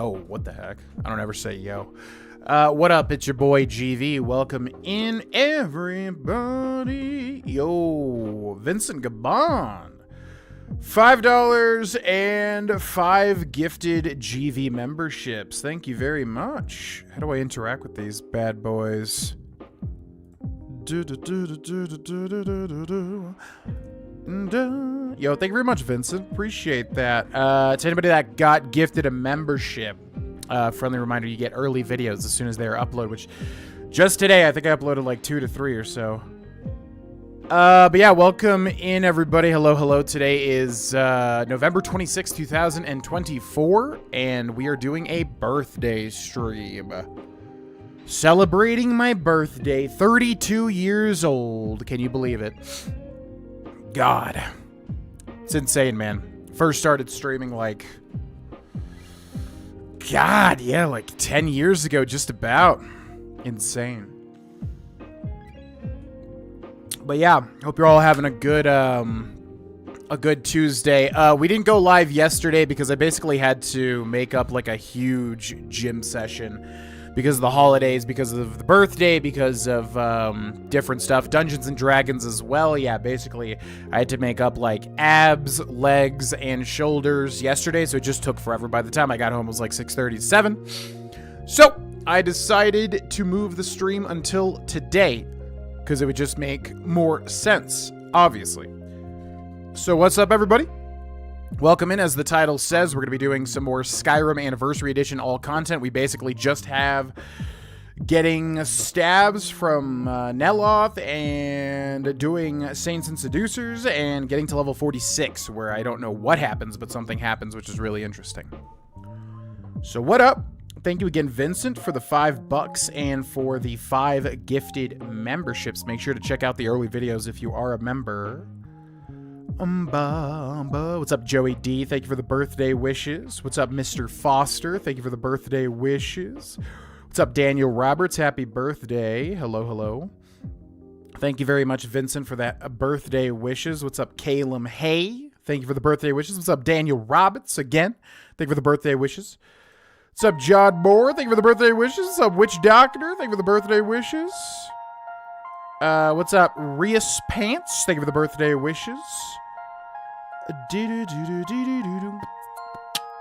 Oh, what the heck? I don't ever say yo. What up? It's your boy GV. Welcome in, everybody. Yo, Vincent Gabon. $5 and 5 gifted GV memberships. Thank you very much. How do I interact with these bad boys? Yo, thank you very much, Vincent. Appreciate that. To anybody that got gifted a membership, friendly reminder, you get early videos as soon as they are uploaded, which just today, I think I uploaded like 2 to 3 or so. But yeah, welcome in, everybody. Hello, hello. Today is November 26, 2024, and we are doing a birthday stream. Celebrating my birthday, 32 years old. Can you believe it? God. It's insane, man. First started streaming like... God, yeah, like 10 years ago, just about. Insane. But yeah, hope you're all having a good Tuesday. We didn't go live yesterday because I basically had to make up like a huge gym session because of the holidays, because of the birthday, because of different stuff. Dungeons and Dragons as well. Yeah, basically I had to make up like abs, legs, and shoulders yesterday, so it just took forever. By the time I got home, it was like 6:37. So I decided to move the stream until today because it would just make more sense, obviously. So what's up, everybody? Welcome in. As the title says, we're going to be doing some more Skyrim Anniversary Edition all content. We basically just have getting stabs from Neloth and doing Saints and Seducers and getting to level 46, where I don't know what happens, but something happens, which is really interesting. So what up? Thank you again, Vincent, for the $5 and for the 5 gifted memberships. Make sure to check out the early videos if you are a member. What's up, Joey D? Thank you for the birthday wishes. What's up, Mr. Foster? Thank you for the birthday wishes. What's up, Daniel Roberts? Happy birthday. Hello, hello. Thank you very much, Vincent, for that birthday wishes. What's up, Calum Hay? Thank you for the birthday wishes. What's up, Daniel Roberts? Again, thank you for the birthday wishes. What's up, John Moore? Thank you for the birthday wishes. What's up, Witch Doctor? Thank you for the birthday wishes. What's up, Rias Pants? Thank you for the birthday wishes.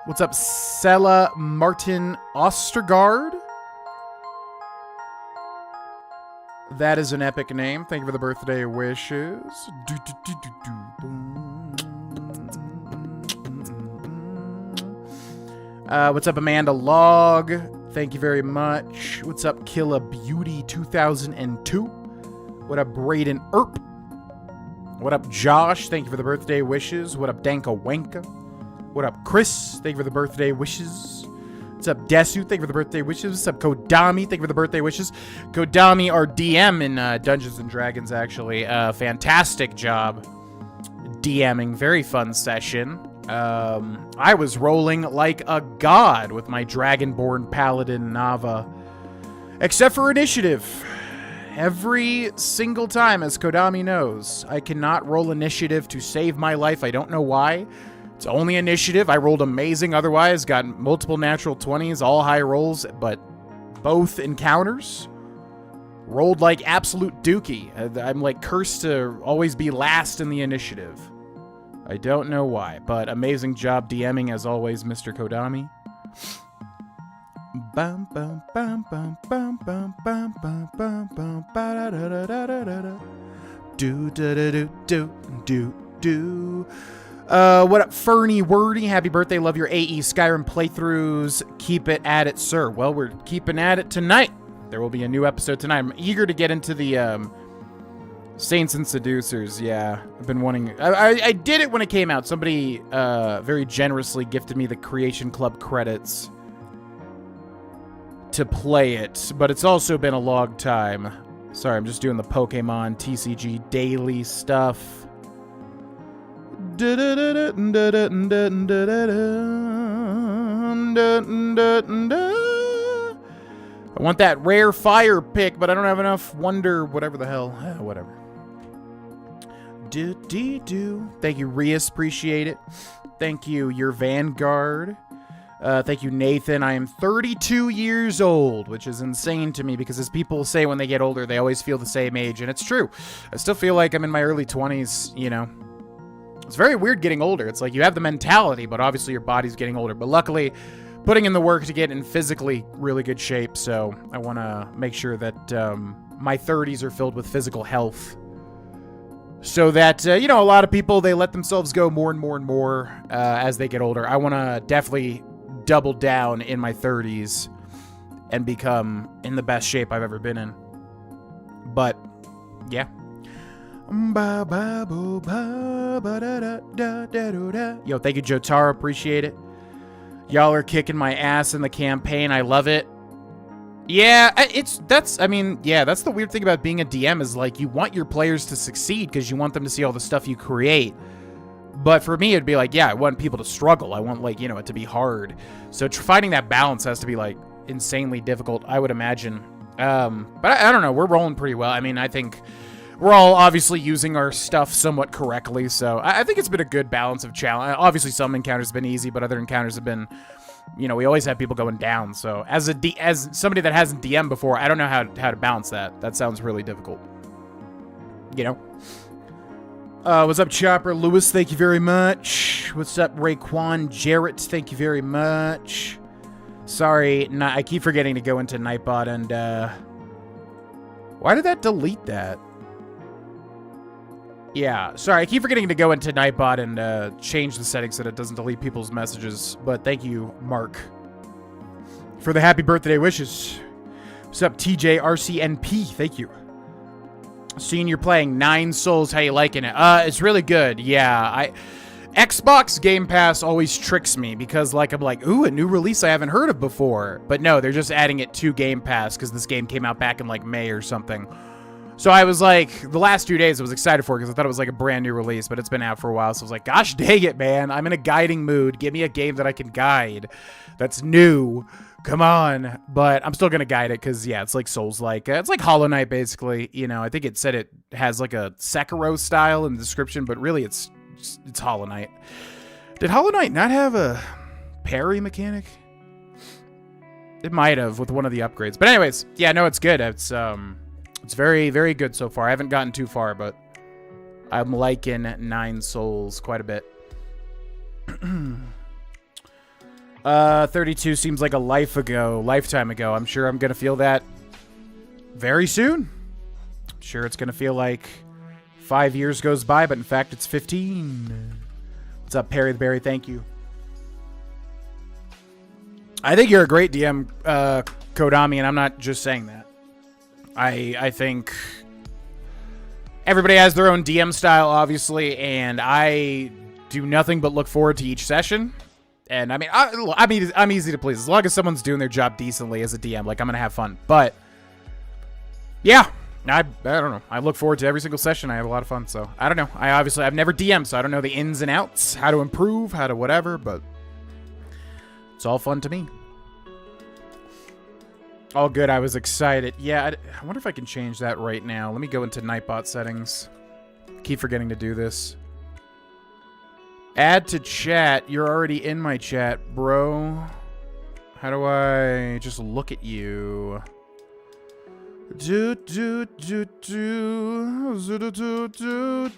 What's up, Sella Martin Ostergaard? That is an epic name. Thank you for the birthday wishes. What's up, Amanda Log? Thank you very much. What's up, Killa Beauty 2002? What up, Braden Earp? What up, Josh? Thank you for the birthday wishes. What up, Danka Wanka? What up, Chris? Thank you for the birthday wishes. What's up, Desu? Thank you for the birthday wishes. What's up, Kodami? Thank you for the birthday wishes. Kodami, our DM in Dungeons and Dragons, actually. Fantastic job DMing. Very fun session. I was rolling like a god with my Dragonborn Paladin Nava. Except for initiative. Every single time, as Kodami knows, I cannot roll initiative to save my life. I don't know why. It's only initiative. I rolled amazing otherwise. Got multiple natural 20s, all high rolls, but both encounters rolled like absolute dookie. I'm like cursed to always be last in the initiative. I don't know why, but amazing job DMing as always, Mr. Kodami. Bum bum bum bum bum bum bum bum bum bum ba da da da da da da. Do da da do do do do. What up, Fernie Wordy? Happy birthday! Love your AE Skyrim playthroughs. Keep it at it, sir. Well, we're keeping at it tonight. There will be a new episode tonight. I'm eager to get into the Saints and Seducers. Yeah, I've been wanting. I did it when it came out. Somebody very generously gifted me the Creation Club credits to play it, but it's also been a long time. Sorry, I'm just doing the Pokemon TCG daily stuff. I want that rare fire pick, but I don't have enough wonder, whatever the hell. Whatever. Thank you, Rias. Appreciate it. Thank you, your Vanguard. Thank you, Nathan. I am 32 years old, which is insane to me because as people say when they get older, they always feel the same age, and it's true. I still feel like I'm in my early 20s, you know. It's very weird getting older. It's like you have the mentality, but obviously your body's getting older. But luckily, putting in the work to get in physically really good shape, so I want to make sure that my 30s are filled with physical health. So that, you know, a lot of people, they let themselves go more and more and more as they get older. I want to definitely double down in my 30s and become in the best shape I've ever been in. But, yeah. Yo, thank you, Jotaro. Appreciate it. Y'all are kicking my ass in the campaign. I love it. Yeah, that's the weird thing about being a DM is, like, you want your players to succeed because you want them to see all the stuff you create. But for me, it'd be like, yeah, I want people to struggle. I want, like, you know, it to be hard. So finding that balance has to be, like, insanely difficult, I would imagine. But I don't know. We're rolling pretty well. I mean, I think we're all obviously using our stuff somewhat correctly. So I think it's been a good balance of challenge. Obviously, some encounters have been easy, but other encounters have been, you know, we always have people going down. So as somebody that hasn't DM'd before, I don't know how to balance that. That sounds really difficult. You know? What's up, Chopper? Lewis, thank you very much. What's up, Raekwon Jarrett? Thank you very much. Sorry, I keep forgetting to go into Nightbot and, why did that delete that? Yeah, sorry, I keep forgetting to go into Nightbot and, change the settings so that it doesn't delete people's messages. But thank you, Mark, for the happy birthday wishes. What's up, TJ RCNP? Thank you. Seeing you're playing 9 Souls, how you liking it? It's really good. Yeah, Xbox Game Pass always tricks me because, like, I'm like, ooh, a new release I haven't heard of before. But no, they're just adding it to Game Pass because this game came out back in, like, May or something. So I was like, the last 2 days I was excited for it because I thought it was like a brand new release, but it's been out for a while. So I was like, gosh dang it, man. I'm in a guiding mood. Give me a game that I can guide that's new. Come on. But I'm still going to guide it because, yeah, it's like Souls-like. It's like Hollow Knight, basically. You know, I think it said it has like a Sekiro style in the description, but really it's Hollow Knight. Did Hollow Knight not have a parry mechanic? It might have with one of the upgrades. But anyways, yeah, no, it's good. It's very, very good so far. I haven't gotten too far, but I'm liking 9 Souls quite a bit. 32 seems like a lifetime ago. I'm sure I'm going to feel that very soon. I'm sure it's going to feel like 5 years goes by, but in fact, it's 15. What's up, Perry the Berry? Thank you. I think you're a great DM, Kodami, and I'm not just saying that. I think everybody has their own DM style, obviously, and I do nothing but look forward to each session. And I mean, I'm easy to please as long as someone's doing their job decently as a DM. Like, I'm gonna have fun. But yeah, I don't know. I look forward to every single session. I have a lot of fun. So I don't know. I've never DM'd, so I don't know the ins and outs, how to improve, how to whatever. But it's all fun to me. All good. I was excited. Yeah, I wonder if I can change that right now. Let me go into Nightbot settings. Keep forgetting to do this. Add to chat. You're already in my chat, bro. How do I just look at you?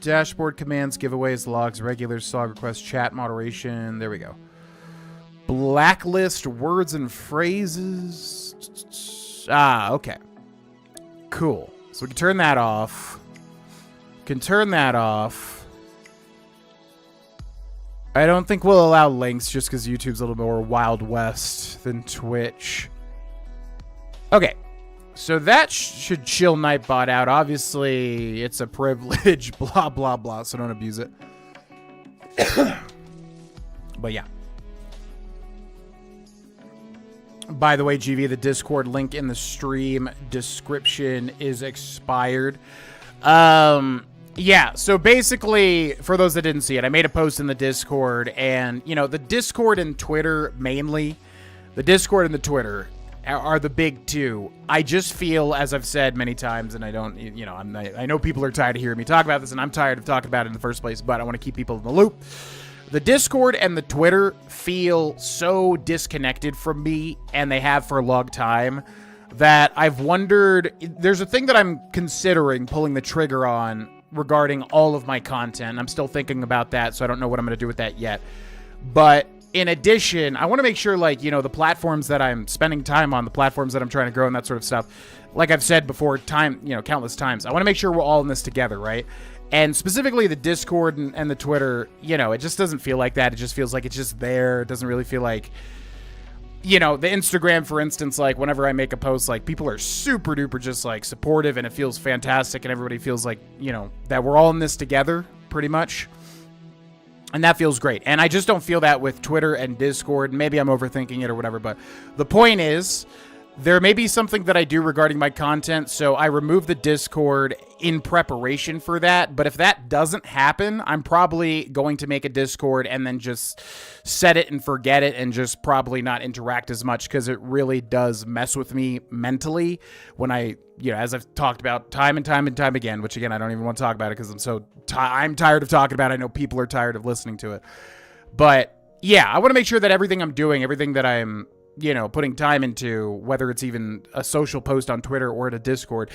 Dashboard commands, giveaways, logs, regulars, song requests, chat moderation. There we go. Blacklist words and phrases. Okay. Cool. So we can turn that off. I don't think we'll allow links just because YouTube's a little more Wild West than Twitch. Okay. So that should chill Nightbot out. Obviously, it's a privilege, blah, blah, blah, so don't abuse it. But yeah. By the way, GV, the Discord link in the stream description is expired. Yeah, so basically, for those that didn't see it, I made a post in the Discord, and, you know, the Discord and Twitter mainly, the Discord and the Twitter are the big two. I just feel, as I've said many times, and I don't, you know, I know people are tired of hearing me talk about this, and I'm tired of talking about it in the first place, but I want to keep people in the loop. The Discord and the Twitter feel so disconnected from me, and they have for a long time, that I've wondered, there's a thing that I'm considering pulling the trigger on regarding all of my content. I'm still thinking about that, so I don't know what I'm going to do with that yet. But in addition, I want to make sure, like, you know, the platforms that I'm spending time on, the platforms that I'm trying to grow and that sort of stuff, like I've said before, countless times, I want to make sure we're all in this together, right? And specifically the Discord and the Twitter, you know, it just doesn't feel like that. It just feels like it's just there. It doesn't really feel like, you know, the Instagram, for instance, like whenever I make a post, like people are super duper just like supportive, and it feels fantastic, and everybody feels like, you know, that we're all in this together pretty much. And that feels great. And I just don't feel that with Twitter and Discord. Maybe I'm overthinking it or whatever, but the point is, there may be something that I do regarding my content, so I remove the Discord in preparation for that. But if that doesn't happen, I'm probably going to make a Discord and then just set it and forget it and just probably not interact as much, because it really does mess with me mentally when I, you know, as I've talked about time and time and time again, which again, I don't even want to talk about it because I'm tired of talking about it. I know people are tired of listening to it. But yeah, I want to make sure that everything I'm doing, everything that I'm, you know, putting time into, whether it's even a social post on Twitter or at a Discord,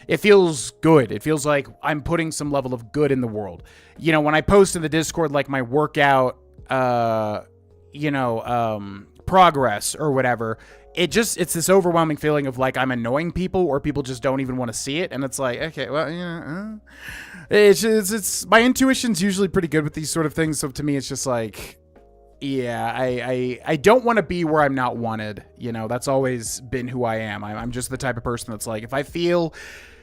it feels good. It feels like I'm putting some level of good in the world. You know, when I post in the Discord, like my workout, progress or whatever, it's this overwhelming feeling of like I'm annoying people, or people just don't even want to see it. And it's like, okay, well, yeah, it's my intuition's usually pretty good with these sort of things. So to me, it's just like, yeah, I don't want to be where I'm not wanted. You know, that's always been who I am. I'm just the type of person that's like, if I feel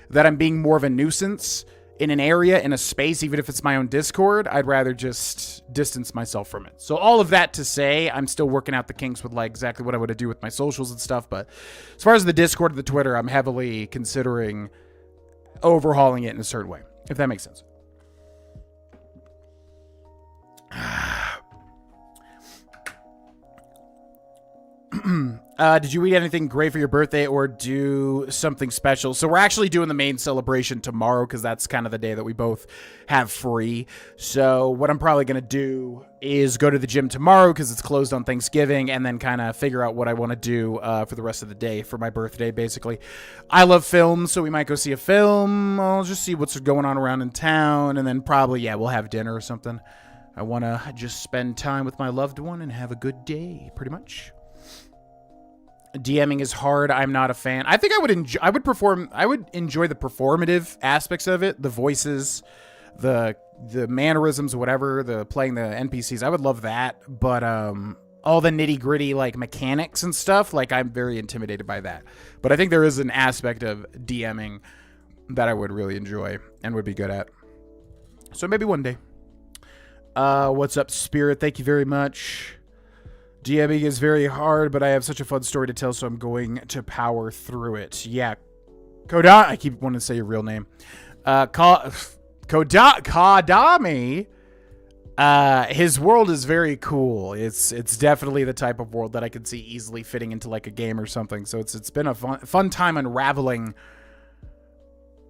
that I'm being more of a nuisance in an area, in a space, even if it's my own Discord, I'd rather just distance myself from it. So all of that to say, I'm still working out the kinks with like exactly what I would do with my socials and stuff. But as far as the Discord and the Twitter, I'm heavily considering overhauling it in a certain way, if that makes sense. Did you eat anything great for your birthday or do something special? So we're actually doing the main celebration tomorrow, because that's kind of the day that we both have free. So what I'm probably going to do is go to the gym tomorrow, because it's closed on Thanksgiving, and then kind of figure out what I want to do for the rest of the day for my birthday, basically. I love films, so we might go see a film. I'll just see what's going on around in town, and then probably, yeah, we'll have dinner or something. I want to just spend time with my loved one and have a good day, pretty much. DMing is hard. I'm not a fan. I think I would enjoy the performative aspects of it, the voices, the mannerisms, whatever, the playing the NPCs. I would love that, but all the nitty-gritty like mechanics and stuff, like I'm very intimidated by that. But I think there is an aspect of DMing that I would really enjoy and would be good at. So maybe one day. What's up, Spirit? Thank you very much. DMing is very hard, but I have such a fun story to tell, so I'm going to power through it. Yeah. I keep wanting to say your real name. Kodami, his world is very cool. It's definitely the type of world that I could see easily fitting into like a game or something. So it's been a fun time unraveling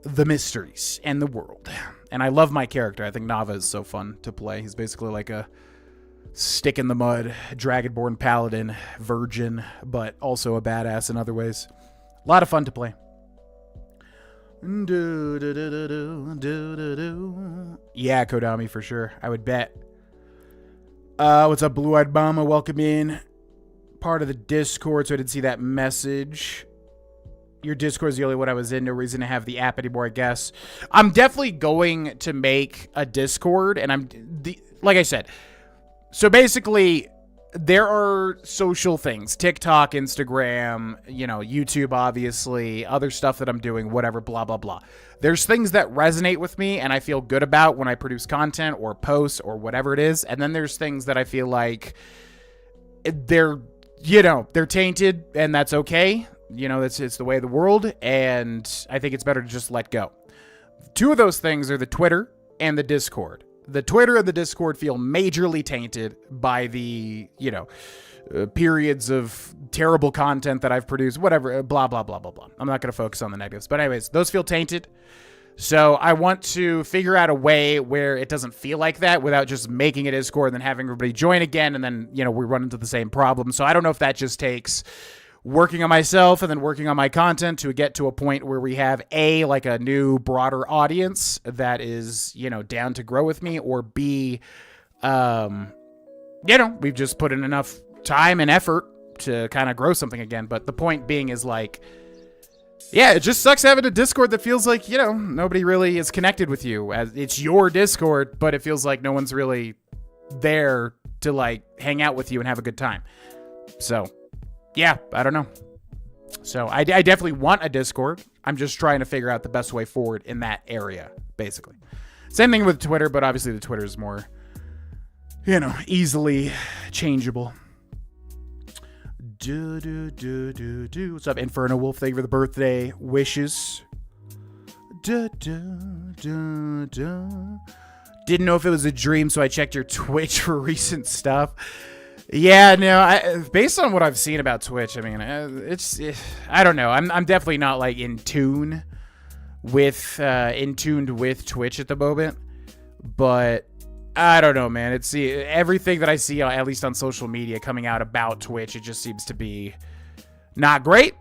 the mysteries and the world. And I love my character. I think Nava is so fun to play. He's basically like a stick in the mud, dragonborn paladin, virgin, but also a badass in other ways. A lot of fun to play. Yeah, Kodami for sure. I would bet. What's up, Blue-Eyed Mama? Welcome in. Part of the Discord, so I didn't see that message. Your Discord is the only one I was in. No reason to have the app anymore, I guess. I'm definitely going to make a Discord, and like I said. So basically, there are social things, TikTok, Instagram, you know, YouTube, obviously, other stuff that I'm doing, whatever, blah, blah, blah. There's things that resonate with me and I feel good about when I produce content or posts or whatever it is. And then there's things that I feel like they're tainted, and that's okay. You know, it's the way of the world, and I think it's better to just let go. Two of those things are the Twitter and the Discord. The Twitter and the Discord feel majorly tainted by the, periods of terrible content that I've produced, whatever, blah, blah, blah, blah, blah. I'm not going to focus on the negatives. But anyways, those feel tainted. So I want to figure out a way where it doesn't feel like that without just making a Discord and then having everybody join again, and then, you know, we run into the same problem. So I don't know if that just takes working on myself and then working on my content to get to a point where we have A, like a new broader audience that is, you know, down to grow with me, or B, you know, we've just put in enough time and effort to kind of grow something again. But the point being is, like, yeah, it just sucks having a Discord that feels like, you know, nobody really is connected with you. As it's your Discord, but it feels like no one's really there to, like, hang out with you and have a good time. So, yeah, I don't know. So I definitely want a Discord. I'm just trying to figure out the best way forward in that area, basically. Same thing with Twitter, but obviously the Twitter is more, you know, easily changeable. What's up, Inferno Wolf? Thank you for the birthday wishes. Didn't know if it was a dream, so I checked your Twitch for recent stuff. Yeah, no, based on what I've seen about Twitch, I mean, I don't know. I'm definitely not, like, in tuned with Twitch at the moment, but I don't know, man. It's everything that I see, at least on social media, coming out about Twitch, it just seems to be not great.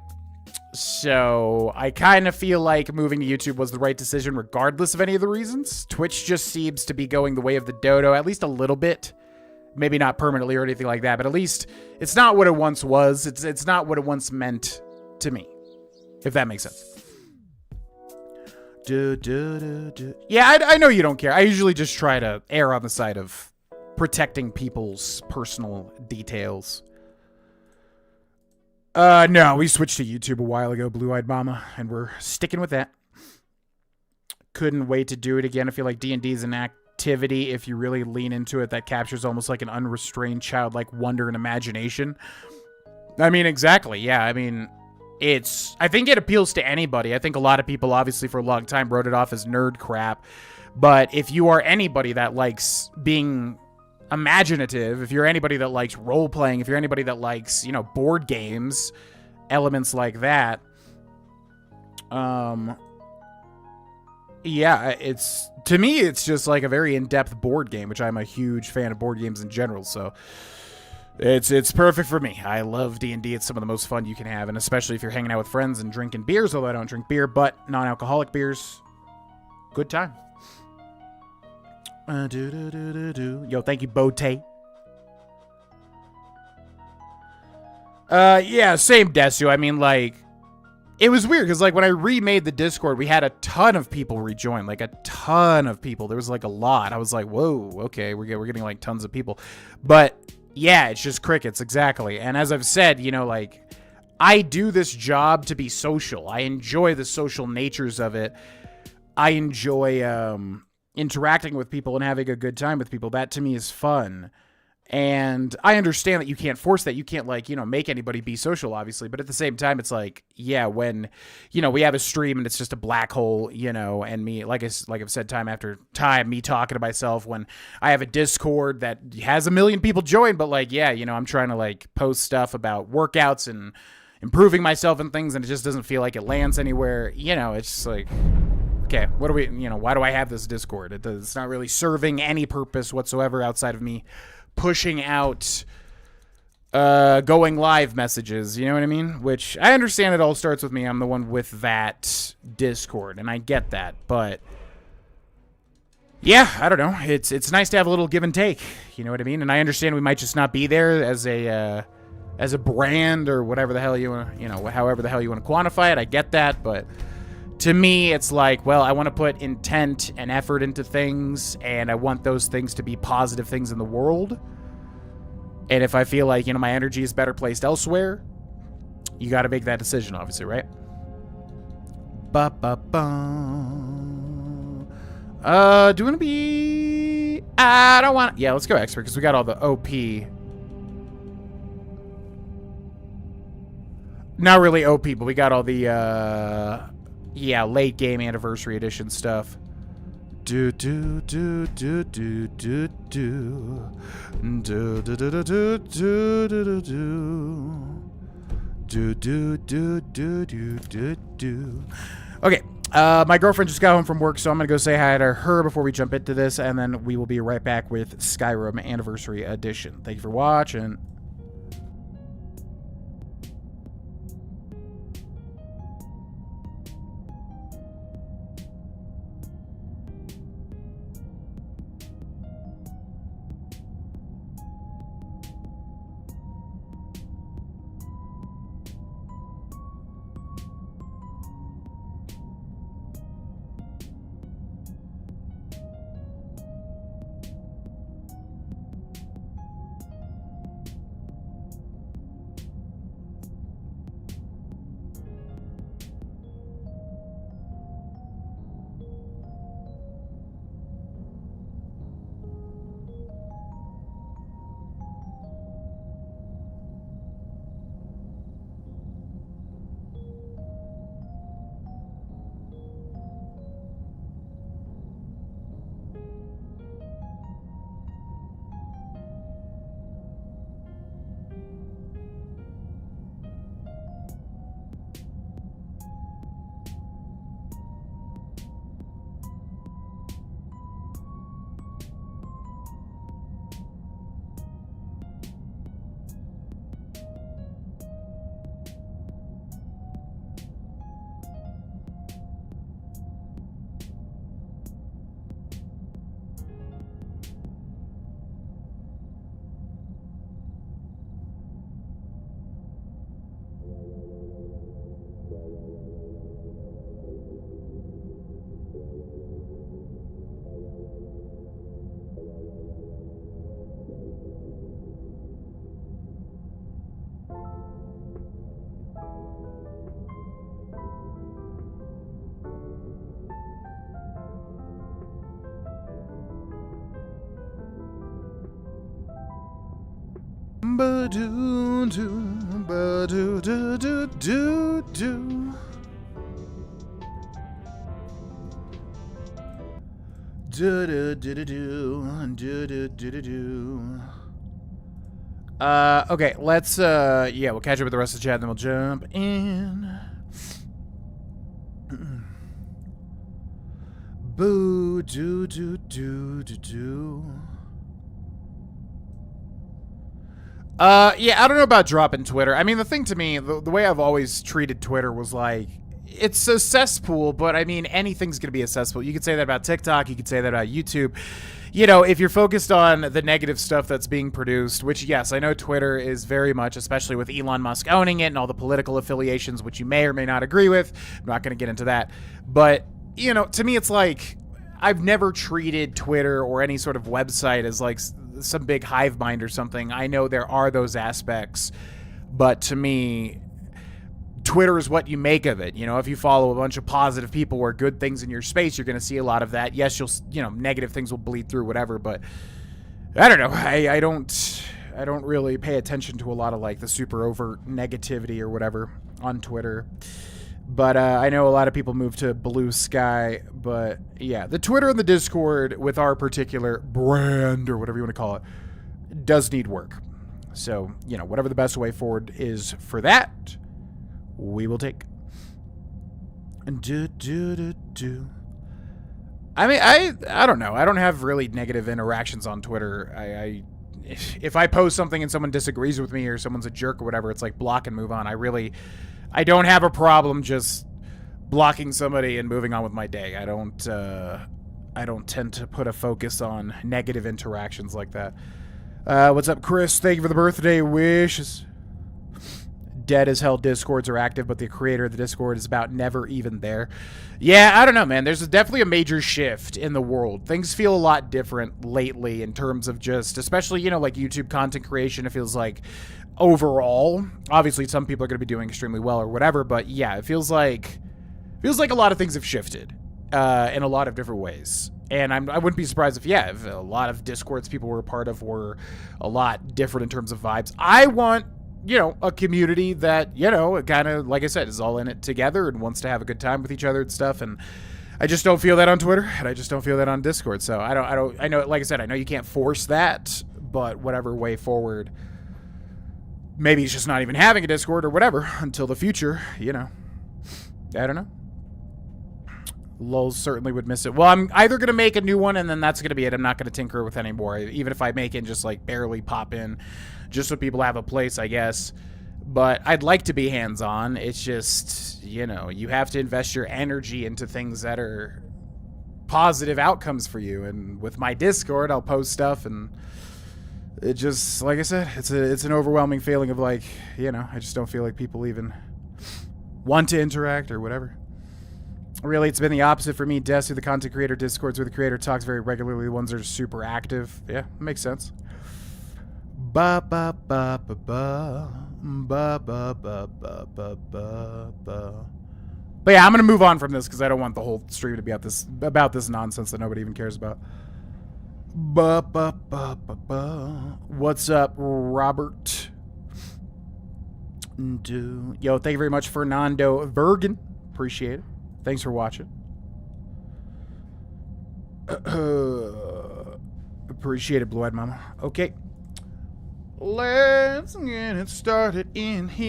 So I kind of feel like moving to YouTube was the right decision, regardless of any of the reasons. Twitch just seems to be going the way of the dodo, at least a little bit. Maybe not permanently or anything like that, but at least it's not what it once was. It's not what it once meant to me, if that makes sense. Yeah, I know you don't care. I usually just try to err on the side of protecting people's personal details. No, we switched to YouTube a while ago, Blue-Eyed Mama, and we're sticking with that. Couldn't wait to do it again. I feel like D&D is an activity, if you really lean into it, that captures almost like an unrestrained childlike wonder and imagination. I mean, exactly, yeah. I mean, I think it appeals to anybody. I think a lot of people, obviously, for a long time wrote it off as nerd crap. But if you are anybody that likes being imaginative, if you're anybody that likes role-playing, if you're anybody that likes, you know, board games, elements like that, yeah, to me, it's just like a very in-depth board game, which I'm a huge fan of board games in general, so it's perfect for me. I love D&D. It's some of the most fun you can have, and especially if you're hanging out with friends and drinking beers, although I don't drink beer, but non-alcoholic beers. Good time. Yo, thank you, Bote. Yeah, same Desu. I mean, like, it was weird, because, like, when I remade the Discord, we had a ton of people rejoin. Like, a ton of people. There was, like, a lot. I was like, whoa, okay, we're getting, like, tons of people. But yeah, it's just crickets, exactly. And as I've said, you know, like, I do this job to be social. I enjoy the social natures of it. I enjoy interacting with people and having a good time with people. That, to me, is fun. And I understand that you can't force that. You can't, like, you know, make anybody be social, obviously. But at the same time, it's like, yeah, when, you know, we have a stream and it's just a black hole, you know, and me, like I've said time after time, me talking to myself, when I have a Discord that has 1 million people join, but, like, yeah, you know, I'm trying to, like, post stuff about workouts and improving myself and things, and it just doesn't feel like it lands anywhere. You know, it's just like, okay, what do we, you know, why do I have this Discord? It's not really serving any purpose whatsoever outside of me pushing out going live messages, you know what I mean? Which I understand it all starts with me. I'm the one with that Discord, and I get that, but yeah, I don't know. It's nice to have a little give and take, you know what I mean? And I understand we might just not be there as a brand or whatever the hell you want, you know, however the hell you want to quantify it. I get that, but to me, it's like, well, I want to put intent and effort into things, and I want those things to be positive things in the world. And if I feel like, you know, my energy is better placed elsewhere, you got to make that decision, obviously, right? Do you want to be... I don't want... Yeah, let's go expert, because we got all the OP. Not really OP, but we got all the, yeah, late game anniversary edition stuff. Do do do do do do do do do do do do do do do do do do do. Okay, My girlfriend just got home from work, so I'm going to go say hi to her before we jump into this, and then we will be right back with Skyrim Anniversary Edition. Thank you for watching. Ba-doo-doo, ba-doo-doo-doo-doo-doo. Do-do-do-do-do, do-do-do-do-do. Okay, let's, yeah, we'll catch up with the rest of the chat, and then we'll jump in. Boo-doo-doo-doo-doo-doo. Yeah, I don't know about dropping Twitter. I mean, the thing to me, the way I've always treated Twitter was like, it's a cesspool, but I mean, anything's going to be a cesspool. You could say that about TikTok. You could say that about YouTube. You know, if you're focused on the negative stuff that's being produced, which, yes, I know Twitter is very much, especially with Elon Musk owning it and all the political affiliations, which you may or may not agree with. I'm not going to get into that. But, you know, to me, it's like, I've never treated Twitter or any sort of website as like some big hive mind or something. I know there are those aspects, but to me, Twitter is what you make of it. You know, if you follow a bunch of positive people or good things in your space, you're going to see a lot of that. Yes, you know, negative things will bleed through, whatever, but I don't know. I don't really pay attention to a lot of like the super overt negativity or whatever on Twitter. But I know a lot of people move to Blue Sky. But yeah, the Twitter and the Discord with our particular brand, or whatever you want to call it, does need work. So, you know, whatever the best way forward is for that, we will take. I mean, I don't know. I don't have really negative interactions on Twitter. If I post something and someone disagrees with me or someone's a jerk or whatever, it's like block and move on. I don't have a problem just blocking somebody and moving on with my day. I don't tend to put a focus on negative interactions like that. What's up, Chris? Thank you for the birthday wishes. Dead as hell Discords are active, but the creator of the Discord is about never even there. Yeah, I don't know, man. There's definitely a major shift in the world. Things feel a lot different lately in terms of just, especially, you know, like YouTube content creation. It feels like overall, obviously some people are going to be doing extremely well or whatever, but yeah, it feels like a lot of things have shifted in a lot of different ways. And I wouldn't be surprised if a lot of Discords people were a part of were a lot different in terms of vibes. I want, you know, a community that, you know, kind of, like I said, is all in it together and wants to have a good time with each other and stuff. And I just don't feel that on Twitter, and I just don't feel that on Discord. So I know, like I said, I know you can't force that, but whatever way forward, maybe it's just not even having a Discord or whatever until the future, you know. I don't know. Lulz certainly would miss it. Well, I'm either going to make a new one, and then that's going to be it. I'm not going to tinker with any more. Even if I make it and just, like, barely pop in, just so people have a place, I guess. But I'd like to be hands-on. It's just, you know, you have to invest your energy into things that are positive outcomes for you. And with my Discord, I'll post stuff, and it just, like I said, it's an overwhelming feeling of, like, you know, I just don't feel like people even want to interact or whatever. Really, it's been the opposite for me. Des, through the content creator Discords where the creator talks very regularly. The ones that are super active. Yeah, makes sense. Ba ba ba ba ba ba ba ba ba ba ba ba. But yeah, I'm gonna move on from this because I don't want the whole stream to be about this nonsense that nobody even cares about. Ba ba ba ba ba. What's up, Robert? Yo, thank you very much, Fernando Vergen. Appreciate it. Thanks for watching. Appreciate it, Blue-Eyed Mama. Okay. Let's get it started in here.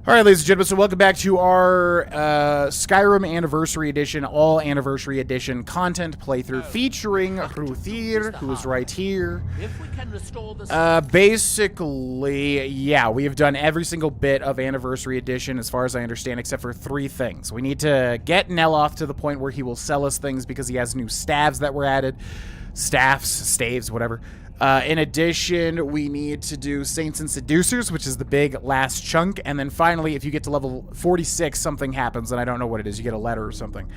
All right, ladies and gentlemen, so welcome back to our Skyrim Anniversary Edition, all Anniversary Edition content playthrough featuring Ruthir, who is right here. Basically, yeah, we have done every single bit of Anniversary Edition, as far as I understand, except for 3 things. We need to get Neloth to the point where he will sell us things because he has new staves that were added. Staves, whatever. In addition, we need to do Saints and Seducers, which is the big last chunk. And then finally, if you get to level 46, something happens, and I don't know what it is. You get a letter or something.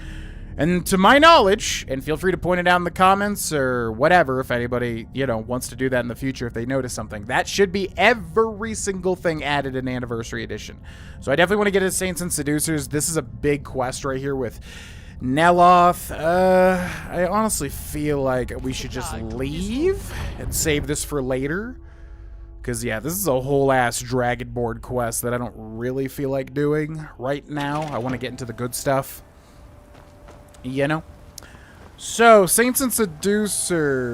And to my knowledge, and feel free to point it out in the comments or whatever, if anybody, you know, wants to do that in the future, if they notice something, that should be every single thing added in Anniversary Edition. So I definitely want to get into Saints and Seducers. This is a big quest right here with Neloth. I honestly feel like we should just leave and save this for later. Because, yeah, this is a whole-ass Dragonborn quest that I don't really feel like doing right now. I want to get into the good stuff. You know? So, Saints and Seducers.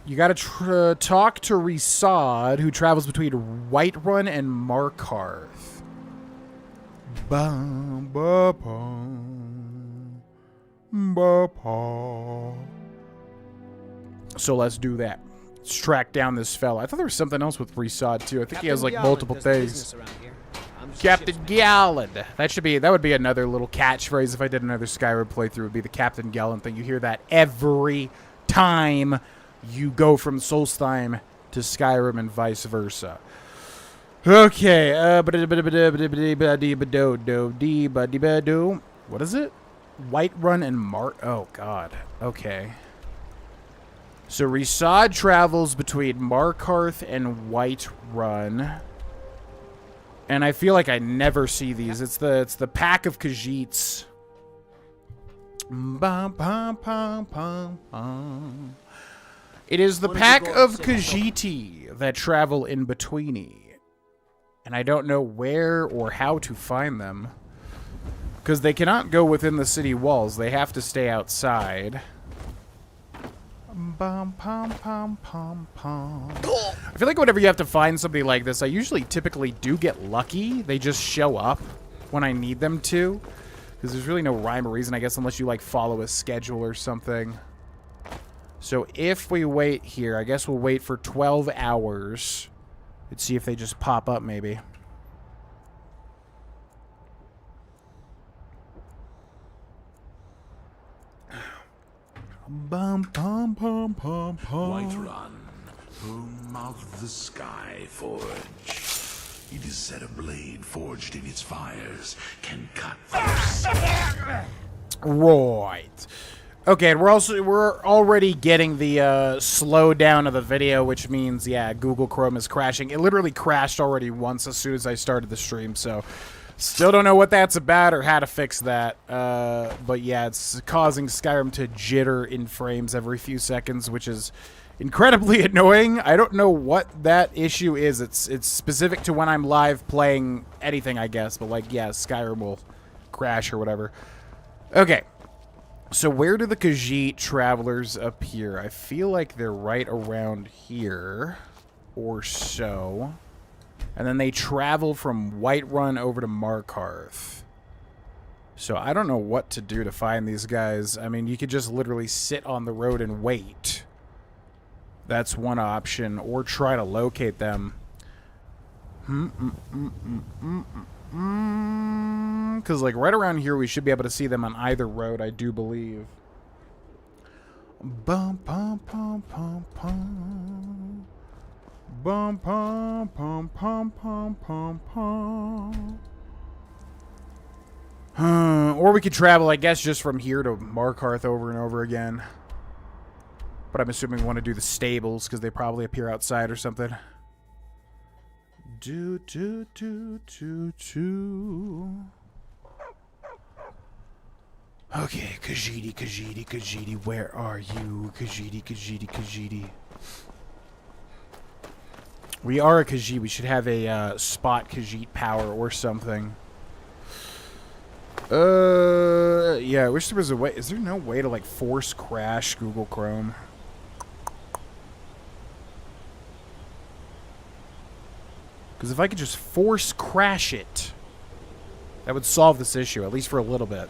You gotta talk to Ri'saad, who travels between Whiterun and Markarth. Bum, ba, bum, ba, ba. So let's do that. Let's track down this fella. I thought there was something else with Ri'saad too. I think he has like multiple things. Captain Gallant. That would be another little catchphrase if I did another Skyrim playthrough. Would be the Captain Gallant thing. You hear that every time you go from Solstheim to Skyrim and vice versa. Okay, what is it? Whiterun and oh god. Okay. So Ri'saad travels between Markarth and Whiterun. And I feel like I never see these. It's the pack of Khajiits. It is the pack of Khajiiti that travel in betweeny. And I don't know where or how to find them. Because they cannot go within the city walls. They have to stay outside. I feel like whenever you have to find something like this, I usually typically do get lucky. They just show up when I need them to. Because there's really no rhyme or reason, I guess, unless you like follow a schedule or something. So if we wait here, I guess we'll wait for 12 hours. Let's see if they just pop up, maybe. Whiterun, whom of the sky forge. It is said a blade forged in its fires can cut Right. Okay, and we're already getting the slowdown of the video, which means, yeah, Google Chrome is crashing. It literally crashed already once as soon as I started the stream, so still don't know what that's about or how to fix that. But yeah, it's causing Skyrim to jitter in frames every few seconds, which is incredibly annoying. I don't know what that issue is. It's specific to when I'm live playing anything, I guess. But like, yeah, Skyrim will crash or whatever. Okay. So where do the Khajiit travelers appear? I feel like they're right around here or so. And then they travel from Whiterun over to Markarth. So I don't know what to do to find these guys. I mean, you could just literally sit on the road and wait. That's one option. Or try to locate them. Because, like, right around here, we should be able to see them on either road, I do believe. Bum, bum, bum, bum, bum. Bum, bum, bum, bum, bum, bum, bum. Or we could travel, I guess, just from here to Markarth over and over again. But I'm assuming we want to do the stables, because they probably appear outside or something. Do, do, do, do, do. Okay, Khajiit, Khajiit, Khajiit, where are you? Khajiit, Khajiit, Khajiit. We are a Khajiit. We should have a spot Khajiit power or something. Yeah, I wish there was a way. Is there no way to, like, force crash Google Chrome? Because if I could just force crash it, that would solve this issue, at least for a little bit.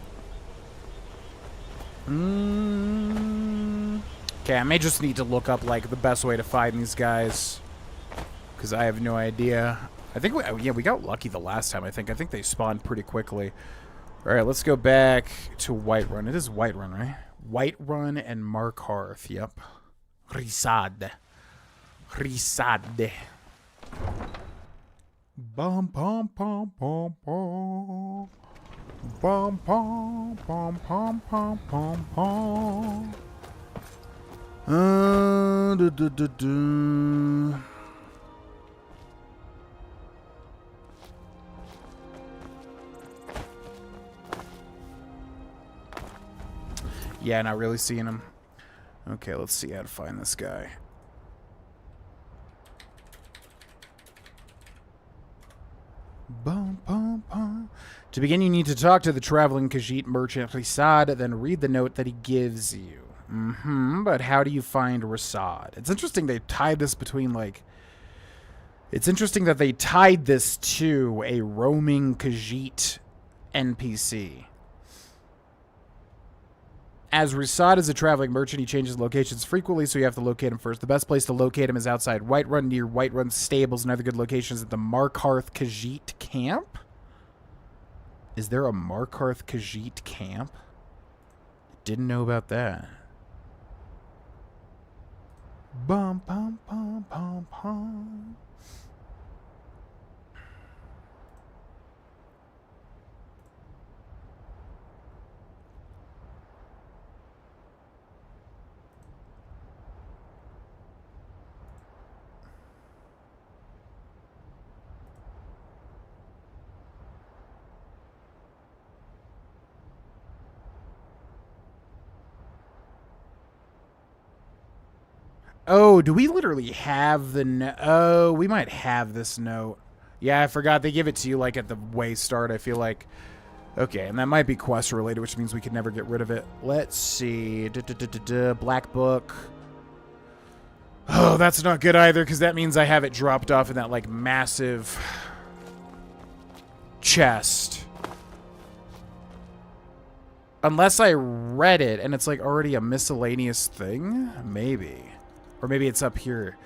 Okay, I may just need to look up, like, the best way to find these guys. Because I have no idea. I think, we got lucky the last time, I think. I think they spawned pretty quickly. Alright, let's go back to Whiterun. It is Whiterun, right? Whiterun and Markarth, yep. Ri'saad. Ri'saad. Bum, bum, bum, bum, bum. Bum, bum, bum, bum, bum, bum, bum. Du, du, du, du. Yeah, not really seeing him. Okay, let's see how to find this guy. Bum, bum, bum. To begin, you need to talk to the traveling Khajiit merchant Ri'saad, then read the note that he gives you. But how do you find Ri'saad? It's interesting they tied this between, like... It's interesting that they tied this to a roaming Khajiit NPC. As Ri'saad is a traveling merchant, he changes locations frequently, so you have to locate him first. The best place to locate him is outside Whiterun, near Whiterun stables and other good locations at the Markarth Khajiit camp. Is there a Markarth Khajiit camp? Didn't know about that. Bum, bum, bum, bum, bum. Oh, do we literally have the note? Oh, we might have this note. Yeah, I forgot. They give it to you, like, at the way start, I feel like. Okay, and that might be quest-related, which means we could never get rid of it. Let's see. Black Book. Oh, that's not good either, because that means I have it dropped off in that, like, massive chest. Unless I read it, and it's, like, already a miscellaneous thing? Maybe. Or maybe it's up here.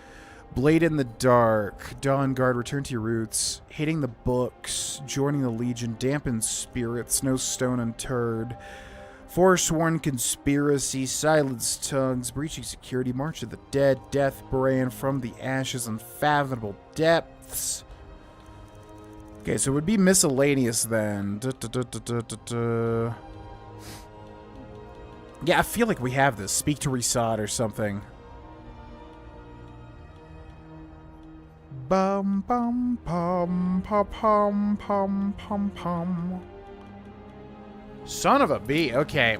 Blade in the Dark. Dawn Guard. Return to your roots. Hating the books. Joining the Legion. Dampened spirits. No stone unturned. Forsworn conspiracy. Silenced tongues. Breaching security. March of the Dead. Death brand from the ashes. Unfathomable depths. Okay, so it would be miscellaneous then. Yeah, I feel like we have this. Speak to Ri'saad or something. Bum bum pum pum pum pum pum pum. Son of a bee. Okay.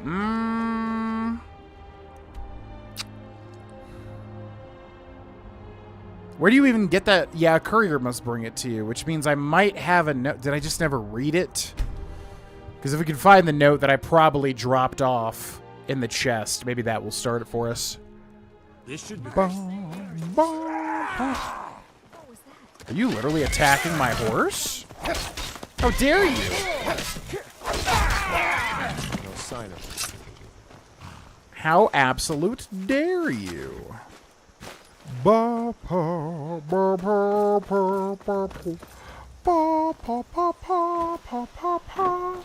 Where do you even get that? Yeah, a courier must bring it to you, which means I might have a note. Did I just never read it? Because if we can find the note that I probably dropped off in the chest, maybe that will start it for us. This should be. Are you literally attacking my horse? How dare you? No sign of it. How absolute dare you? Ba pa ba pa pa pa pa pa pa pa pa pa.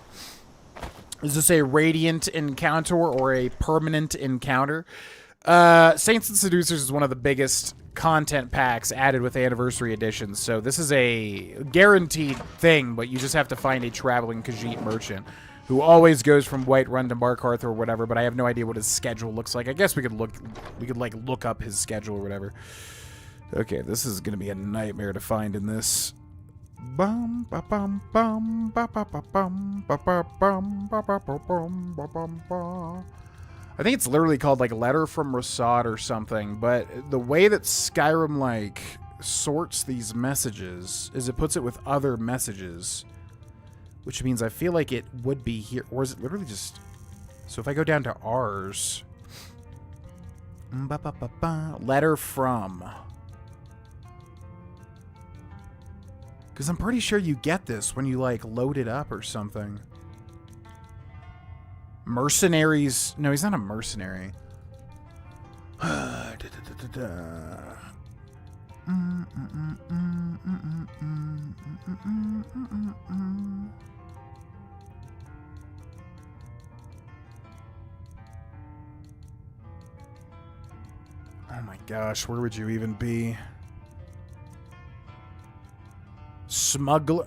Is this a radiant encounter or a permanent encounter? Saints and Seducers is one of the biggest content packs added with anniversary editions, so this is a guaranteed thing, but you just have to find a traveling Khajiit merchant who always goes from Whiterun to Markarth or whatever, but I have no idea what his schedule looks like. I guess we could look up his schedule or whatever. Okay, this is gonna be a nightmare to find in this. Bum ba bum bum ba ba ba bum ba ba bum ba ba ba bum ba bum ba. I think it's literally called like Letter from Ri'saad or something, but the way that Skyrim like sorts these messages is it puts it with other messages, which means I feel like it would be here, or is it literally just... So if I go down to ours, letter from, because I'm pretty sure you get this when you like load it up or something. Mercenaries. No, he's not a mercenary. Oh my gosh, where would you even be? Smuggler.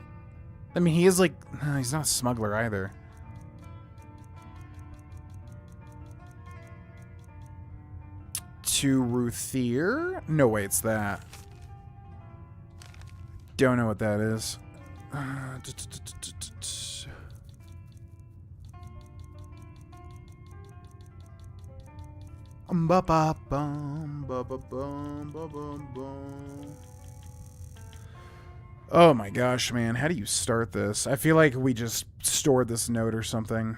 I mean, he is like... No, he's not a smuggler either. To Ruthier? No way it's that. Don't know what that is. Oh my gosh, man. How do you start this? I feel like we just stored this note or something.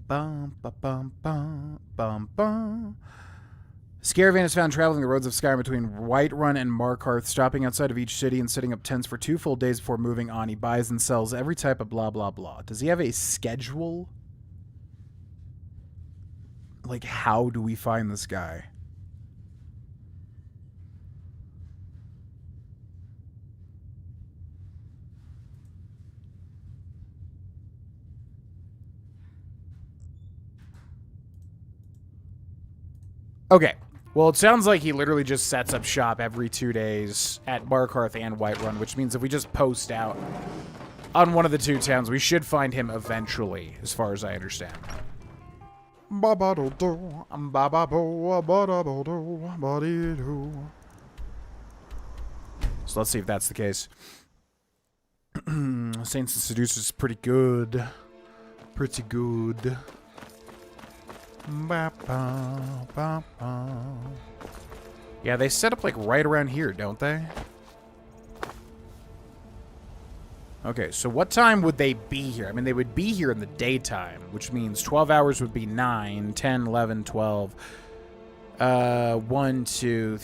Bum, ba, bum, bum, bum, bum. Skyrim is found traveling the roads of Skyrim between Whiterun and Markarth, stopping outside of each city and setting up tents for 2 full days before moving on. He buys and sells every type of blah, blah, blah. Does he have a schedule? Like, how do we find this guy? Okay. Well, it sounds like he literally just sets up shop every 2 days at Markarth and Whiterun, which means if we just post out on one of the 2 towns, we should find him eventually, as far as I understand. So let's see if that's the case. Saints and Seducers is pretty good. Pretty good. Yeah, they set up like right around here, don't they? Okay, so what time would they be here? I mean, they would be here in the daytime, which means 12 hours would be 9, 10, 11, 12. 1, 2,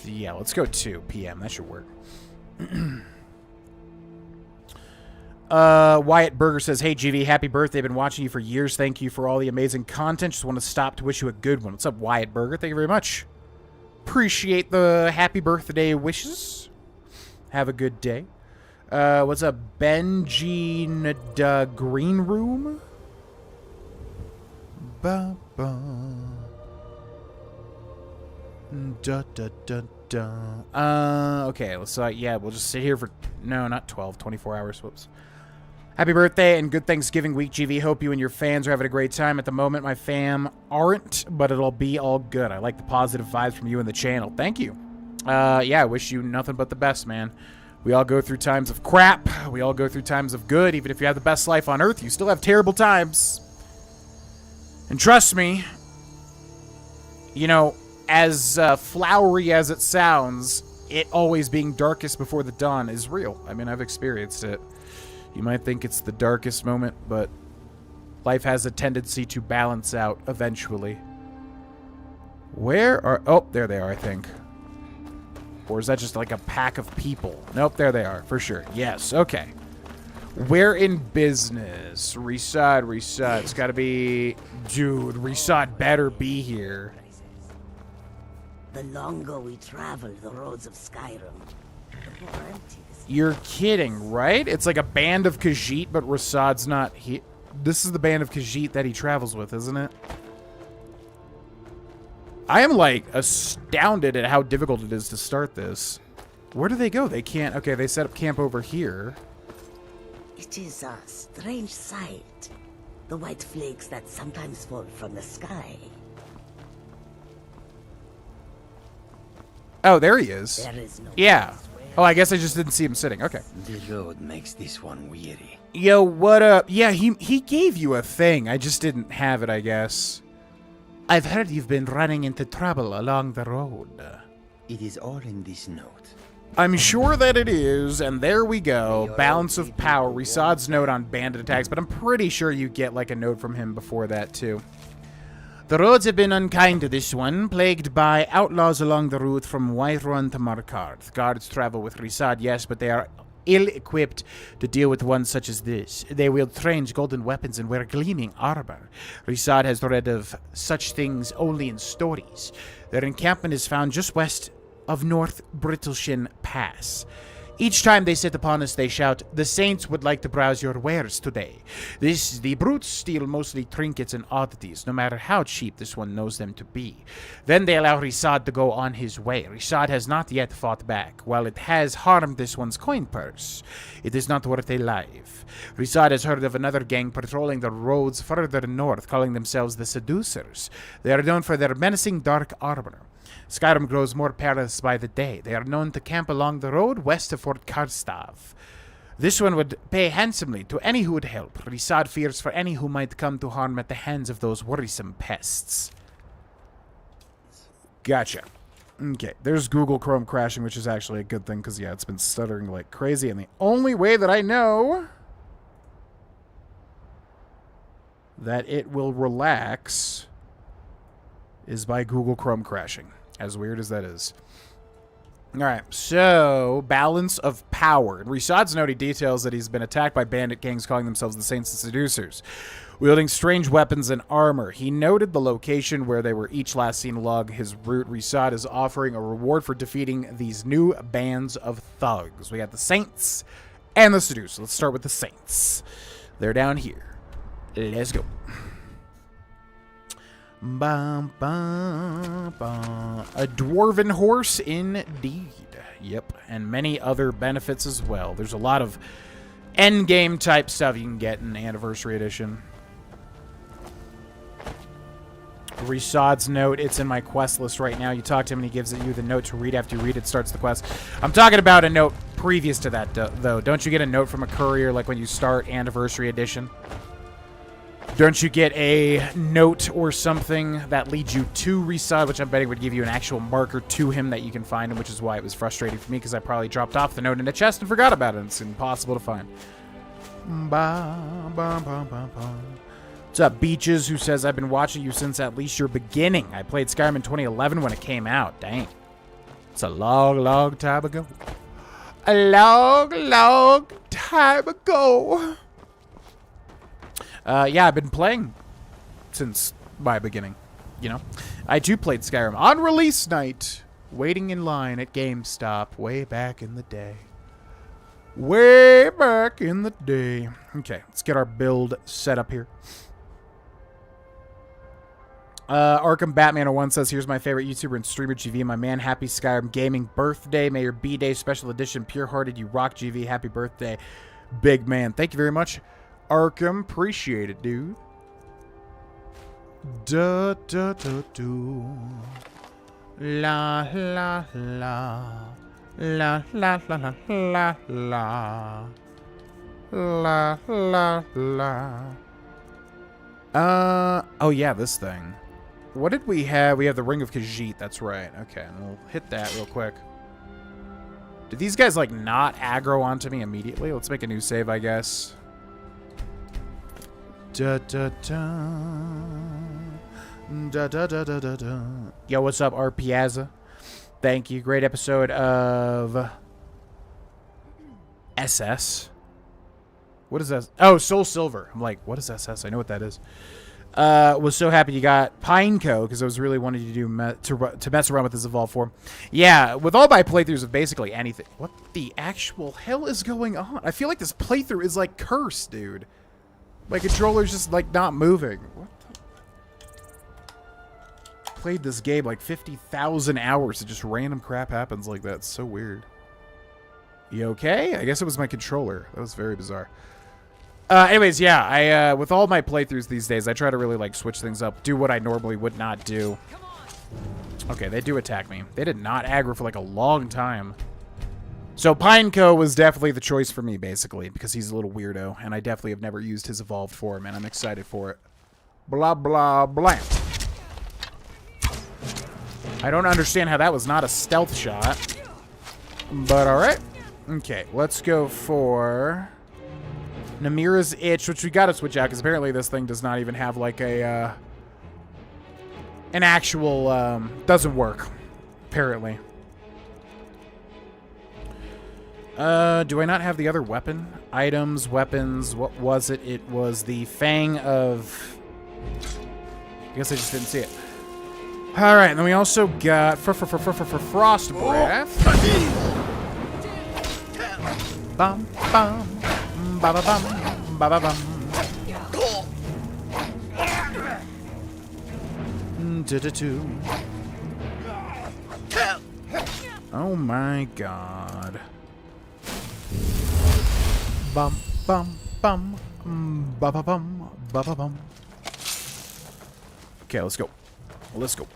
yeah, let's go 2 p.m. That should work. Wyatt Berger says, hey, GV, happy birthday. Been watching you for years. Thank you for all the amazing content. Just want to stop to wish you a good one. What's up, Wyatt Berger? Thank you very much. Appreciate the happy birthday wishes. Have a good day. What's up, Benji the Green Room? Ba ba. Da da da da. Okay, let's yeah, we'll just sit here for no, not 12, 24 hours. Whoops. Happy birthday and good Thanksgiving week, GV. Hope you and your fans are having a great time. At the moment, my fam aren't, but it'll be all good. I like the positive vibes from you and the channel. Thank you. Yeah, I wish you nothing but the best, man. We all go through times of crap. We all go through times of good. Even if you have the best life on Earth, you still have terrible times. And trust me, you know, as flowery as it sounds, it always being darkest before the dawn is real. I mean, I've experienced it. You might think it's the darkest moment, but life has a tendency to balance out eventually. Where are... Oh, there they are, I think. Or is that just like a pack of people? Nope, there they are, for sure. Yes, okay. We're in business. Ri'saad. It's gotta be... Dude, Ri'saad better be here. The longer we travel the roads of Skyrim, the more empty this. You're kidding, right? It's like a band of Khajiit, but Ri'saad's not here. This is the band of Khajiit that he travels with, isn't it? I am, like, astounded at how difficult it is to start this. Where do they go? They can't... Okay, they set up camp over here. It is a strange sight. The white flakes that sometimes fall from the sky. Oh, there he is. There is no Yeah. place where Oh, I guess I just didn't see him sitting. Okay. The road makes this one weary. Yo, what up? Yeah, he gave you a thing. I just didn't have it, I guess. I've heard you've been running into trouble along the road. It is all in this note. I'm sure that it is, and there we go. Balance of power. Ri'saad's note on bandit attacks, but I'm pretty sure you get like a note from him before that too. The roads have been unkind to this one, plagued by outlaws along the route from Whiterun to Markarth. Guards travel with Ri'saad, yes, but they are ill-equipped to deal with one such as this. They wield strange golden weapons and wear gleaming armor. Ri'saad has read of such things only in stories. Their encampment is found just west of North Brittleshin Pass. Each time they sit upon us, they shout, "The saints would like to browse your wares today." The brutes steal mostly trinkets and oddities, no matter how cheap this one knows them to be. Then they allow Ri'saad to go on his way. Ri'saad has not yet fought back. While it has harmed this one's coin purse, it is not worth a life. Ri'saad has heard of another gang patrolling the roads further north, calling themselves the Seducers. They are known for their menacing dark armor. Skyrim grows more perilous by the day. They are known to camp along the road west of Fort Karstav. This one would pay handsomely to any who would help. Ri'saad fears for any who might come to harm at the hands of those worrisome pests. Gotcha. Okay, there's Google Chrome crashing, which is actually a good thing, because, yeah, it's been stuttering like crazy, and the only way that I know that it will relax is by Google Chrome crashing. As weird as that is. Alright, so, balance of power. In Ri'saad's note, he details that he's been attacked by bandit gangs calling themselves the Saints and Seducers, wielding strange weapons and armor. He noted the location where they were each last seen along his route. Ri'saad is offering a reward for defeating these new bands of thugs. We got the Saints and the Seducers. Let's start with the Saints. They're down here. Let's go. Bum, bum, bum. A dwarven horse indeed. Yep, and many other benefits as well. There's a lot of endgame type stuff you can get in Anniversary Edition. Ri'saad's note, it's in my quest list right now. You talk to him and he gives you the note to read. After you read it, starts the quest. I'm talking about a note previous to that, though. Don't you get a note from a courier like when you start Anniversary Edition? Don't you get a note or something that leads you to Ri'saad, which I'm betting would give you an actual marker to him that you can find him, which is why it was frustrating for me, because I probably dropped off the note in a chest and forgot about it. It's impossible to find. What's up, Beaches, who says, I've been watching you since at least your beginning. I played Skyrim in 2011 when it came out. Dang. It's a long, long time ago. A long, long time ago. Yeah, I've been playing since my beginning, you know. I too played Skyrim on release night, waiting in line at GameStop way back in the day. Way back in the day. Okay, let's get our build set up here. Arkham Batman 01 says, here's my favorite YouTuber and streamer, GV, my man. Happy Skyrim Gaming birthday. May your B-Day special edition, pure-hearted. You rock, GV. Happy birthday, big man. Thank you very much, Arkham. Appreciate it, dude. Da da da do. La la la. La la la la la la. La la la. Oh yeah, this thing. What did we have? We have the Ring of Khajiit, that's right. Okay, and we'll hit that real quick. Did these guys, like, not aggro onto me immediately? Let's make a new save, I guess. Da da da. Da da da da da da. Yo, what's up, R. Piazza? Thank you. Great episode of SS. What is that? Oh, Soul Silver. I'm like, what is SS? I know what that is. Was so happy you got Pineco because I was really wanting to do to mess around with this evolved form. Yeah, with all my playthroughs of basically anything. What the actual hell is going on? I feel like this playthrough is like cursed, dude. My controller's just like not moving. What the? Played this game like 50,000 hours and just random crap happens like that. It's so weird. You okay? I guess it was my controller. That was very bizarre. Anyways, yeah, I with all my playthroughs these days, I try to really like switch things up, do what I normally would not do. Okay, they do attack me. They did not aggro for like a long time. So Pineco was definitely the choice for me, basically, because he's a little weirdo, and I definitely have never used his evolved form, and I'm excited for it. Blah, blah, blah. I don't understand how that was not a stealth shot, but alright. Okay, let's go for Namira's Itch, which we gotta switch out, because apparently this thing does not even have, like, an actual, doesn't work, apparently. Do I not have the other weapon? Items, weapons, what was it? It was the Fang of... I guess I just didn't see it. Alright, and then we also got Frost Breath. Bum, bum. Ba-ba-bum, ba-ba-bum. Do-do-do. Oh my god. Bum, bum, bum. Ba-ba-bum, ba-ba-bum. Okay, let's go. Let's go.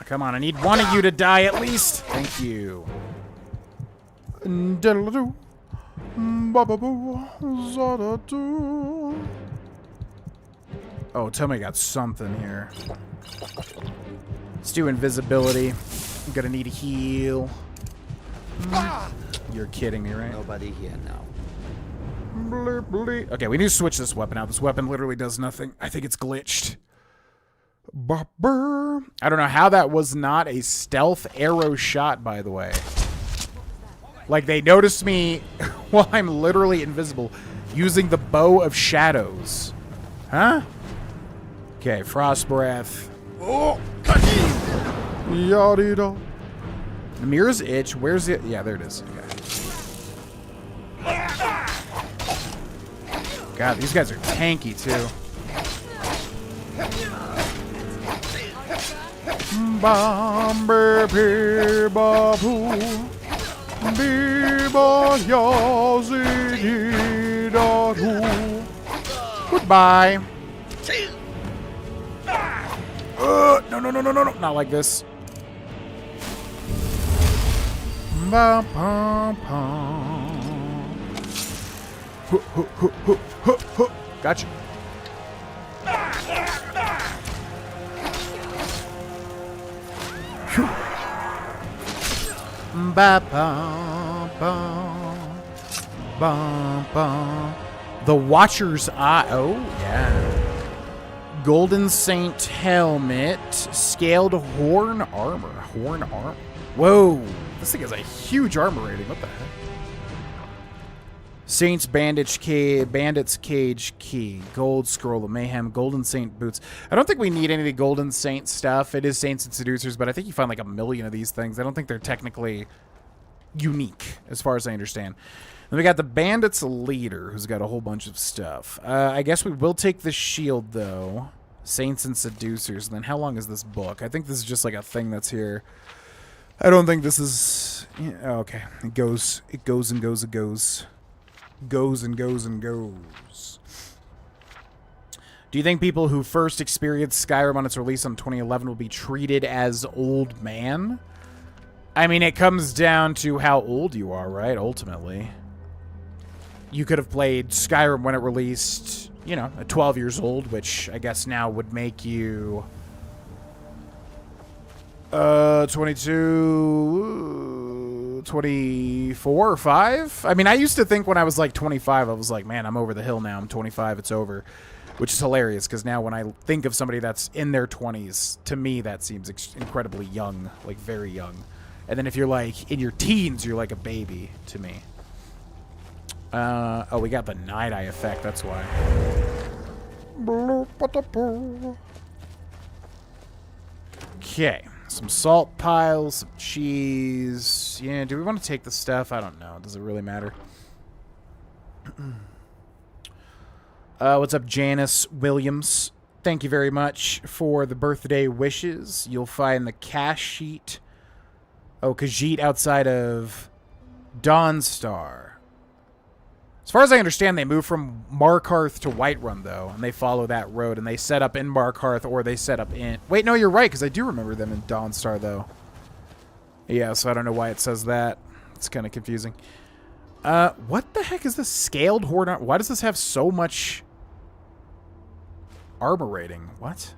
Come on, I need one of you to die at least. Thank you. Oh, tell me I got something here. Let's do invisibility. I'm gonna need a heal. You're kidding me, right? Nobody here now. Okay, we need to switch this weapon out. This weapon literally does nothing. I think it's glitched. I don't know how that was not a stealth arrow shot, by the way. Like, they noticed me while I'm literally invisible using the Bow of Shadows. Huh? Okay, Frost Breath. Oh, Yadida. Namira's Itch. Where's it? Yeah, there it is. Okay. God, these guys are tanky, too. Goodbye. No, no, no, no, no, no. Not like this. Gotcha. The Watcher's Eye. Oh, yeah. Golden Saint Helmet. Scaled Horn Armor. Horn Armor. Whoa. This thing has a huge armor rating. What the heck? Saint's Bandage Key, Bandit's Cage Key, Gold Scroll of Mayhem, Golden Saint Boots. I don't think we need any of the Golden Saint stuff. It is Saints and Seducers, but I think you find like a million of these things. I don't think they're technically unique, as far as I understand. Then we got the Bandit's Leader, who's got a whole bunch of stuff. I guess we will take the shield, though. Saints and Seducers. And then how long is this book? I think this is just like a thing that's here. I don't think this is... Yeah, okay. It goes and goes and goes. Goes and goes and goes. Do you think people who first experienced Skyrim on its release in 2011 will be treated as old man? I mean, it comes down to how old you are, right? Ultimately. You could have played Skyrim when it released, you know, at 12 years old, which I guess now would make you 22, 24 or 5. I mean, I used to think when I was like 25, I was like, man, I'm over the hill now. I'm 25, it's over. which is hilarious because now when I think of somebody that's in their 20s, to me that seems incredibly young, like very young. And then if you're like in your teens, you're like a baby to me. Oh, we got the Night Eye effect, that's why. Okay, some salt piles, some cheese. Yeah, do we want to take the stuff? I don't know. Does it really matter? What's up, Janice Williams? Thank you very much for the birthday wishes. You'll find the cash sheet. Oh, Khajiit outside of Dawnstar. As far as I understand, they moved from Markarth to Whiterun, though, and they follow that road, and they set up in Markarth, or they set up in... Wait, no, you're right, because I do remember them in Dawnstar, though. Yeah, so I don't know why it says that. It's kind of confusing. What the heck is this scaled horde? Why does this have so much armor rating? What?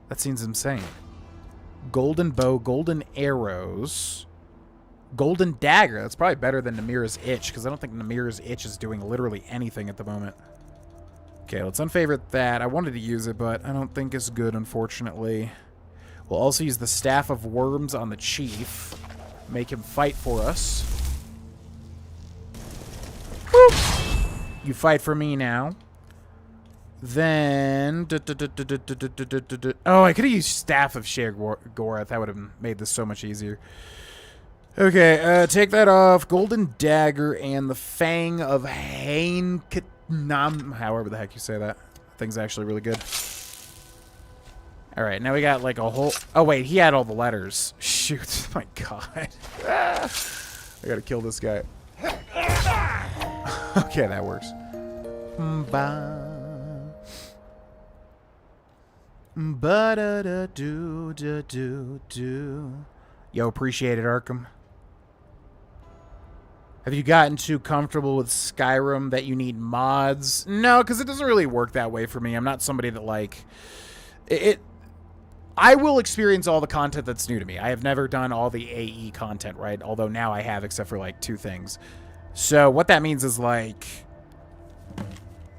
That seems insane. Golden bow, golden arrows... Golden Dagger. That's probably better than Namira's Itch, because I don't think Namira's Itch is doing literally anything at the moment. Okay, let's unfavorite that. I wanted to use it, but I don't think it's good, unfortunately. We'll also use the Staff of Worms on the Chief. Make him fight for us. Whoop! You fight for me now. Then... Oh, I could have used Staff of Sheogorath. That would have made this so much easier. Okay, take that off. Golden Dagger and the Fang of Hainkatnam. However the heck you say that. That thing's actually really good. Alright, now we got like a whole... Oh, wait, he had all the letters. Shoot. My God. I gotta kill this guy. Okay, that works. Yo, appreciate it, Arkham. Have you gotten too comfortable with Skyrim that you need mods? No, because it doesn't really work that way for me. I'm not somebody that, like... I will experience all the content that's new to me. I have never done all the AE content, right? Although now I have, except for, like, 2 things. So what that means is, like...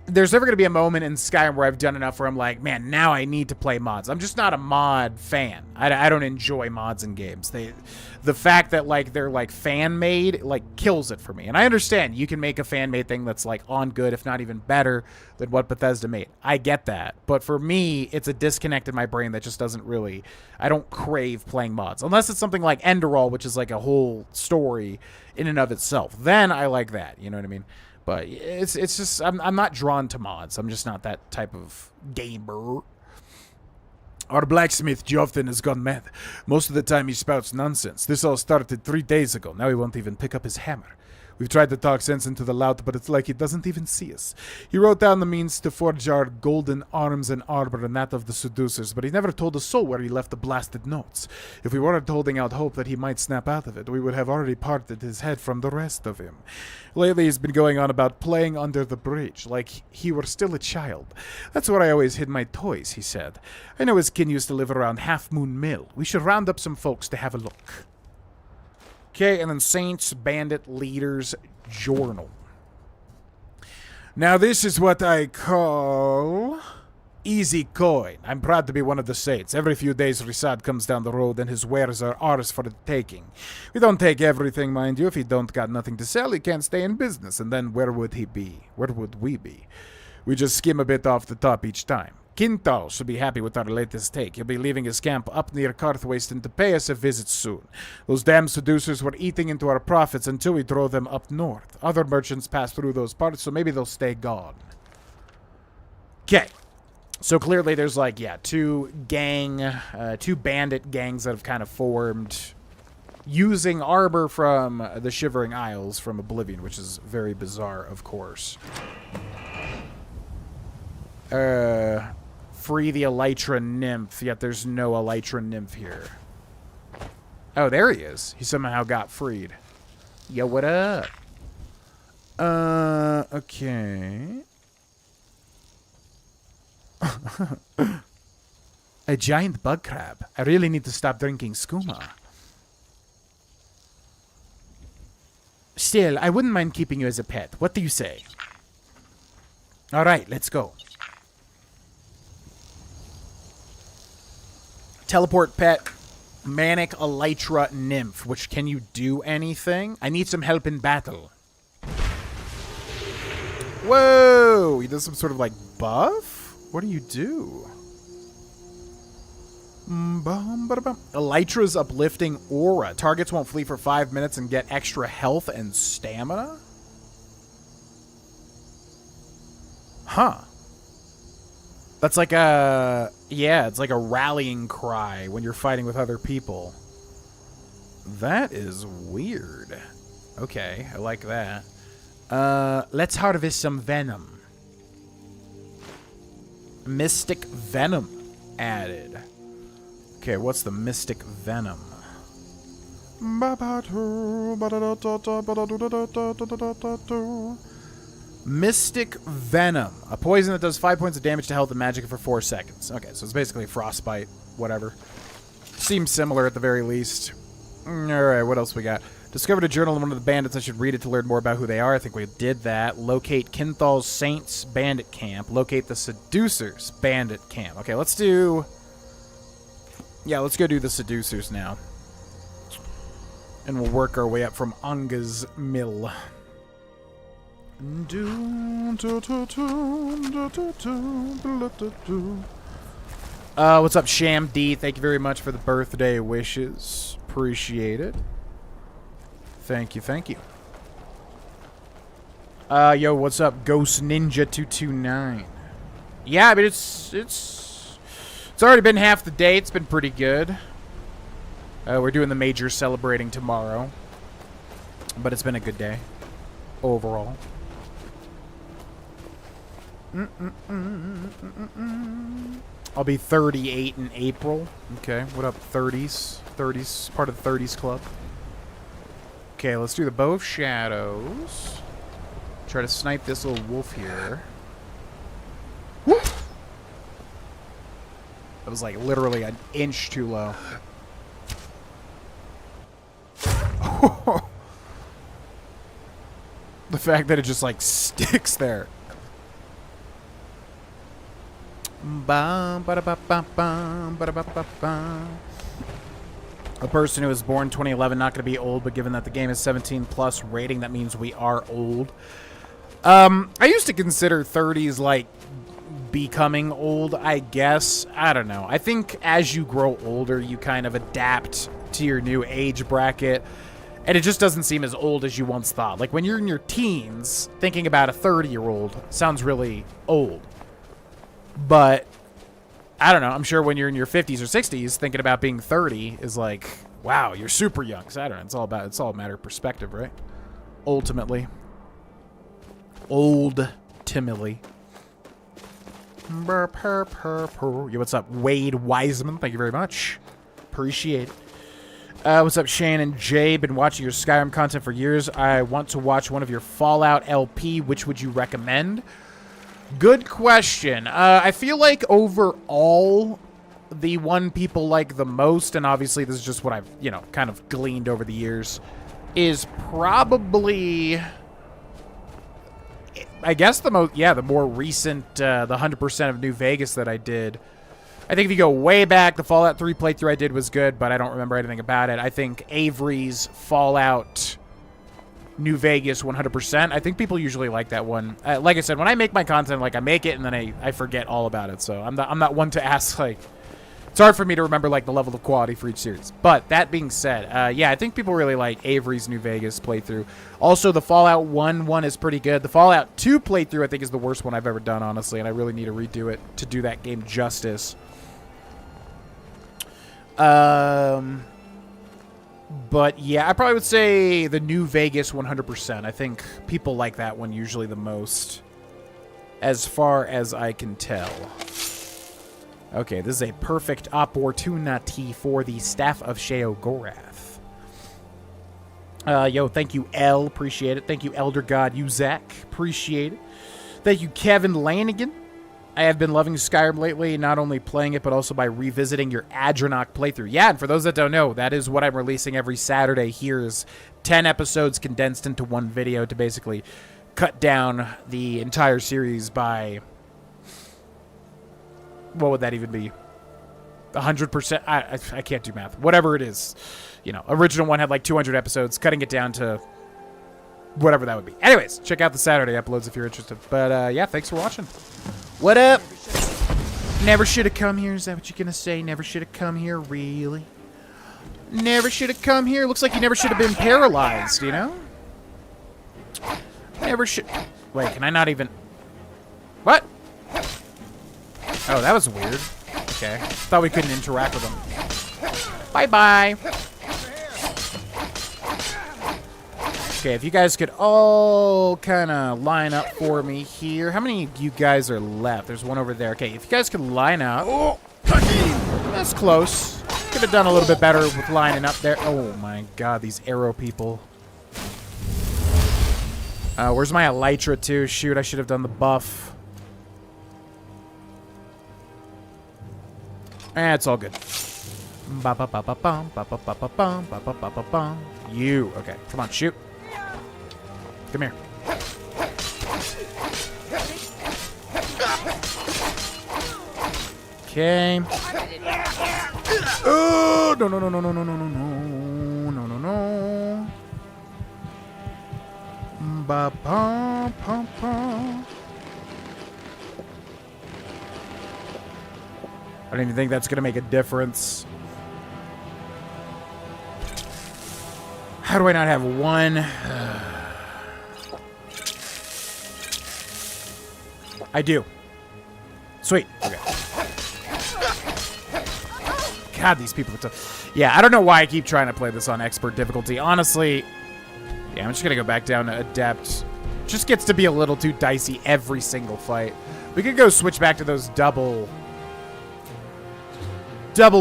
There's never going to be a moment in Skyrim where I've done enough where I'm like, man, now I need to play mods. I'm just not a mod fan. I don't enjoy mods in games. The fact that, like, they're, like, fan-made, like, kills it for me. And I understand you can make a fan-made thing that's, like, on good, if not even better than what Bethesda made. I get that. But for me, it's a disconnect in my brain that just doesn't really... I don't crave playing mods. Unless it's something like Enderall, which is, like, a whole story in and of itself. Then I like that. You know what I mean? But it's just, I'm not drawn to mods. I'm just not that type of gamer. Our blacksmith, Joftin, has gone mad. Most of the time he spouts nonsense. This all started 3 days ago. Now he won't even pick up his hammer. We've tried to talk sense into the lout, but it's like he doesn't even see us. He wrote down the means to forge our golden arms and armor and that of the seducers, but he never told a soul where he left the blasted notes. If we weren't holding out hope that he might snap out of it, we would have already parted his head from the rest of him. Lately he's been going on about playing under the bridge, like he were still a child. That's where I always hid my toys, he said. I know his kin used to live around Half Moon Mill. We should round up some folks to have a look. Okay, and then Saints Bandit Leader's Journal. Now this is what I call easy coin. I'm proud to be one of the Saints. Every few days Ri'saad comes down the road and his wares are ours for the taking. We don't take everything, mind you. If he don't got nothing to sell, he can't stay in business. And then where would he be? Where would we be? We just skim a bit off the top each time. Kintal should be happy with our latest take. He'll be leaving his camp up near Karthwaste to pay us a visit soon. Those damn seducers were eating into our profits until we drove them up north. Other merchants pass through those parts, so maybe they'll stay gone. Okay. So clearly there's like, yeah, two bandit gangs that have kind of formed using armor from the Shivering Isles from Oblivion, which is very bizarre, of course. Free the Elytra Nymph, yet there's no Elytra Nymph here. Oh, there he is. He somehow got freed. Yo, what up? Okay. A giant bug crab. I really need to stop drinking skooma. Still, I wouldn't mind keeping you as a pet. What do you say? Alright, let's go. Teleport pet. Manic Elytra Nymph. Which, can you do anything? I need some help in battle. Whoa! He does some sort of, like, buff? What do you do? Elytra's uplifting aura. Targets won't flee for 5 minutes and get extra health and stamina? Huh. That's like a... Yeah, it's like a rallying cry when you're fighting with other people. That is weird. Okay, I like that. Let's harvest some venom. Mystic Venom added. Okay, what's the Mystic Venom? Mystic Venom. A poison that does 5 points of damage to health and magic for 4 seconds. Okay, so it's basically frostbite. Whatever. Seems similar at the very least. Alright, what else we got? Discovered a journal in one of the bandits. I should read it to learn more about who they are. I think we did that. Locate Kinthal's Saints bandit camp. Locate the Seducers bandit camp. Okay, let's do... Yeah, let's go do the Seducers now. And we'll work our way up from Anga's Mill. What's up, Sham D? Thank you very much for the birthday wishes. Appreciate it. Thank you, thank you. Yo, what's up, Ghost Ninja 229? Yeah, I mean it's already been half the day. It's been pretty good. We're doing the major celebrating tomorrow, but it's been a good day overall. I'll be 38 in April. Okay, what up, 30s? 30s, part of the 30s club. Okay, let's do the Bow of Shadows. Try to snipe this little wolf here. Woo! That was like literally an inch too low. The fact that it just like sticks there. A person who was born 2011, not going to be old, but given that the game is 17 plus rating, that means we are old. I used to consider 30s like becoming old, I guess. I don't know. I think as you grow older, you kind of adapt to your new age bracket, and it just doesn't seem as old as you once thought. Like when you're in your teens, thinking about a 30-year-old sounds really old. But I don't know. I'm sure when you're in your 50s or 60s, thinking about being 30 is like, wow, you're super young. So I don't know. It's all a matter of perspective, right? Ultimately. Old-timidly. Yo, what's up, Wade Wiseman? Thank you very much. Appreciate it. What's up, Shane and Jay? Been watching your Skyrim content for years. I want to watch one of your Fallout LP. Which would you recommend? Good question. I feel like overall, the one people like the most, and obviously this is just what I've, kind of gleaned over the years, is probably, I guess the more recent, the 100% of New Vegas that I did. I think if you go way back, the Fallout 3 playthrough I did was good, but I don't remember anything about it. I think Avery's Fallout New Vegas 100%. I think people usually like that one. Like I said, when I make my content, like I make it and then I forget all about it. So I'm not one to ask, like, it's hard for me to remember like the level of quality for each series. But that being said, yeah, I think people really like Avery's New Vegas playthrough. Also, the Fallout 1 is pretty good. The Fallout 2 playthrough I think is the worst one I've ever done, honestly, and I really need to redo it to do that game justice. But yeah, I probably would say the New Vegas 100%. I think people like that one usually the most, as far as I can tell. Okay, this is a perfect opportunity for the Staff of Sheogorath. Yo, thank you, L. Appreciate it. Thank you, Elder God Uzak. Appreciate it. Thank you, Kevin Lanigan. I have been loving Skyrim lately, not only playing it, but also by revisiting your Adranok playthrough. Yeah, and for those that don't know, that is what I'm releasing every Saturday. Here's 10 episodes condensed into one video to basically cut down the entire series by... what would that even be? 100%. I can't do math. Whatever it is. You know, original one had like 200 episodes. Cutting it down to whatever that would be. Anyways, check out the Saturday uploads if you're interested. But yeah, thanks for watching. What up? Never should have come here. Is that what you're going to say? Never should have come here? Really? Never should have come here? Looks like you never should have been paralyzed, you know? Never should... Wait, can I not even... What? Oh, that was weird. Okay. Thought we couldn't interact with them. Bye-bye. Okay, if you guys could all kind of line up for me here. How many of you guys are left? There's one over there. Okay, if you guys could line up. Oh, that's close. Could have done a little bit better with lining up there. Oh my god, these arrow people. Where's my elytra too? Shoot, I should have done the buff. It's all good. You. Okay, come on, shoot. Come here. Okay. Oh, no, no, no, no, no, no, no, no, no, no, no, no. Ba, ba, ba, ba. I don't even think that's going to make a difference. How do I not have one? I do. Sweet. Okay. God, these people are tough. Yeah, I don't know why I keep trying to play this on expert difficulty. Honestly, yeah, I'm just going to go back down to adept. Just gets to be a little too dicey every single fight. We could go switch back to those double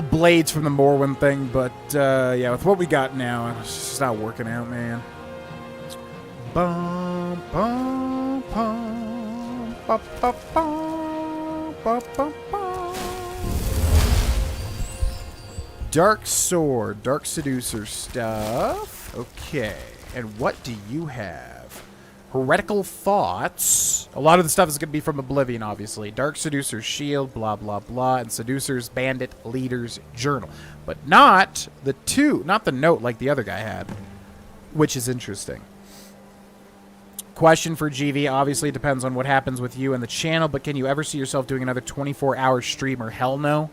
blades from the Morrowind thing, but yeah, with what we got now, it's just not working out, man. Bum, bum, bum, bum, bum, bum, bum, bum, bum. Dark sword, dark seducer stuff. Okay, and what do you have? Heretical thoughts. A lot of the stuff is going to be from Oblivion, obviously. Dark Seducer's shield, blah, blah, blah. And Seducer's bandit leader's journal. But not the note like the other guy had. Which is interesting. Question for GV. Obviously, it depends on what happens with you and the channel. But can you ever see yourself doing another 24-hour stream or hell no?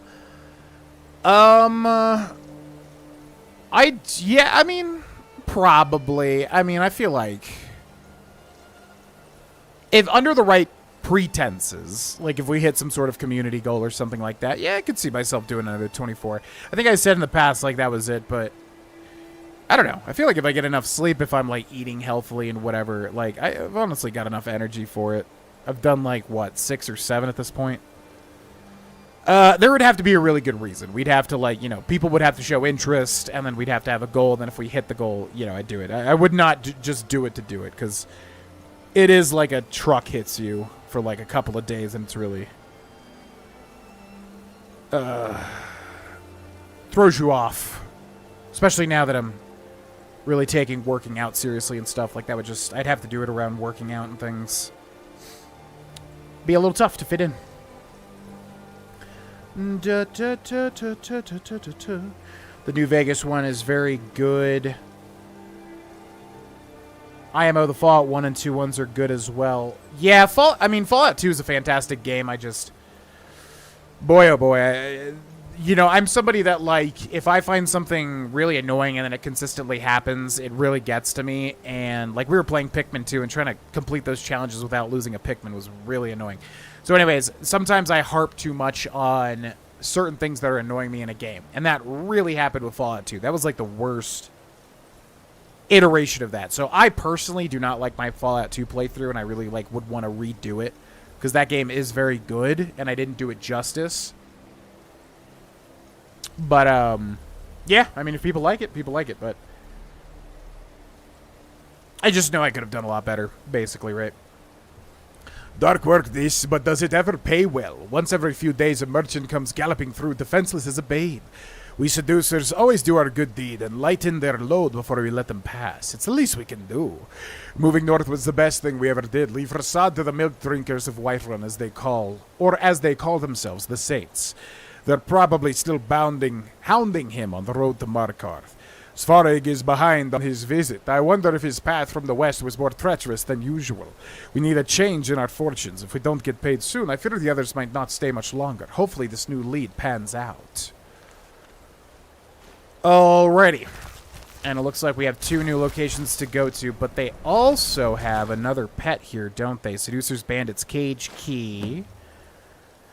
Yeah, I mean, probably. I mean, I feel like... if under the right pretenses, like if we hit some sort of community goal or something like that, yeah, I could see myself doing another 24. I think I said in the past, like, that was it, but I don't know. I feel like if I get enough sleep, if I'm, like, eating healthily and whatever, like, I've honestly got enough energy for it. I've done, like, what, 6 or 7 at this point? There would have to be a really good reason. We'd have to, like, you know, people would have to show interest, and then we'd have to have a goal, and then if we hit the goal, you know, I'd do it. I would not just do it to do it, because... it is like a truck hits you for like a couple of days and it's really throws you off. Especially now that I'm really taking working out seriously and stuff. Like that would just, I'd have to do it around working out and things. Be a little tough to fit in. The New Vegas one is very good. IMO, the Fallout 1 and 2 ones are good as well. Yeah, Fallout 2 is a fantastic game. I just... boy, oh boy. You know, I'm somebody that, like, if I find something really annoying and then it consistently happens, it really gets to me. And, like, we were playing Pikmin 2 and trying to complete those challenges without losing a Pikmin was really annoying. So anyways, sometimes I harp too much on certain things that are annoying me in a game. And that really happened with Fallout 2. That was, like, the worst... iteration of that. So I personally do not like my Fallout 2 playthrough, and I really like would want to redo it because that game is very good and I didn't do it justice. But yeah, I mean, if people like it, but I just know I could have done a lot better, basically, right? Dark work this, but does it ever pay well? Once every few days a merchant comes galloping through defenseless as a babe. We seducers always do our good deed and lighten their load before we let them pass. It's the least we can do. Moving north was the best thing we ever did. Leave Ri'saad to the milk drinkers of Whiterun, as they call themselves, the Saints. They're probably still hounding him on the road to Markarth. Svarig is behind on his visit. I wonder if his path from the west was more treacherous than usual. We need a change in our fortunes. If we don't get paid soon, I fear the others might not stay much longer. Hopefully this new lead pans out. Alrighty. And it looks like we have 2 new locations to go to, but they also have another pet here, don't they? Seducers, Bandits, Cage, Key.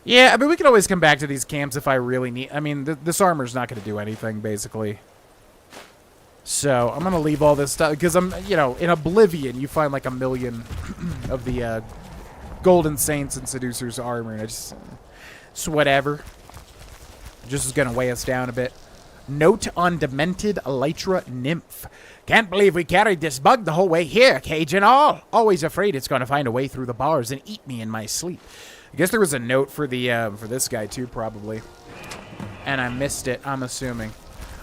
Yeah, I mean, we can always come back to these camps if I really need... I mean, this armor's not going to do anything, basically. So, I'm going to leave all this stuff, because I'm, you know, in Oblivion, you find like 1 million of the Golden Saints and Seducers armor, and it's whatever. Just is going to weigh us down a bit. Note on Demented Elytra Nymph. Can't believe we carried this bug the whole way here, cage and all. Always afraid it's going to find a way through the bars and eat me in my sleep. I guess there was a note for the for this guy too, probably. And I missed it, I'm assuming.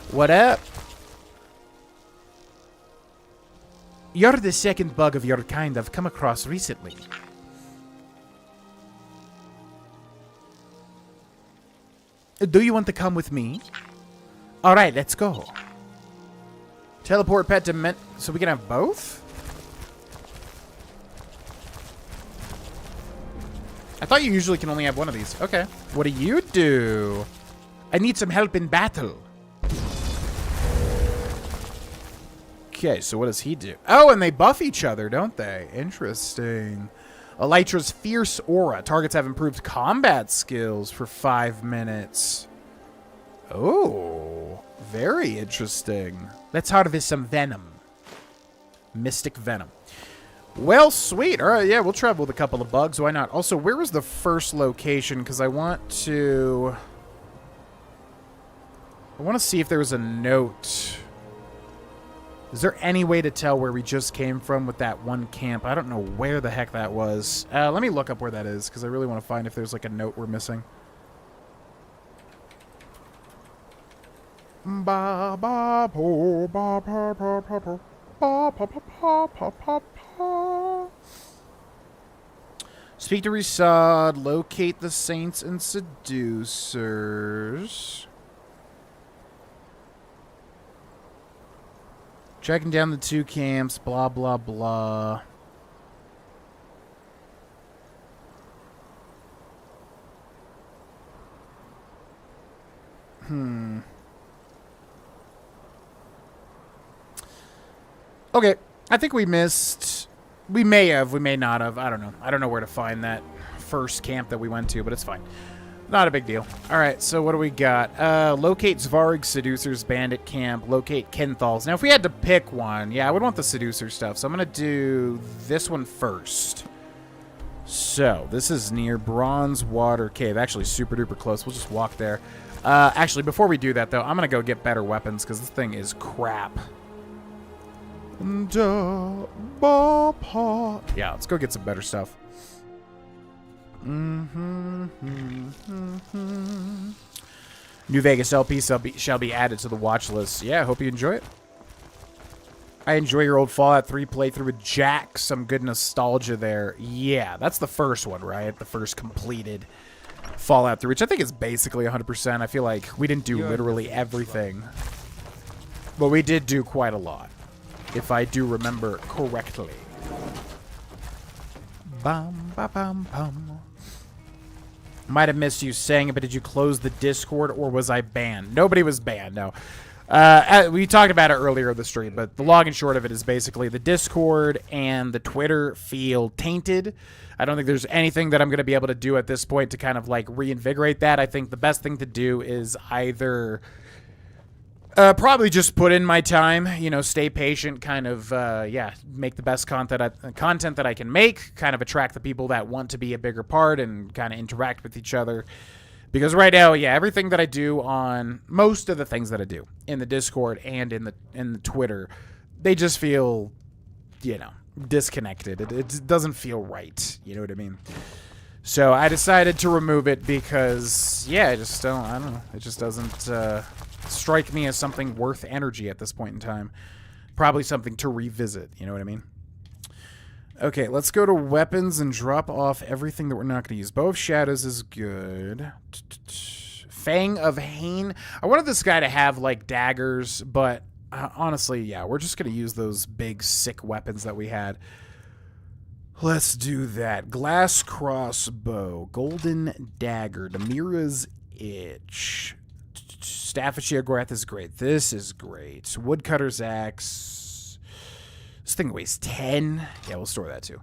What up? You're the second bug of your kind I've come across recently. Do you want to come with me? Alright, let's go. Teleport pet to so we can have both? I thought you usually can only have one of these. Okay. What do you do? I need some help in battle. Okay, so what does he do? Oh, and they buff each other, don't they? Interesting. Elytra's Fierce Aura. Targets have improved combat skills for 5 minutes. Oh, very interesting. Let's harvest some venom. Mystic venom. Well, sweet. All right, yeah, we'll travel with a couple of bugs. Why not? Also, where was the first location? Because I want to see if there was a note. Is there any way to tell where we just came from with that one camp? I don't know where the heck that was. Let me look up where that is, because I really want to find if there's like a note we're missing. Ba ba po ba pa pa pa pa ba pa pa pa pa pa. Speak to Ri'saad. Locate the saints and seducers. Tracking down the 2 camps. Blah blah blah. Okay, I think we missed... We may have, we may not have. I don't know. I don't know where to find that first camp that we went to, but it's fine. Not a big deal. Alright, so what do we got? Locate Svarg, Seducers, Bandit Camp. Locate Kenthal's. Now, if we had to pick one, yeah, I would want the Seducer stuff. So I'm going to do this one first. So, this is near Bronze Water Cave. Actually, super duper close. We'll just walk there. Actually, before we do that, though, I'm going to go get better weapons, because this thing is crap. Yeah, let's go get some better stuff. New Vegas LP shall be added to the watch list. Yeah, I hope you enjoy it. I enjoy your old Fallout 3 playthrough with Jack. Some good nostalgia there. Yeah, that's the first one, right? The first completed Fallout 3, which I think is basically 100%. I feel like we didn't do literally everything, but we did do quite a lot, if I do remember correctly. Bum, ba, bum, bum. Might have missed you saying it, but did you close the Discord or was I banned? Nobody was banned, no. We talked about it earlier in the stream, but the long and short of it is basically the Discord and the Twitter feel tainted. I don't think there's anything that I'm going to be able to do at this point to kind of like reinvigorate that. I think the best thing to do is either probably just put in my time, you know, stay patient, kind of, yeah, make the best content that I can make, kind of attract the people that want to be a bigger part and kind of interact with each other. Because right now, yeah, everything that I do on most of the things that I do in the Discord and in the Twitter, they just feel, you know, disconnected. It doesn't feel right. You know what I mean? So I decided to remove it because, yeah, I don't know. It just doesn't strike me as something worth energy at this point in time. Probably something to revisit. You know what I mean? Okay, let's go to weapons and drop off everything that we're not going to use. Bow of Shadows is good. Fang of Hain. I wanted this guy to have, like, daggers, but honestly, yeah, we're just going to use those big, sick weapons that we had. Let's do that. Glass crossbow. Golden dagger. Namira's itch. Staff of Sheogorath is great. This is great. Woodcutter's axe. This thing weighs 10. Yeah, we'll store that too.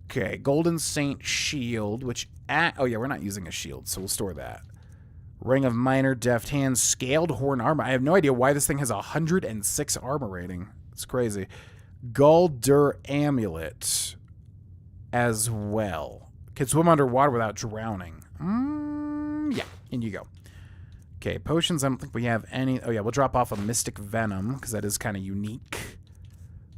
Okay, Golden Saint shield, which... oh, yeah, we're not using a shield, so we'll store that. Ring of Minor, Deft Hand, Scaled Horn Armor. I have no idea why this thing has 106 armor rating. It's crazy. Galdur Amulet as well. Can swim underwater without drowning. Yeah, in you go. Okay, potions, I don't think we have any. Oh, yeah, we'll drop off a Mystic Venom, because that is kind of unique.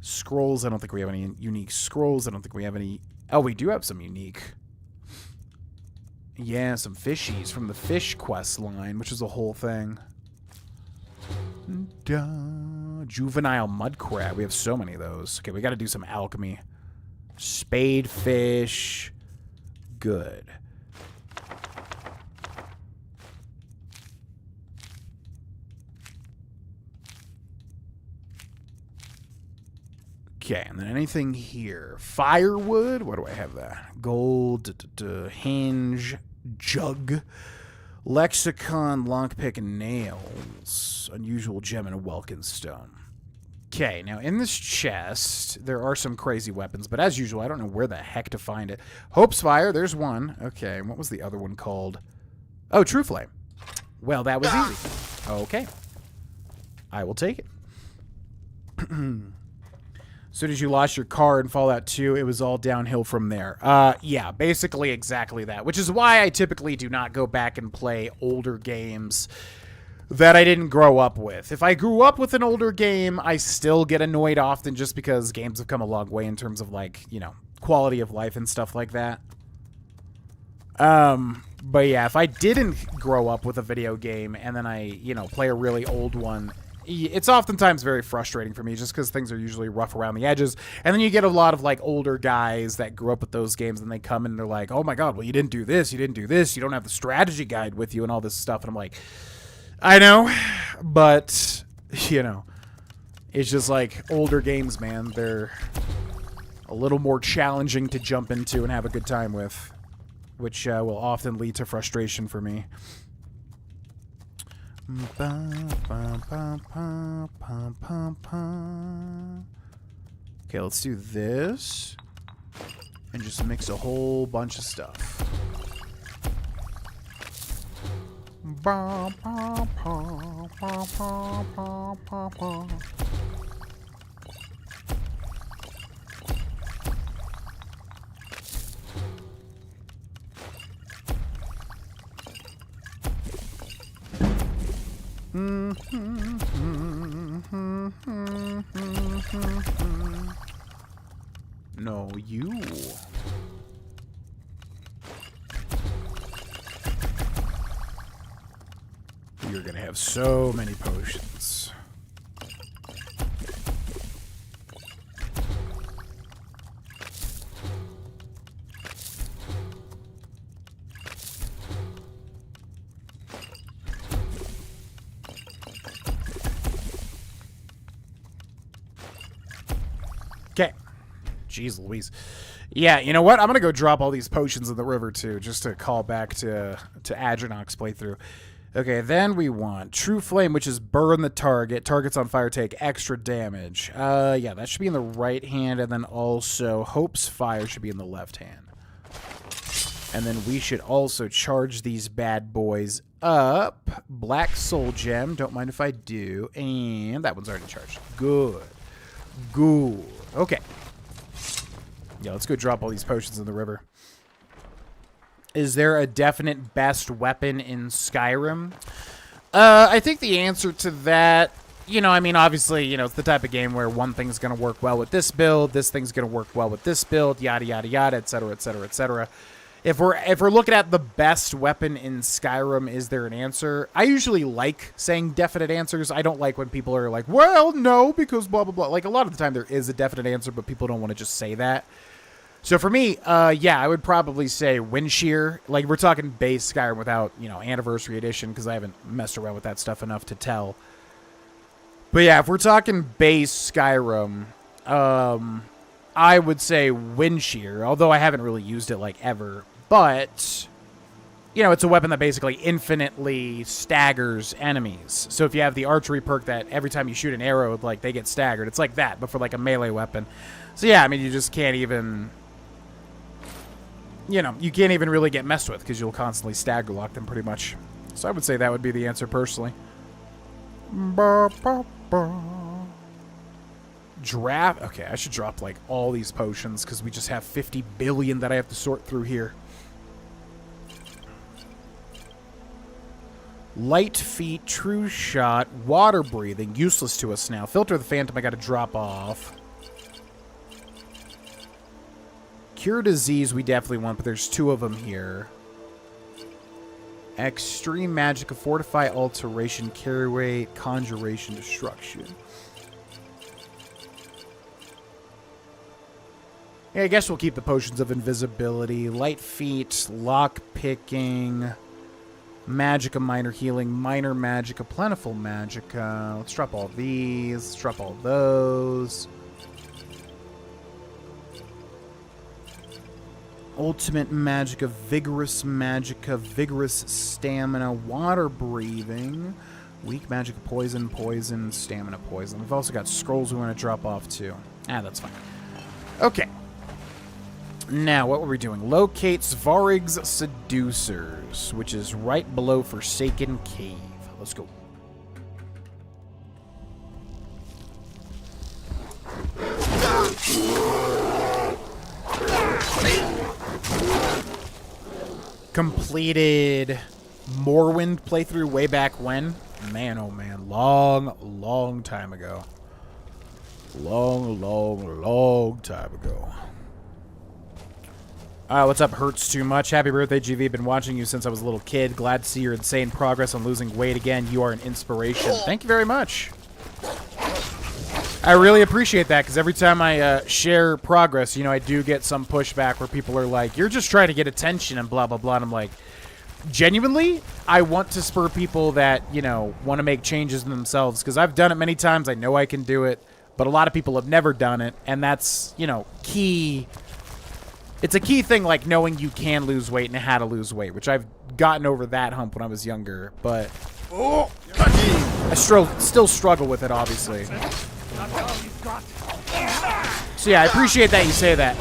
Scrolls, I don't think we have any unique scrolls. I don't think we have any... Oh, we do have some unique. Yeah, some fishies from the fish quest line, which is a whole thing. Juvenile mud crab. We have so many of those. Okay, we got to do some alchemy. Spade fish. Good. Okay, and then anything here. Firewood. What do I have that? Gold, hinge, jug, lexicon, lockpick, and nails. Unusual gem and a Welkin stone. Okay, now in this chest, there are some crazy weapons, but as usual, I don't know where the heck to find it. Hope's Fire, there's one. Okay, what was the other one called? Oh, True Flame. Well, that was easy. Okay. I will take it. As soon as you lost your car in Fallout 2, it was all downhill from there. Yeah, basically exactly that. Which is why I typically do not go back and play older games that I didn't grow up with. If I grew up with an older game, I still get annoyed often just because games have come a long way in terms of, like, you know, quality of life and stuff like that. But yeah, if I didn't grow up with a video game and then I, you know, play a really old one, it's oftentimes very frustrating for me just because things are usually rough around the edges. And then you get a lot of, like, older guys that grew up with those games and they come in and they're like, oh my god, well, you didn't do this, you didn't do this, you don't have the strategy guide with you and all this stuff. And I'm like, I know, but, you know, it's just like older games, man. They're a little more challenging to jump into and have a good time with, which will often lead to frustration for me. Okay, let's do this and just mix a whole bunch of stuff. No, you. You're gonna have so many potions. Okay. Jeez Louise. Yeah, you know what? I'm going to go drop all these potions in the river, too, just to call back to Adrenoc's playthrough. Okay, then we want True Flame, which is burn the target. Targets on fire take extra damage. Yeah, that should be in the right hand, and then also Hope's Fire should be in the left hand. And then we should also charge these bad boys up. Black Soul Gem, don't mind if I do. And that one's already charged. Good. Good. Okay. Yeah, let's go drop all these potions in the river. Is there a definite best weapon in Skyrim? I think the answer to that, you know, I mean, obviously, you know, it's the type of game where one thing's going to work well with this build, this thing's going to work well with this build, yada, yada, yada, et cetera, et cetera, et cetera. If we're looking at the best weapon in Skyrim, is there an answer? I usually like saying definite answers. I don't like when people are like, well, no, because blah, blah, blah. Like, a lot of the time there is a definite answer, but people don't want to just say that. So for me, yeah, I would probably say wind shear. Like, we're talking base Skyrim without, you know, Anniversary Edition, because I haven't messed around with that stuff enough to tell. But yeah, if we're talking base Skyrim, I would say wind shear, although I haven't really used it, like, ever. But, you know, it's a weapon that basically infinitely staggers enemies. So if you have the archery perk that every time you shoot an arrow, like, they get staggered, it's like that, but for, like, a melee weapon. So yeah, I mean, you just can't even... You know, you can't even really get messed with because you'll constantly stagger lock them pretty much. So I would say that would be the answer personally. Draft. Okay, I should drop like all these potions because we just have 50 billion that I have to sort through here. Light feet, true shot, water breathing, useless to us now. Filter the phantom, I got to drop off. Cure disease we definitely want, but there's 2 of them here. Extreme magic, fortify, alteration, carry weight, conjuration, destruction. Yeah, I guess we'll keep the potions of invisibility, light feet, lock picking, magicka, minor healing, minor magicka, plentiful magicka. Let's drop all these. Let's drop all those. Ultimate magicka, vigorous stamina, water breathing, weak magicka, poison, stamina, poison. We've also got scrolls we want to drop off too. Ah, that's fine. Okay. Now, what were we doing? Locate Svarig's Seducers, which is right below Forsaken Cave. Let's go. Completed Morrowind playthrough way back when. Man, oh man. Long time ago. Long time ago. What's up, Hurts Too Much? Happy birthday, GV. Been watching you since I was a little kid. Glad to see your insane progress on losing weight again. You are an inspiration. Thank you very much. I really appreciate that, because every time I share progress, you know, I do get some pushback where people are like, you're just trying to get attention and blah, blah, blah. And I'm like, genuinely, I want to spur people that, you know, want to make changes in themselves, because I've done it many times. I know I can do it, but a lot of people have never done it, and that's, you know, key. It's a key thing, like knowing you can lose weight and how to lose weight, which I've gotten over that hump when I was younger, but I still struggle with it, obviously. So yeah, I appreciate that you say that.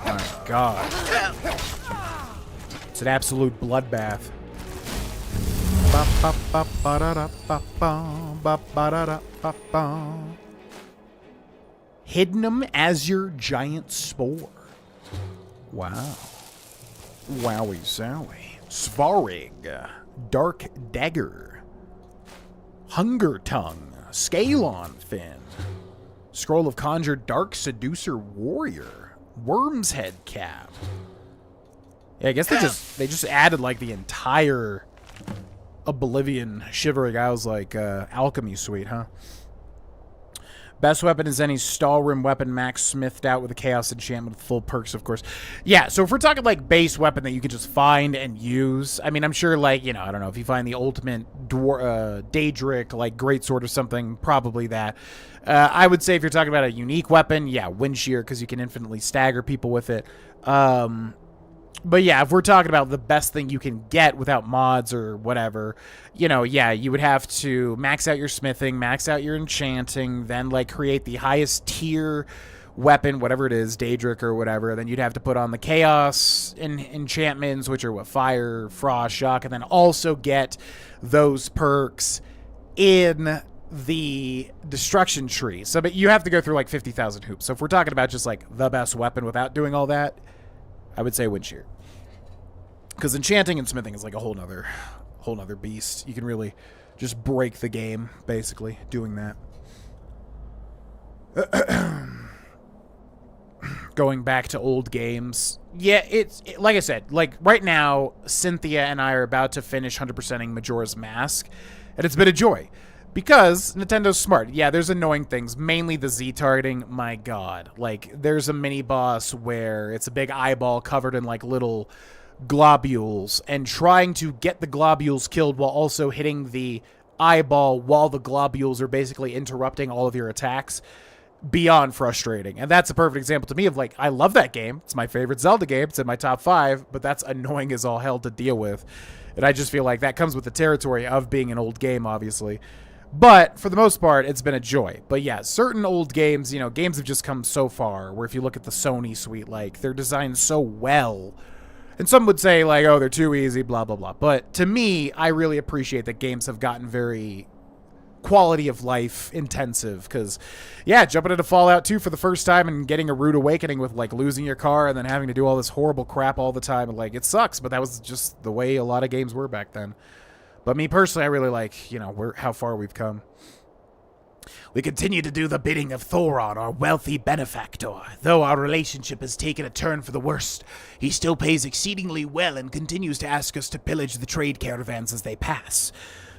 My God. It's an absolute bloodbath. Hidden 'em as your giant spore. Wow. Wowie zowie. Svarig, Dark Dagger, Hunger Tongue, Scalon Fin, Scroll of Conjure, Dark Seducer Warrior, Worm's Head Cap. Yeah, I guess they just added like the entire Oblivion Shivering Isles like alchemy suite, huh? Best weapon is any Stalrim weapon max smithed out with a chaos enchantment with full perks, of course. Yeah, so if we're talking like base weapon that you can just find and use, I mean, I'm sure like, you know, I don't know, if you find the ultimate Daedric, like greatsword or something, probably that. I would say if you're talking about a unique weapon, yeah, wind shear, because you can infinitely stagger people with it. But yeah, if we're talking about the best thing you can get without mods or whatever, you know, yeah, you would have to max out your smithing, max out your enchanting, then like create the highest tier weapon, whatever it is, Daedric or whatever. Then you'd have to put on the chaos enchantments, which are what, fire, frost, shock, and then also get those perks in the destruction tree. So but you have to go through like 50,000 hoops. So if we're talking about just like the best weapon without doing all that, I would say wind shear. Because enchanting and smithing is like a whole nother beast. You can really just break the game, basically, doing that. Going back to old games. Yeah, like I said, like right now, Cynthia and I are about to finish 100%ing Majora's Mask. And it's been a joy. Because Nintendo's smart. Yeah, there's annoying things. Mainly the Z targeting. My god. Like, there's a mini boss where it's a big eyeball covered in, like, little globules. And trying to get the globules killed while also hitting the eyeball while the globules are basically interrupting all of your attacks. Beyond frustrating. And that's a perfect example to me of, like, I love that game. It's my favorite Zelda game. It's in my top 5. But that's annoying as all hell to deal with. And I just feel like that comes with the territory of being an old game, obviously. But, for the most part, it's been a joy. But yeah, certain old games, you know, games have just come so far, where if you look at the Sony suite, like, they're designed so well. And some would say, like, oh, they're too easy, blah, blah, blah. But to me, I really appreciate that games have gotten very quality of life intensive. Because, yeah, jumping into Fallout 2 for the first time and getting a rude awakening with, like, losing your car and then having to do all this horrible crap all the time, and, like, it sucks. But that was just the way a lot of games were back then. But me personally, I really like, you know, how far we've come. We continue to do the bidding of Thoron, our wealthy benefactor. Though our relationship has taken a turn for the worst, he still pays exceedingly well and continues to ask us to pillage the trade caravans as they pass,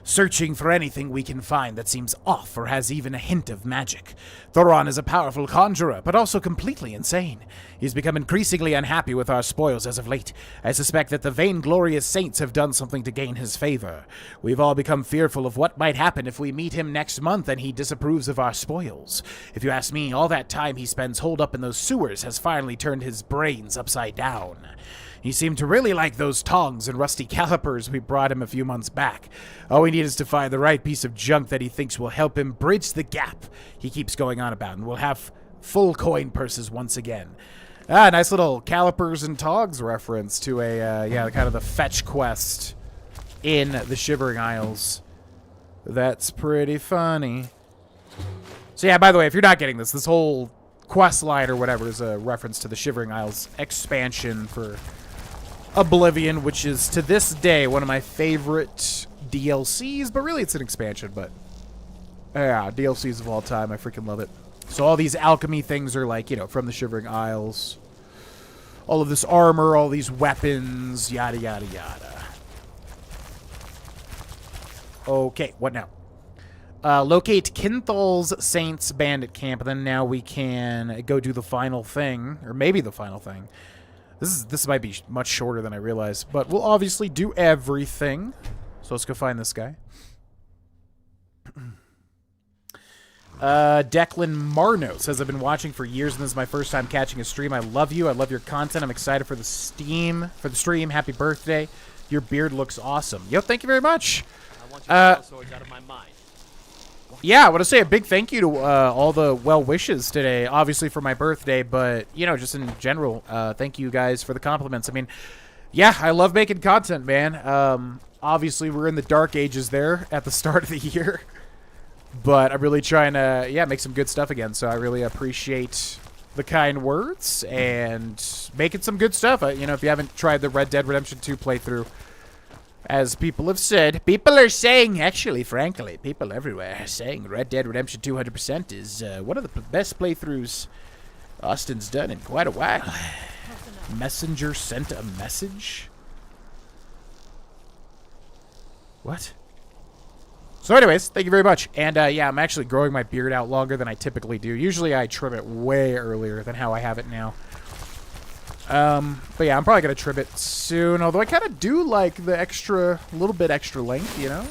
searching for anything we can find that seems off or has even a hint of magic. Thoron is a powerful conjurer, but also completely insane. He's become increasingly unhappy with our spoils as of late. I suspect that the vainglorious saints have done something to gain his favor. We've all become fearful of what might happen if we meet him next month and he disapproves of our spoils. If you ask me, all that time he spends holed up in those sewers has finally turned his brains upside down. He seemed to really like those tongs and rusty calipers we brought him a few months back. All we need is to find the right piece of junk that he thinks will help him bridge the gap he keeps going on about, and we'll have full coin purses once again. Ah, nice little calipers and tongs reference to a, yeah, kind of the fetch quest in the Shivering Isles. That's pretty funny. So yeah, by the way, if you're not getting this whole quest line or whatever is a reference to the Shivering Isles expansion for Oblivion, which is to this day one of my favorite DLCs, but really it's an expansion, but yeah, DLCs of all time. I freaking love it. So all these alchemy things are like, you know, from the Shivering Isles. All of this armor, all these weapons, yada, yada, yada. Okay, what now? Locate Kinthal's Saints Bandit Camp, and then now we can go do the final thing, or maybe the final thing. This might be much shorter than I realized, but we'll obviously do everything. So let's go find this guy. Declan Marno says, I've been watching for years and this is my first time catching a stream. I love you. I love your content. I'm excited for the stream. Happy birthday. Your beard looks awesome. Yo, thank you very much. I want you to swords out of my mind. Yeah, I want to say a big thank you to all the well wishes today, obviously for my birthday, but, you know, just in general, thank you guys for the compliments. I mean, yeah, I love making content, man. Obviously, we're in the dark ages there at the start of the year, but I'm really trying to, yeah, make some good stuff again, so I really appreciate the kind words and making some good stuff. You know, if you haven't tried the Red Dead Redemption 2 playthrough, as people have said, people are saying, actually, frankly, people everywhere are saying Red Dead Redemption 200% is one of the best playthroughs Austin's done in quite a while. Messenger sent a message? What? So anyways, thank you very much. And yeah, I'm actually growing my beard out longer than I typically do. Usually I trim it way earlier than how I have it now. But yeah, I'm probably going to trim it soon, although I kind of do like the extra, little bit extra length, you know?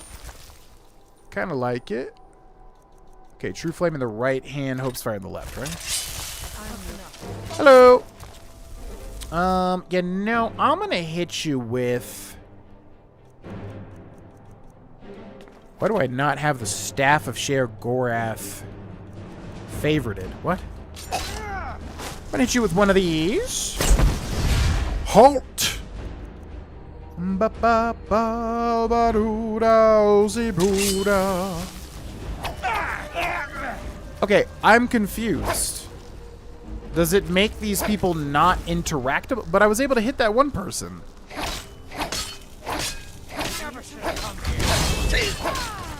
Kind of like it. Okay, True Flame in the right hand, Hope's Fire in the left, right? Hello! Yeah, no, I'm going to hit you with... Why do I not have the Staff of Sher Gorath favorited? What? I'm going to hit you with one of these. Halt! Okay, I'm confused. Does it make these people not interactable? But I was able to hit that one person.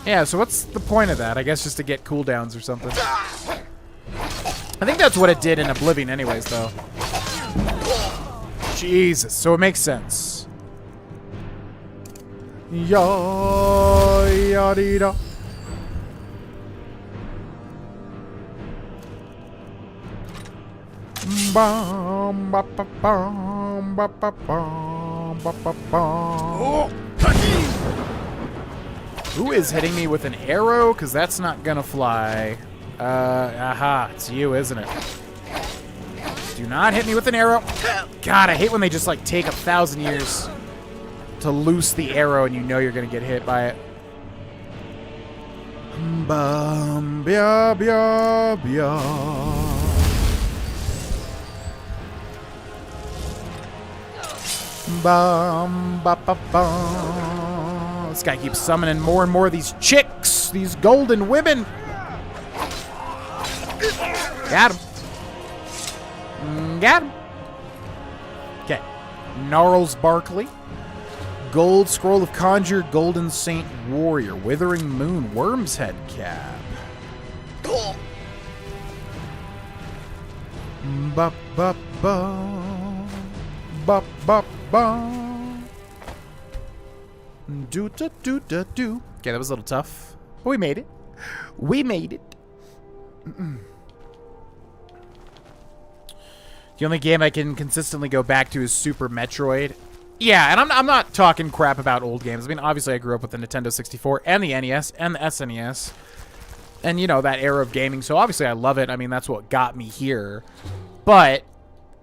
Yeah, so what's the point of that? I guess just to get cooldowns or something. I think that's what it did in Oblivion anyways, though. Jesus, so it makes sense. Ya-ya-dee-da. Bum, ba, ba, bum, ba, ba, bum, ba, ba, bum. Oh, Khajiit! Who is hitting me with an arrow? Because that's not gonna fly. Aha, it's you, isn't it? Do not hit me with an arrow. God, I hate when they just like take 1,000 years to loose the arrow and you know you're gonna get hit by it. Bum, bia, bia, bia. Bum, ba, ba, bum. This guy keeps summoning more and more of these chicks, these golden women. Got him. Got him. Okay. Gnarls Barkley. Gold Scroll of Conjure, Golden Saint Warrior, Withering Moon, Worm's Head Cap. Ba ba ba. Ba ba ba. Do da do da do. Okay, that was a little tough. But we made it. We made it. The only game I can consistently go back to is Super Metroid. Yeah, and I'm not talking crap about old games. I mean, obviously I grew up with the Nintendo 64 and the NES and the SNES. And, you know, that era of gaming. So obviously I love it. I mean, that's what got me here. But,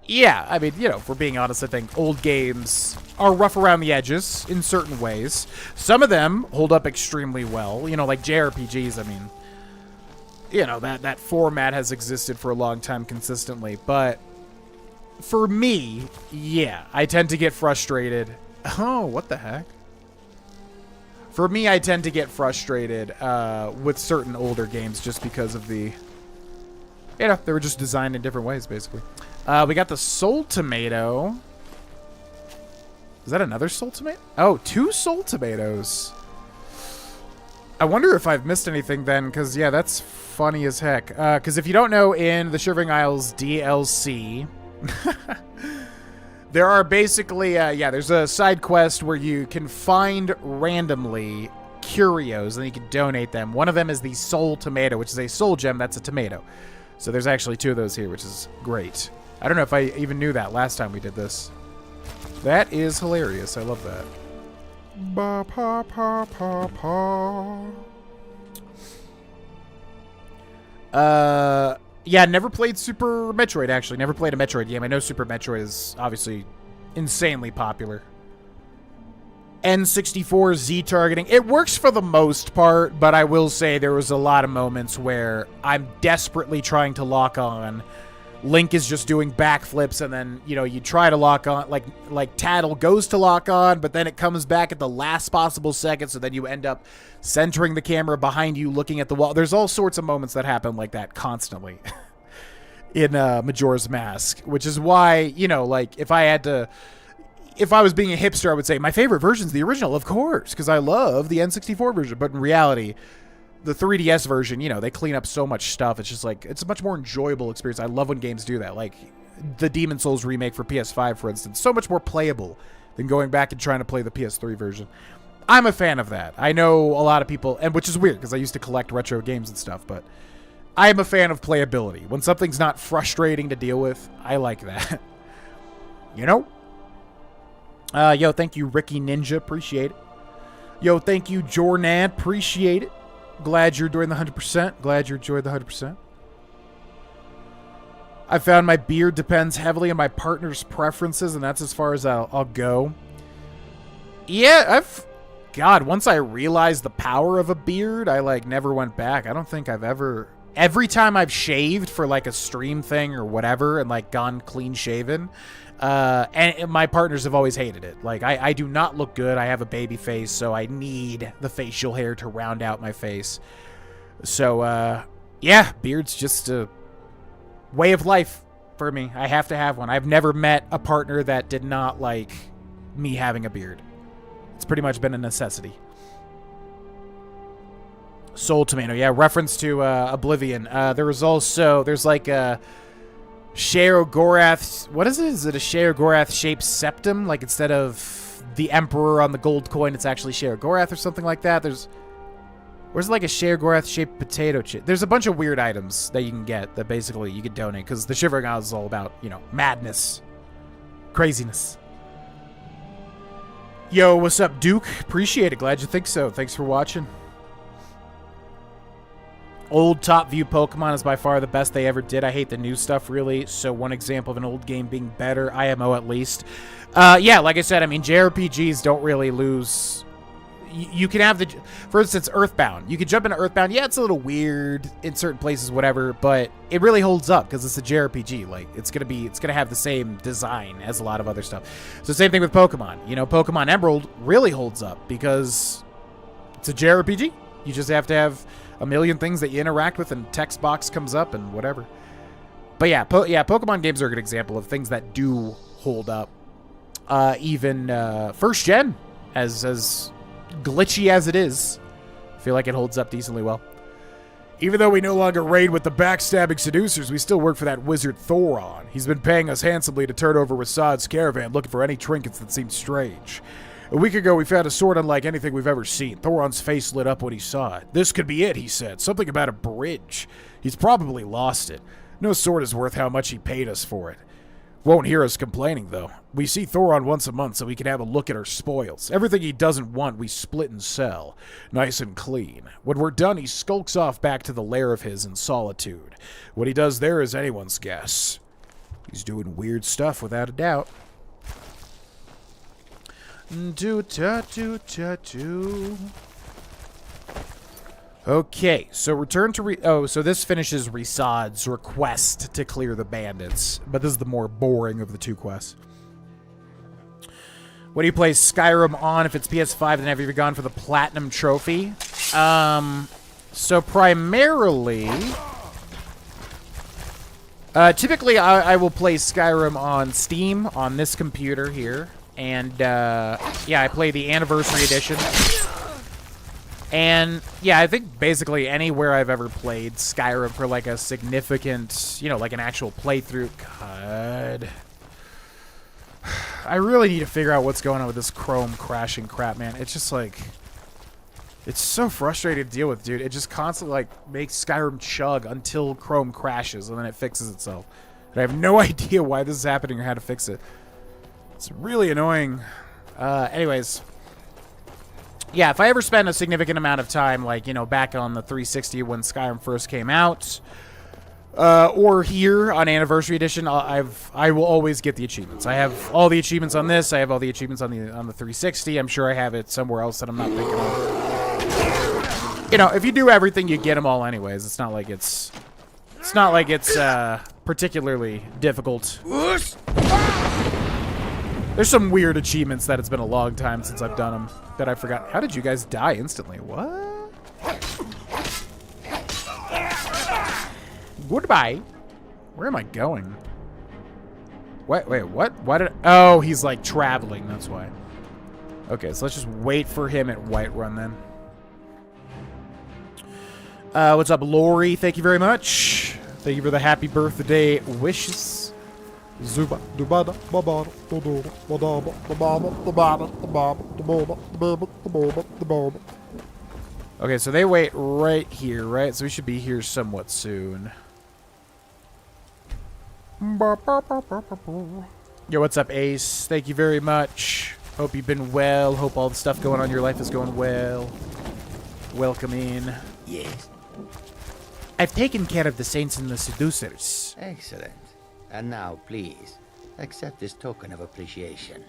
yeah, I mean, you know, if we're being honest, I think old games are rough around the edges in certain ways. Some of them hold up extremely well. You know, like JRPGs, I mean, you know, that format has existed for a long time consistently. But for me, yeah, I tend to get frustrated. Oh, what the heck? For me, I tend to get frustrated with certain older games just because of the, you know, they were just designed in different ways, basically. We got the Soul Tomato. Is that another Soul Tomato? Oh, 2 Soul Tomatoes. I wonder if I've missed anything then, because, yeah, that's funny as heck. Because if you don't know, in the Shivering Isles DLC, there are basically, yeah, there's a side quest where you can find randomly curios, and you can donate them. One of them is the Soul Tomato, which is a soul gem that's a tomato. So there's actually 2 of those here, which is great. I don't know if I even knew that last time we did this. That is hilarious. I love that. Ba pa pa pa pa. Yeah, never played Super Metroid, actually. Never played a Metroid game. I know Super Metroid is obviously insanely popular. N64 Z targeting. It works for the most part, but I will say there was a lot of moments where I'm desperately trying to lock on. Link is just doing backflips, and then, you know, you try to lock on, like Tattle goes to lock on, but then it comes back at the last possible second, so then you end up centering the camera behind you, looking at the wall. There's all sorts of moments that happen like that constantly in Majora's Mask, which is why, you know, like, if I was being a hipster, I would say my favorite version's the original, of course, because I love the N64 version, but in reality, the 3DS version, you know, they clean up so much stuff. It's just like, it's a much more enjoyable experience. I love when games do that. Like the Demon's Souls remake for PS5, for instance, so much more playable than going back and trying to play the PS3 version. I'm a fan of that. I know a lot of people, and which is weird because I used to collect retro games and stuff, but I am a fan of playability. When something's not frustrating to deal with, I like that. You know? Yo, thank you, Ricky Ninja. Appreciate it. Yo, thank you, Jornad. Appreciate it. Glad you're doing the 100%. Glad you enjoyed the 100%. I found my beard depends heavily on my partner's preferences, and that's as far as I'll go. Yeah, God, once I realized the power of a beard, I, like, never went back. I don't think I've ever... Every time I've shaved for, like, a stream thing or whatever and, like, gone clean shaven, and my partners have always hated it. Like, I do not look good. I have a baby face, so I need the facial hair to round out my face. So, yeah, beard's just a way of life for me. I have to have one. I've never met a partner that did not like me having a beard. It's pretty much been a necessity. Soul Tomato, yeah, reference to Oblivion. There's like a Sheogorath, what is it? Is it a Sheogorath shaped septum? Like instead of the Emperor on the gold coin, it's actually Sheogorath or something like that. Where's like a Sheogorath-shaped potato chip? There's a bunch of weird items that you can get that basically you could donate, because the Shivering Isles is all about, you know, madness. Craziness. Yo, what's up, Duke? Appreciate it. Glad you think so. Thanks for watching. Old top view Pokemon is by far the best they ever did. I hate the new stuff, really. So one example of an old game being better, IMO at least. Yeah, like I said, I mean, JRPGs don't really lose. You can have the, for instance, Earthbound. You can jump into Earthbound. Yeah, it's a little weird in certain places, whatever, but it really holds up because it's a JRPG. Like, it's gonna have the same design as a lot of other stuff. So same thing with Pokemon. You know, Pokemon Emerald really holds up because it's a JRPG. You just have to have a million things that you interact with, and text box comes up and whatever. But yeah, Pokemon games are a good example of things that do hold up. Even first gen, as glitchy as it is, I feel like it holds up decently well. Even though we no longer raid with the backstabbing seducers, we still work for that wizard Thoron. He's been paying us handsomely to turn over Ri'saad's caravan looking for any trinkets that seemed strange. A week ago, we found a sword unlike anything we've ever seen. Thoron's face lit up when he saw it. This could be it, he said. Something about a bridge. He's probably lost it. No sword is worth how much he paid us for it. Won't hear us complaining, though. We see Thoron once a month so we can have a look at our spoils. Everything he doesn't want, we split and sell. Nice and clean. When we're done, he skulks off back to the lair of his in Solitude. What he does there is anyone's guess. He's doing weird stuff, without a doubt. Okay, so return to so this finishes Ri'saad's request to clear the bandits, but this is the more boring of the two quests. What do you play Skyrim on? If it's PS5, then have you ever gone for the Platinum Trophy? So primarily, typically I will play Skyrim on Steam on this computer here, and yeah, I play the Anniversary Edition. And, yeah, I think basically anywhere I've ever played Skyrim for, like, a significant, you know, like an actual playthrough. God. I really need to figure out what's going on with this Chrome crashing crap, man. It's just, like, it's so frustrating to deal with, dude. It just constantly, like, makes Skyrim chug until Chrome crashes, and then it fixes itself. And I have no idea why this is happening or how to fix it. It's really annoying. Anyways. Yeah, if I ever spend a significant amount of time, like, you know, back on the 360 when Skyrim first came out, or here on Anniversary Edition, I will always get the achievements. I have all the achievements on this. I have all the achievements on the 360. I'm sure I have it somewhere else that I'm not thinking of. You know, if you do everything, you get them all anyways. It's not like it's particularly difficult. There's some weird achievements that it's been a long time since I've done them that I forgot. How did you guys die instantly? What? Goodbye. Where am I going? Wait, what? Why did oh, he's like traveling, that's why. Okay, so let's just wait for him at Whiterun then. What's up, Lori? Thank you very much. Thank you for the happy birthday wishes. Okay, so they wait right here, right? So we should be here somewhat soon. Yo, what's up, Ace? Thank you very much. Hope you've been well. Hope all the stuff going on in your life is going well. Welcome in. Yes. I've taken care of the saints and the seducers. Excellent. And now, please, accept this token of appreciation.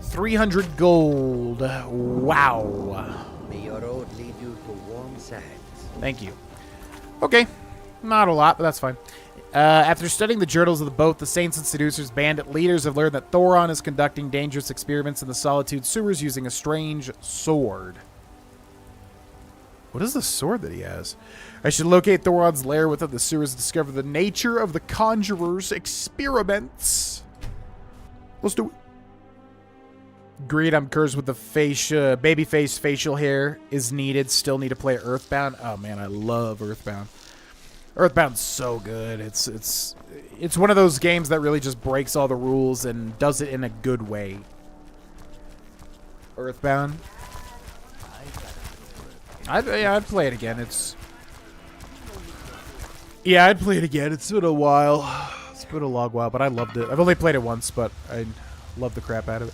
300 gold. Wow. May your road lead you to warm sands. Thank you. Okay. Not a lot, but that's fine. After studying the journals of the both the Saints and Seducers bandit leaders have learned that Thoron is conducting dangerous experiments in the Solitude sewers using a strange sword. What is the sword that he has? I should locate Thoron's lair within the sewers and discover the nature of the conjurer's experiments. Let's do it. Agreed, I'm cursed with the babyface facial hair is needed. Still need to play Earthbound. Oh man, I love Earthbound. Earthbound's so good. It's one of those games that really just breaks all the rules and does it in a good way. Earthbound. I'd play it again. Yeah, I'd play it again. It's been a while. It's been a long while, but I loved it. I've only played it once, but I love the crap out of it.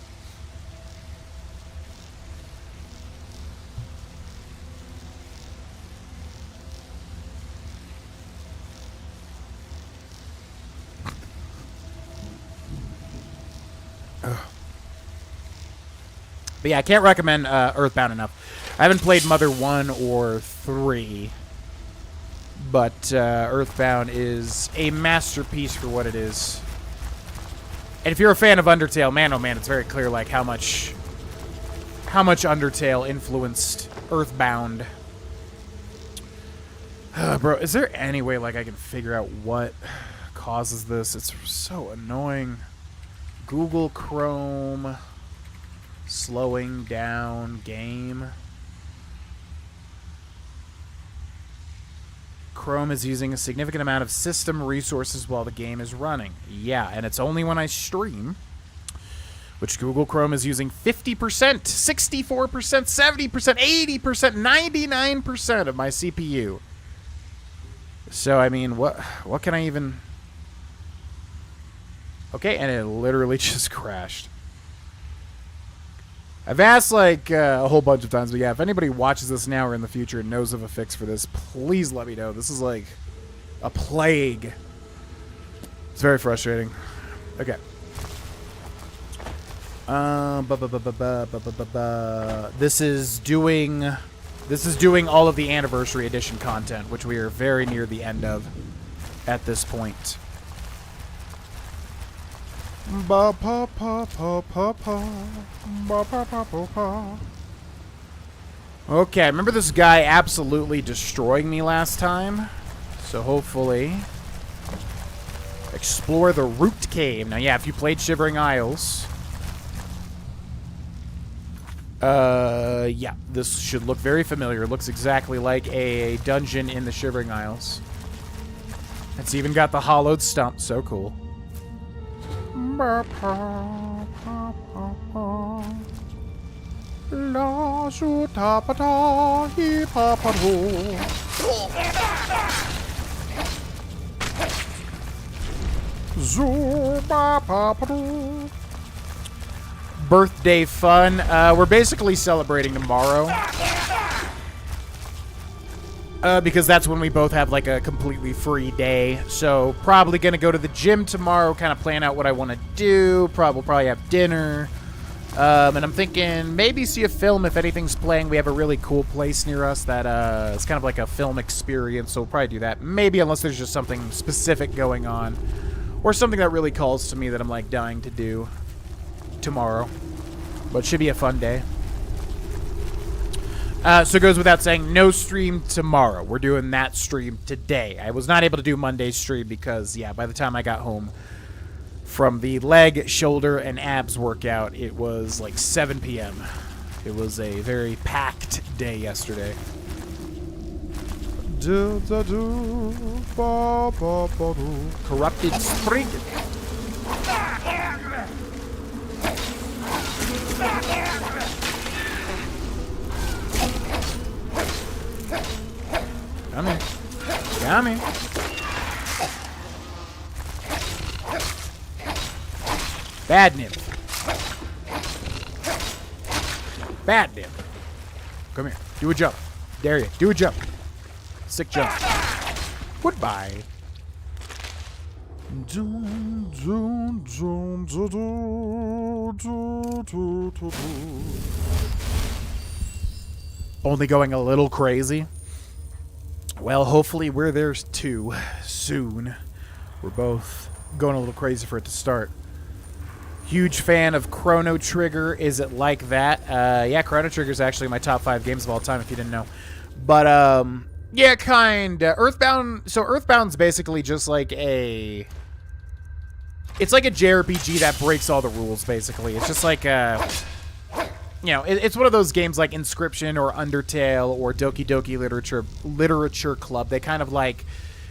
But yeah, I can't recommend Earthbound enough. I haven't played Mother 1 or 3, but Earthbound is a masterpiece for what it is. And if you're a fan of Undertale, man, oh man, it's very clear like how much Undertale influenced Earthbound. Bro, is there any way like I can figure out what causes this? It's so annoying. Google Chrome slowing down game. Chrome is using a significant amount of system resources while the game is running. Yeah, and it's only when I stream, which Google Chrome is using 50%, 64%, 70%, 80%, 99% of my CPU. So, I mean, what can I even... Okay, and it literally just crashed. I've asked, like, a whole bunch of times, but yeah, if anybody watches this now or in the future and knows of a fix for this, please let me know. This is, like, a plague. It's very frustrating. Okay. This is doing all of the Anniversary Edition content, which we are very near the end of at this point. Okay, I remember this guy absolutely destroying me last time. So hopefully... explore the Root Cave. Now, yeah, if you played Shivering Isles... yeah, this should look very familiar. It looks exactly like a dungeon in the Shivering Isles. It's even got the hollowed stump. So cool. La sutapata hi paparo. Zuba paparo. Birthday fun. We're basically celebrating tomorrow. Because that's when we both have like a completely free day. So probably gonna go to the gym tomorrow, kind of plan out what I want to do. We'll probably have dinner. And I'm thinking maybe see a film if anything's playing. We have a really cool place near us that it's kind of like a film experience, so we'll probably do that. Maybe unless there's just something specific going on. Or something that really calls to me that I'm like dying to do tomorrow. But it should be a fun day. So it goes without saying, no stream tomorrow. We're doing that stream today. I was not able to do Monday's stream because, yeah, by the time I got home from the leg, shoulder, and abs workout, it was like 7 p.m. It was a very packed day yesterday. Corrupted Spring. Come here. Come here. Bad nymph. Bad nymph. Come here. Do a jump. Dare you. Do a jump. Sick jump. Goodbye. Only going a little crazy. Well, hopefully we're there too soon. We're both going a little crazy for it to start. Huge fan of Chrono Trigger. Is it like that? Yeah, Chrono Trigger is actually my top 5 games of all time, if you didn't know. But, yeah, kinda. Earthbound... So Earthbound's basically just like a... It's like a JRPG that breaks all the rules, basically. It's just like a... You know, it's one of those games like Inscription or Undertale or Doki Doki Literature Club. They kind of like...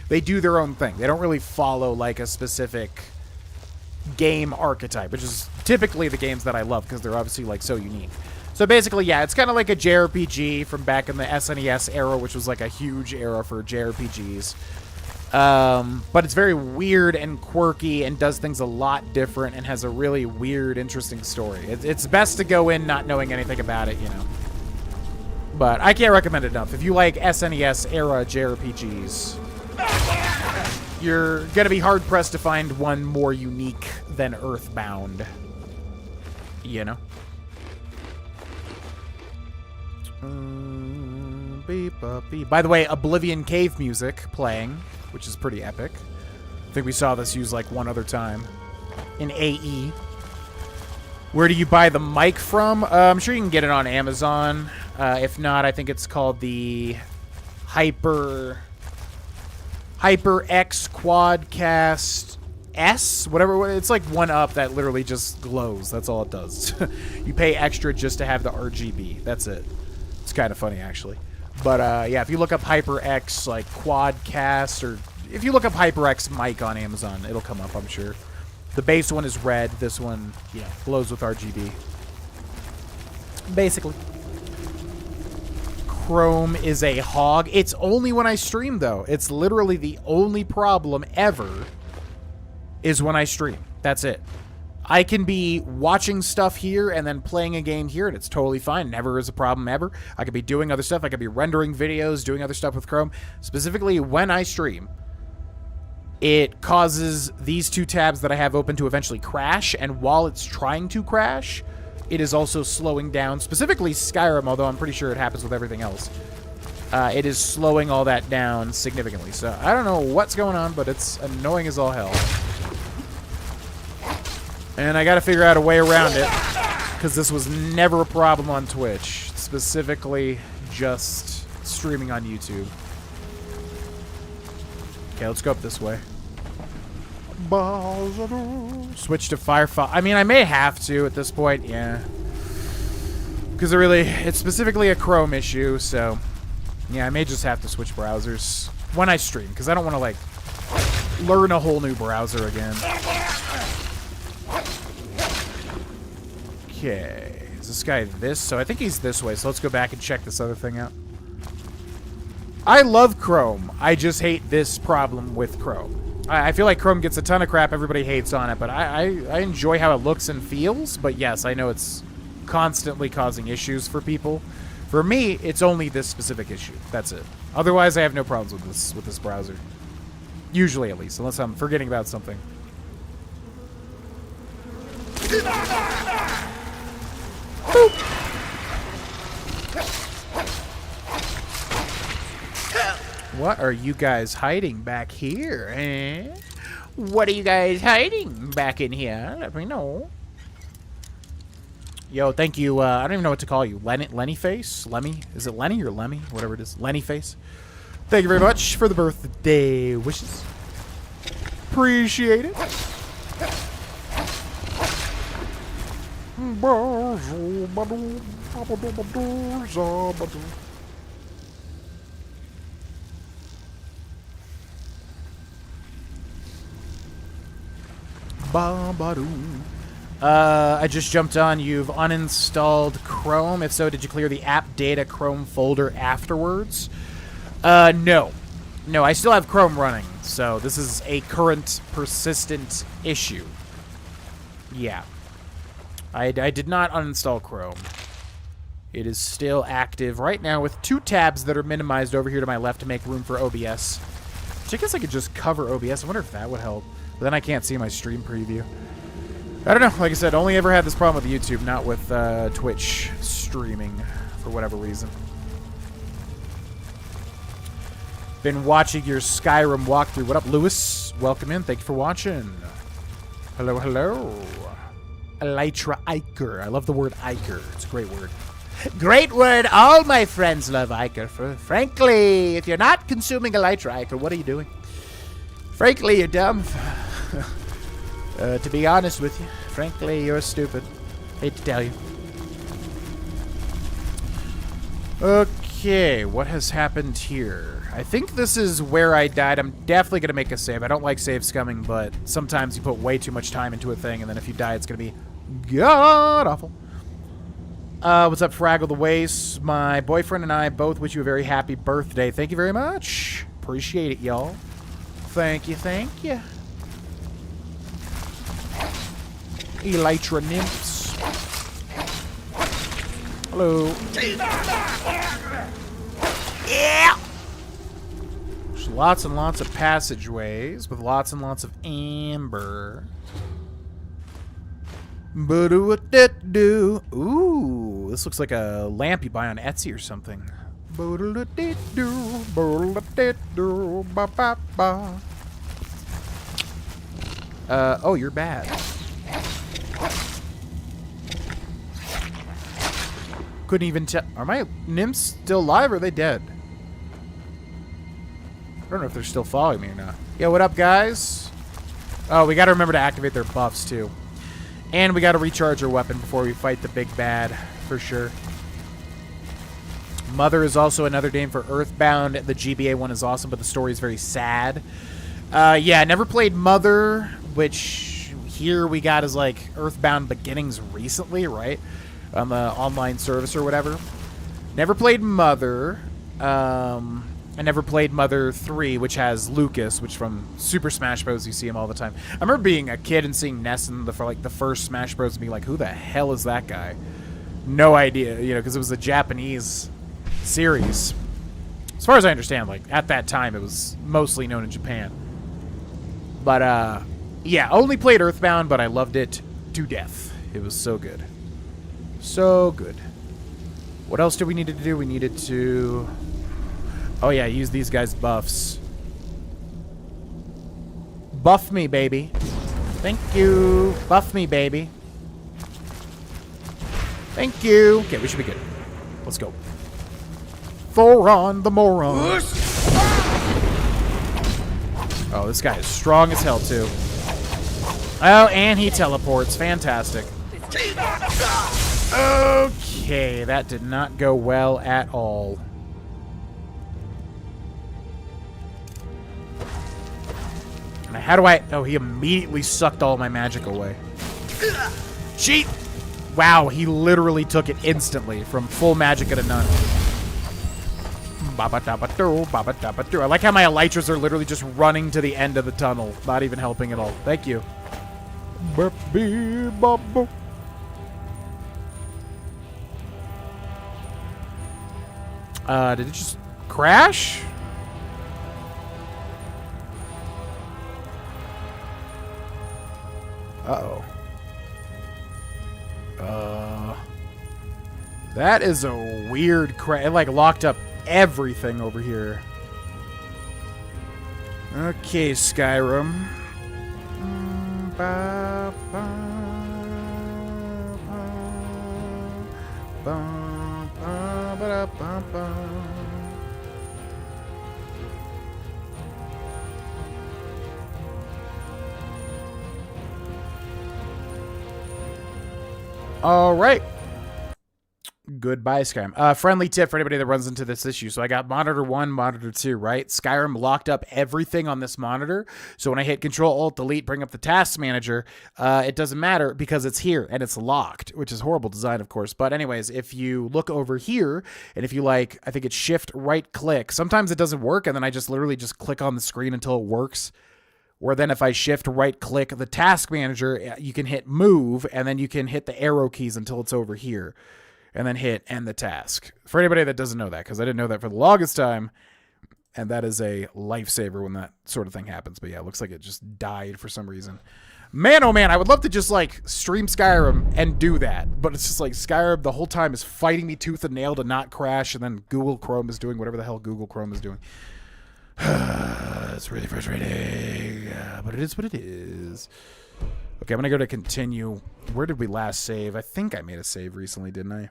They do their own thing. They don't really follow like a specific game archetype, which is typically the games that I love because they're obviously like so unique. So basically, yeah, it's kind of like a JRPG from back in the SNES era, which was like a huge era for JRPGs. But it's very weird and quirky and does things a lot different and has a really weird, interesting story. It's best to go in not knowing anything about it, you know. But I can't recommend it enough. If you like SNES era JRPGs, you're going to be hard-pressed to find one more unique than Earthbound. You know? By the way, Oblivion Cave music playing, which is pretty epic. I think we saw this used like one other time in AE. Where do you buy the mic from? I'm sure you can get it on Amazon. If not, I think it's called the HyperX Quadcast S, whatever. It's like one up that literally just glows. That's all it does. You pay extra just to have the RGB. That's it. It's kind of funny, actually. But, yeah, if you look up HyperX, like, Quadcast, or if you look up HyperX mic on Amazon, it'll come up, I'm sure. The base one is red. This one, yeah, glows with RGB. Basically. Chrome is a hog. It's only when I stream, though. It's literally the only problem ever is when I stream. That's it. I can be watching stuff here and then playing a game here, and it's totally fine. Never is a problem ever. I could be doing other stuff. I could be rendering videos, doing other stuff with Chrome. Specifically, when I stream, it causes these two tabs that I have open to eventually crash, and while it's trying to crash, it is also slowing down, specifically Skyrim, although I'm pretty sure it happens with everything else. It is slowing all that down significantly. So I don't know what's going on, but it's annoying as all hell. And I gotta figure out a way around it, because this was never a problem on Twitch. Specifically, just streaming on YouTube. Okay, let's go up this way. Switch to Firefox. I mean, I may have to at this point, yeah. Because it's specifically a Chrome issue, so... yeah, I may just have to switch browsers when I stream, because I don't want to, like, learn a whole new browser again. Okay, is this guy this? So I think he's this way, so let's go back and check this other thing out. I love Chrome. I just hate this problem with Chrome. I feel like Chrome gets a ton of crap. Everybody hates on it, but I enjoy how it looks and feels. But yes, I know it's constantly causing issues for people. For me, it's only this specific issue. That's it. Otherwise, I have no problems with this browser. Usually, at least, unless I'm forgetting about something. What are you guys hiding back here, eh? What are you guys hiding back in here? Let me know. Yo, thank you. I don't even know what to call you. Lenny Face? Lemmy? Is it Lenny or Lemmy? Whatever it is. Lenny Face. Thank you very much for the birthday wishes. Appreciate it. I just jumped on. You've uninstalled Chrome. If so, did you clear the app data Chrome folder afterwards? No. No, I still have Chrome running, so this is a current persistent issue. Yeah. I did not uninstall Chrome. It is still active right now with two tabs that are minimized over here to my left to make room for OBS. Which I guess I could just cover OBS. I wonder if that would help. But then I can't see my stream preview. I don't know. Like I said, only ever had this problem with YouTube, not with Twitch streaming for whatever reason. Been watching your Skyrim walkthrough. What up, Lewis? Welcome in. Thank you for watching. Hello, hello. Elytra Iker. I love the word Iker. It's a great word. Great word. All my friends love Iker. Frankly, if you're not consuming Elytra Iker, what are you doing? Frankly, you're dumb. To be honest with you, frankly, you're stupid. Hate to tell you. Okay, what has happened here? I think this is where I died. I'm definitely going to make a save. I don't like save scumming, but sometimes you put way too much time into a thing, and then if you die, it's going to be god-awful. What's up, Fraggle the Waste? My boyfriend and I both wish you a very happy birthday. Thank you very much. Appreciate it, y'all. Thank you, thank you. Elytra nymphs. Hello. Yeah. There's lots and lots of passageways with lots and lots of amber. Ooh, this looks like a lamp you buy on Etsy or something. Oh, you're bad. Couldn't even tell. Are my nymphs still alive or are they dead? I don't know if they're still following me or not. Yo, what up, guys? Oh, we gotta remember to activate their buffs, too. And we gotta recharge our weapon before we fight the big bad, for sure. Mother is also another name for Earthbound. The GBA one is awesome, but the story is very sad. Yeah, never played Mother, which here we got as, like, Earthbound Beginnings recently, right? On the online service or whatever. Never played Mother. I never played Mother 3, which has Lucas, which from Super Smash Bros. You see him all the time. I remember being a kid and seeing Ness in the first Smash Bros. And being like, who the hell is that guy? No idea, you know, because it was a Japanese series. As far as I understand, like, at that time, it was mostly known in Japan. But, yeah, only played Earthbound, but I loved it to death. It was so good. So good. What else do we need to do? We needed to... Oh, yeah, use these guys' buffs. Buff me, baby. Thank you. Buff me, baby. Thank you. Okay, we should be good. Let's go. Thoron the moron. Oh, this guy is strong as hell, too. Oh, and he teleports. Fantastic. Okay, that did not go well at all. How do I... Oh, he immediately sucked all my magic away. Cheat! Wow, he literally took it instantly from full magic at a none. I like how my elytras are literally just running to the end of the tunnel. Not even helping at all. Thank you. Did it just crash? Uh-oh. That is a weird crash. It, like, locked up everything over here. Okay, Skyrim. All right. Goodbye, Skyrim. Friendly tip for anybody that runs into this issue. So I got monitor 1, monitor 2, right? Skyrim locked up everything on this monitor. So when I hit Control-Alt-Delete, bring up the task manager, it doesn't matter because it's here and it's locked, which is horrible design, of course. But anyways, if you look over here and if you like, I think it's Shift right click. Sometimes it doesn't work and then I just literally just click on the screen until it works. Or then if I shift right click the task manager, you can hit move and then you can hit the arrow keys until it's over here. And then hit end the task. For anybody that doesn't know that, because I didn't know that for the longest time. And that is a lifesaver when that sort of thing happens. But yeah, it looks like it just died for some reason. Man, oh man, I would love to just like stream Skyrim and do that. But it's just like Skyrim the whole time is fighting me tooth and nail to not crash. And then Google Chrome is doing whatever the hell Google Chrome is doing. It's really frustrating. But it is what it is. Okay, I'm going to go to continue. Where did we last save? I think I made a save recently, didn't I?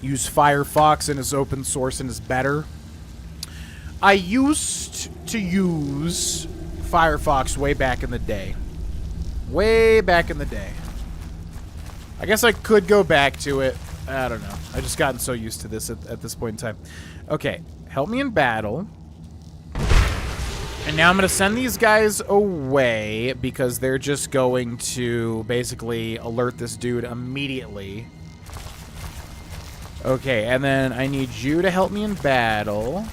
Use Firefox and is open source and is better. I used to use Firefox way back in the day. Way back in the day. I guess I could go back to it. I don't know. I've just gotten so used to this at this point in time. Okay, help me in battle. And now I'm going to send these guys away because they're just going to basically alert this dude immediately. Okay, and then I need you to help me in battle.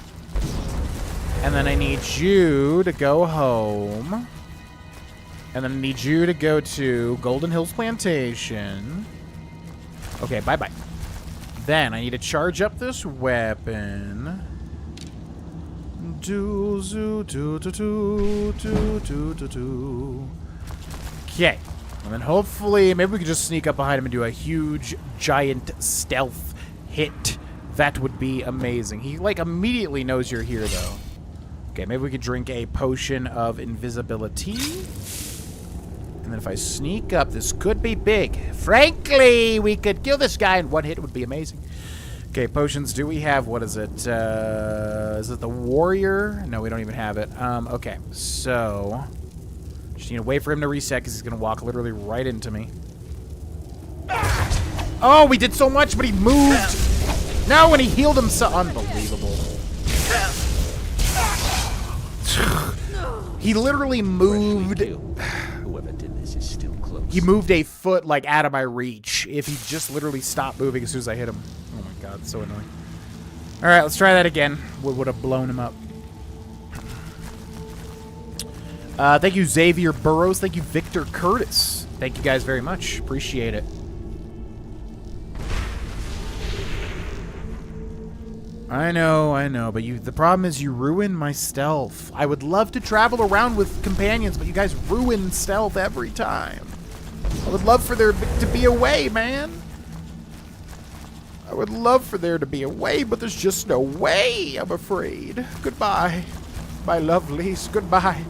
And then I need you to go home. And then I need you to go to Golden Hills Plantation. Okay, bye-bye. Then I need to charge up this weapon. Okay. And then hopefully, maybe we could just sneak up behind him and do a huge, giant stealth hit. That would be amazing. He, like, immediately knows you're here, though. Okay, maybe we could drink a potion of invisibility. And then if I sneak up, this could be big. Frankly, we could kill this guy in one hit. It would be amazing. Okay, potions. Do we have, what is it? Is it the warrior? No, we don't even have it. Okay, so just need to wait for him to reset because he's going to walk literally right into me. Oh, we did so much, but he moved. No, when he healed himself. Unbelievable. He literally moved. Whoever did this is still close. He moved a foot, like, out of my reach. If he just literally stopped moving as soon as I hit him. Oh my god, so annoying. Alright, let's try that again. Would have blown him up. Thank you, Xavier Burrows. Thank you, Victor Curtis. Thank you guys very much. Appreciate it. I know, but the problem is you ruin my stealth. I would love to travel around with companions, but you guys ruin stealth every time. I would love for there to be a way, man. I would love for there to be a way, but there's just no way, I'm afraid. Goodbye, my lovelies. Goodbye.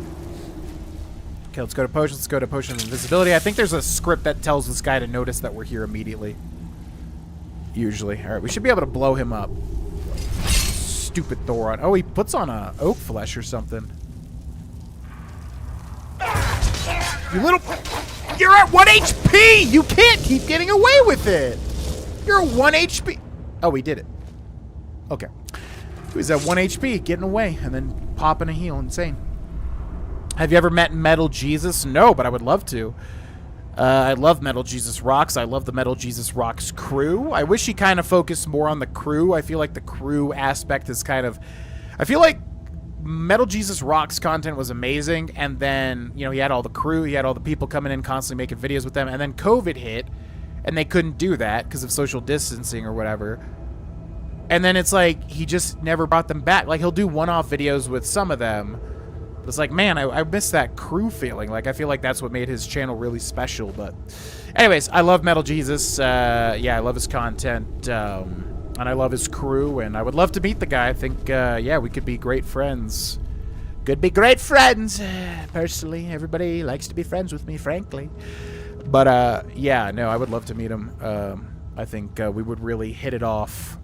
Okay, let's go to potions. Let's go to potion of invisibility. I think there's a script that tells this guy to notice that we're here immediately. Usually. All right, we should be able to blow him up. Stupid Thoron. Oh, he puts on a oak flesh or something. You little... You're at 1 HP! You can't keep getting away with it! You're at 1 HP. Oh, he did it. Okay. He was at 1 HP, getting away, and then popping a heal. Insane. Have you ever met Metal Jesus? No, but I would love to. I love Metal Jesus Rocks. I love the Metal Jesus Rocks crew. I wish he kind of focused more on the crew. I feel like the crew aspect is kind of... I feel like Metal Jesus Rocks content was amazing, and then, you know, he had all the crew, he had all the people coming in, constantly making videos with them, and then COVID hit, and they couldn't do that because of social distancing or whatever. And then it's like, he just never brought them back. Like, he'll do one-off videos with some of them. It's like, man, I miss that crew feeling. Like, I feel like that's what made his channel really special. But anyways, I love Metal Jesus. Yeah, I love his content. And I love his crew. And I would love to meet the guy. I think, yeah, we could be great friends. Could be great friends. Personally, everybody likes to be friends with me, frankly. But, yeah, no, I would love to meet him. I think we would really hit it off.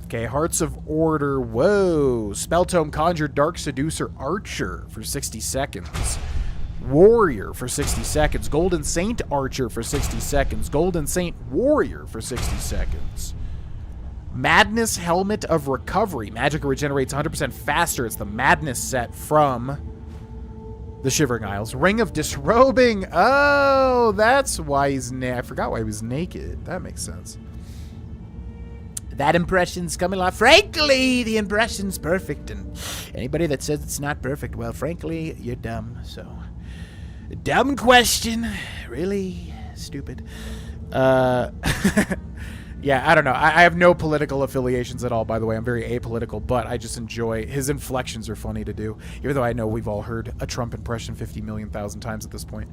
Okay, Hearts of Order. Whoa. Spell Tome Conjure Dark Seducer Archer for 60 seconds. Warrior for 60 seconds. Golden Saint Archer for 60 seconds. Golden Saint Warrior for 60 seconds. Madness Helmet of Recovery. Magic regenerates 100% faster. It's the Madness set from the Shivering Isles. Ring of Disrobing. Oh, that's why he's I forgot why he was naked. That makes sense. That impression's coming along. Frankly, the impression's perfect, and anybody that says it's not perfect, well, frankly, you're dumb. So, dumb question. Really stupid. Yeah, I don't know. I have no political affiliations at all, by the way. I'm very apolitical, but I just enjoy... His inflections are funny to do, even though I know we've all heard a Trump impression 50 million thousand times at this point.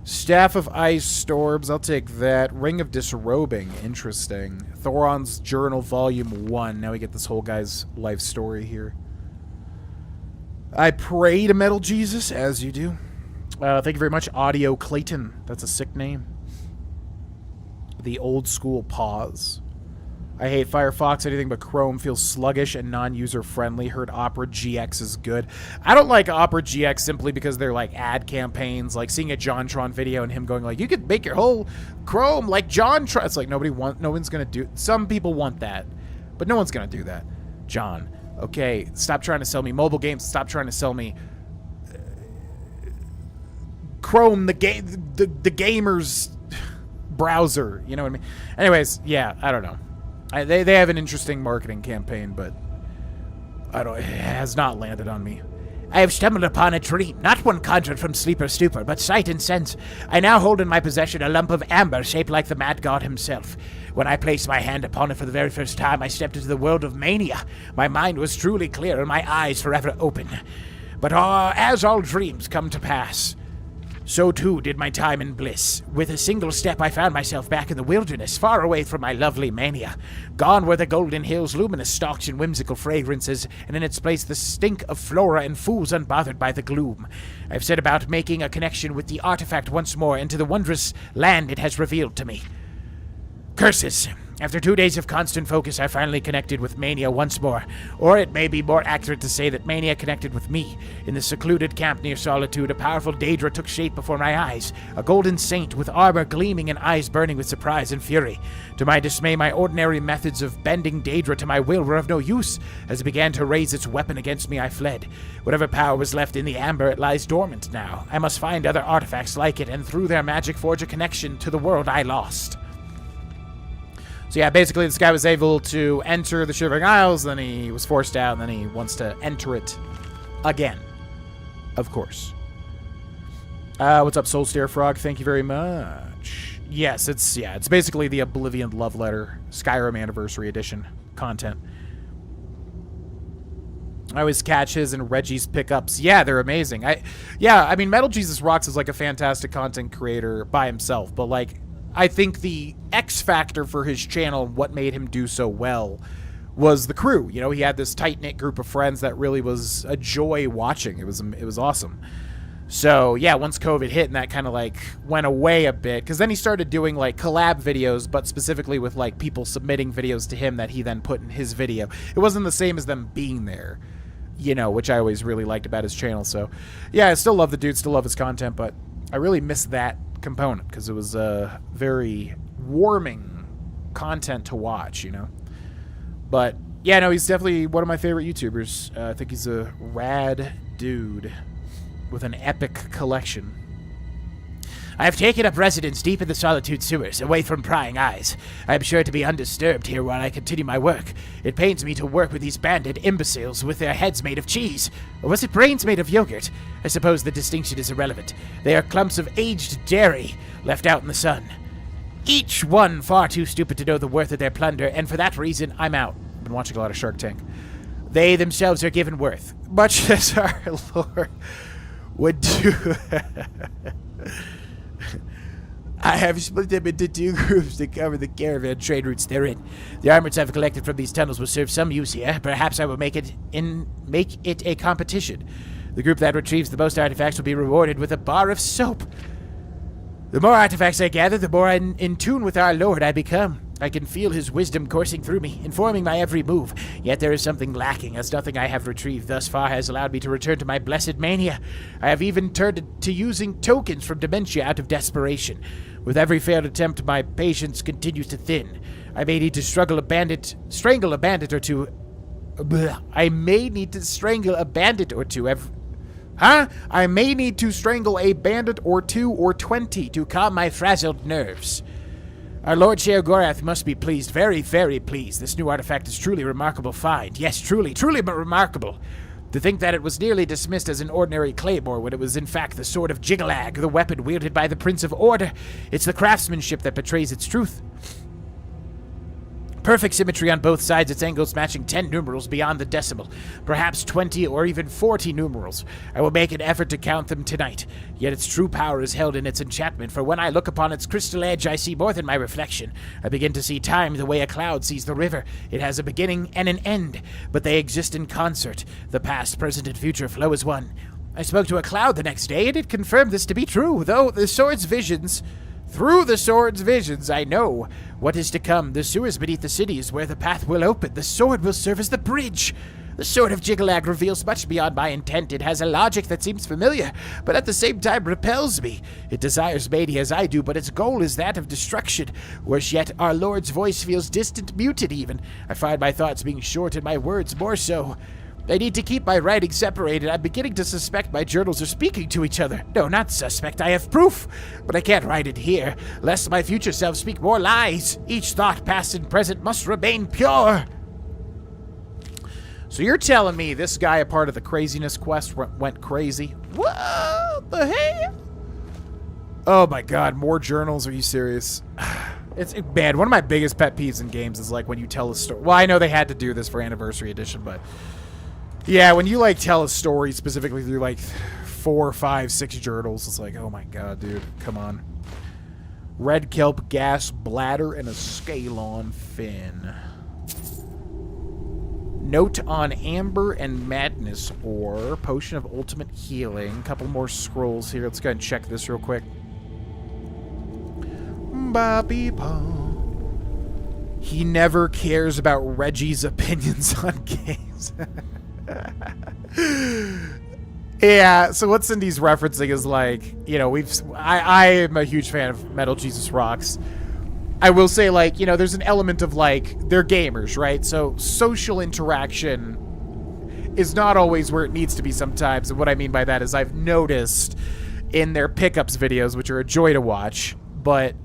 Staff of Ice Storms, I'll take that. Ring of Disrobing, interesting. Thoron's Journal, Volume 1. Now we get this whole guy's life story here. I pray to Metal Jesus, as you do. Thank you very much, Audio Clayton. That's a sick name. The Old School Pause. I hate Firefox. Anything but Chrome feels sluggish and non-user friendly. Heard Opera GX is good. I don't like Opera GX simply because they're like ad campaigns. Like seeing a JonTron video and him going like, you could make your whole Chrome like JonTron. It's like no one's gonna do. Some people want that, but no one's gonna do that. John, Okay, stop trying to sell me mobile games. Stop trying to sell me Chrome, the gamer's browser. You know what I mean? Anyways, yeah, I don't know. They have an interesting marketing campaign, but it has not landed on me. I have stumbled upon a dream, not one conjured from sleep or stupor, but sight and sense. I now hold in my possession a lump of amber shaped like the mad god himself. When I placed my hand upon it for the very first time, I stepped into the world of mania. My mind was truly clear and my eyes forever open. But as all dreams come to pass, so too did my time in bliss. With a single step, I found myself back in the wilderness, far away from my lovely mania. Gone were the golden hills, luminous stalks and whimsical fragrances, and in its place the stink of flora and fools unbothered by the gloom. I've set about making a connection with the artifact once more into the wondrous land it has revealed to me. Curses! After 2 days of constant focus, I finally connected with Mania once more. Or it may be more accurate to say that Mania connected with me. In the secluded camp near Solitude, a powerful Daedra took shape before my eyes. A golden saint with armor gleaming and eyes burning with surprise and fury. To my dismay, my ordinary methods of bending Daedra to my will were of no use. As it began to raise its weapon against me, I fled. Whatever power was left in the amber, it lies dormant now. I must find other artifacts like it, and through their magic forge a connection to the world I lost. So yeah, basically this guy was able to enter the Shivering Isles, then he was forced out, and then he wants to enter it again. Of course. What's up, Soul Stare Frog? Thank you very much. Yes, it's basically the Oblivion Love Letter Skyrim Anniversary Edition content. I always catch his and Reggie's pickups. Yeah, they're amazing. I mean, Metal Jesus Rocks is like a fantastic content creator by himself, but like, I think the X factor for his channel, what made him do so well, was the crew. You know, he had this tight-knit group of friends that really was a joy watching. It was awesome. So, yeah, once COVID hit and that kind of, like, went away a bit, because then he started doing, like, collab videos, but specifically with, like, people submitting videos to him that he then put in his video. It wasn't the same as them being there, you know, which I always really liked about his channel. So, yeah, I still love the dude, still love his content, but I really miss that component because it was very warming content to watch, you know. But yeah, no, he's definitely one of my favorite YouTubers. I think he's a rad dude with an epic collection. I have taken up residence deep in the Solitude sewers, away from prying eyes. I am sure to be undisturbed here while I continue my work. It pains me to work with these bandit imbeciles with their heads made of cheese. Or was it brains made of yogurt? I suppose the distinction is irrelevant. They are clumps of aged dairy left out in the sun. Each one far too stupid to know the worth of their plunder, and for that reason, I'm out. I've been watching a lot of Shark Tank. They themselves are given worth, much as our Lord would do. I have split them into 2 groups to cover the caravan trade routes they're in. The armors I've collected from these tunnels will serve some use here. Perhaps I will make it a competition. The group that retrieves the most artifacts will be rewarded with a bar of soap. The more artifacts I gather, the more in tune with our Lord I become. I can feel his wisdom coursing through me, informing my every move. Yet there is something lacking, as nothing I have retrieved thus far has allowed me to return to my blessed mania. I have even turned to using tokens from dementia out of desperation. With every failed attempt, my patience continues to thin. I may need to strangle a bandit or two. I may need to strangle a bandit or two I may need to strangle a bandit or 2 or 20 to calm my frazzled nerves. Our Lord Sheogorath must be pleased, very, very pleased. This new artifact is truly a remarkable find. Yes, truly, truly remarkable. To think that it was nearly dismissed as an ordinary claymore when it was in fact the sword of Jigalag, the weapon wielded by the Prince of Order. It's the craftsmanship that betrays its truth. Perfect symmetry on both sides, its angles matching 10 numerals beyond the decimal, perhaps 20 or even 40 numerals. I will make an effort to count them tonight, yet its true power is held in its enchantment, for when I look upon its crystal edge, I see more than my reflection. I begin to see time the way a cloud sees the river. It has a beginning and an end, but they exist in concert. The past, present, and future flow as one. I spoke to a cloud the next day, and it confirmed this to be true, though the sword's visions... Through the sword's visions, I know what is to come. The sewers beneath the city is where the path will open. The sword will serve as the bridge. The sword of Jiggalag reveals much beyond my intent. It has a logic that seems familiar, but at the same time repels me. It desires Mania as I do, but its goal is that of destruction. Worse yet, our Lord's voice feels distant, muted even. I find my thoughts being short and my words more so. I need to keep my writing separated. I'm beginning to suspect my journals are speaking to each other. No, not suspect. I have proof. But I can't write it here, lest my future self speak more lies. Each thought, past and present, must remain pure. So you're telling me this guy, a part of the craziness quest, went crazy? What the hell? Oh my god, more journals? Are you serious? It's bad. One of my biggest pet peeves in games is like when you tell a story. Well, I know they had to do this for Anniversary Edition, but yeah, when you like tell a story specifically through like 4, 5, 6 journals, it's like, oh my god, dude, come on. Red kelp, gas bladder, and a scalon fin. Note on amber and madness ore. Potion of ultimate healing. Couple more scrolls here. Let's go ahead and check this real quick. He never cares about Reggie's opinions on games. Yeah, so what Cindy's referencing is like, you know, I am a huge fan of Metal Jesus Rocks. I will say, like, you know, there's an element of, like, they're gamers, right? So social interaction is not always where it needs to be sometimes. And what I mean by that is I've noticed in their pickups videos, which are a joy to watch, but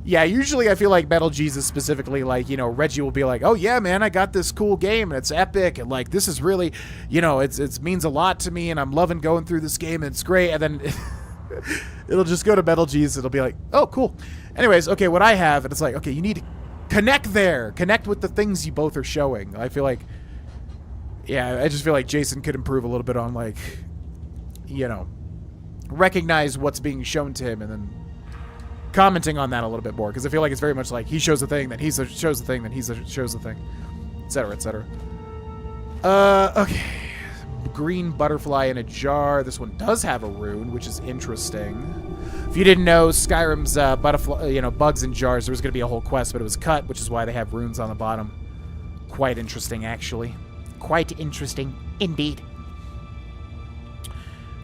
yeah, usually I feel like Metal Jesus specifically, like, you know, Reggie will be like, oh yeah, man, I got this cool game and it's epic and like this is really, you know, it means a lot to me and I'm loving going through this game and it's great. And then it'll just go to Metal Jesus. It'll be like, oh, cool. Anyways, okay, what I have, and it's like, okay, you need to connect there. Connect with the things you both are showing. I feel like, yeah, I just feel like Jason could improve a little bit on, like, you know, recognize what's being shown to him and then commenting on that a little bit more. Because I feel like it's very much like he shows a thing, then he shows the thing, then he shows the thing, etc., etc. Okay. Green butterfly in a jar. This one does have a rune, which is interesting. If you didn't know, Skyrim's butterfly, you know, bugs in jars, there was going to be a whole quest, but it was cut, which is why they have runes on the bottom. Quite interesting, actually. Quite interesting, indeed.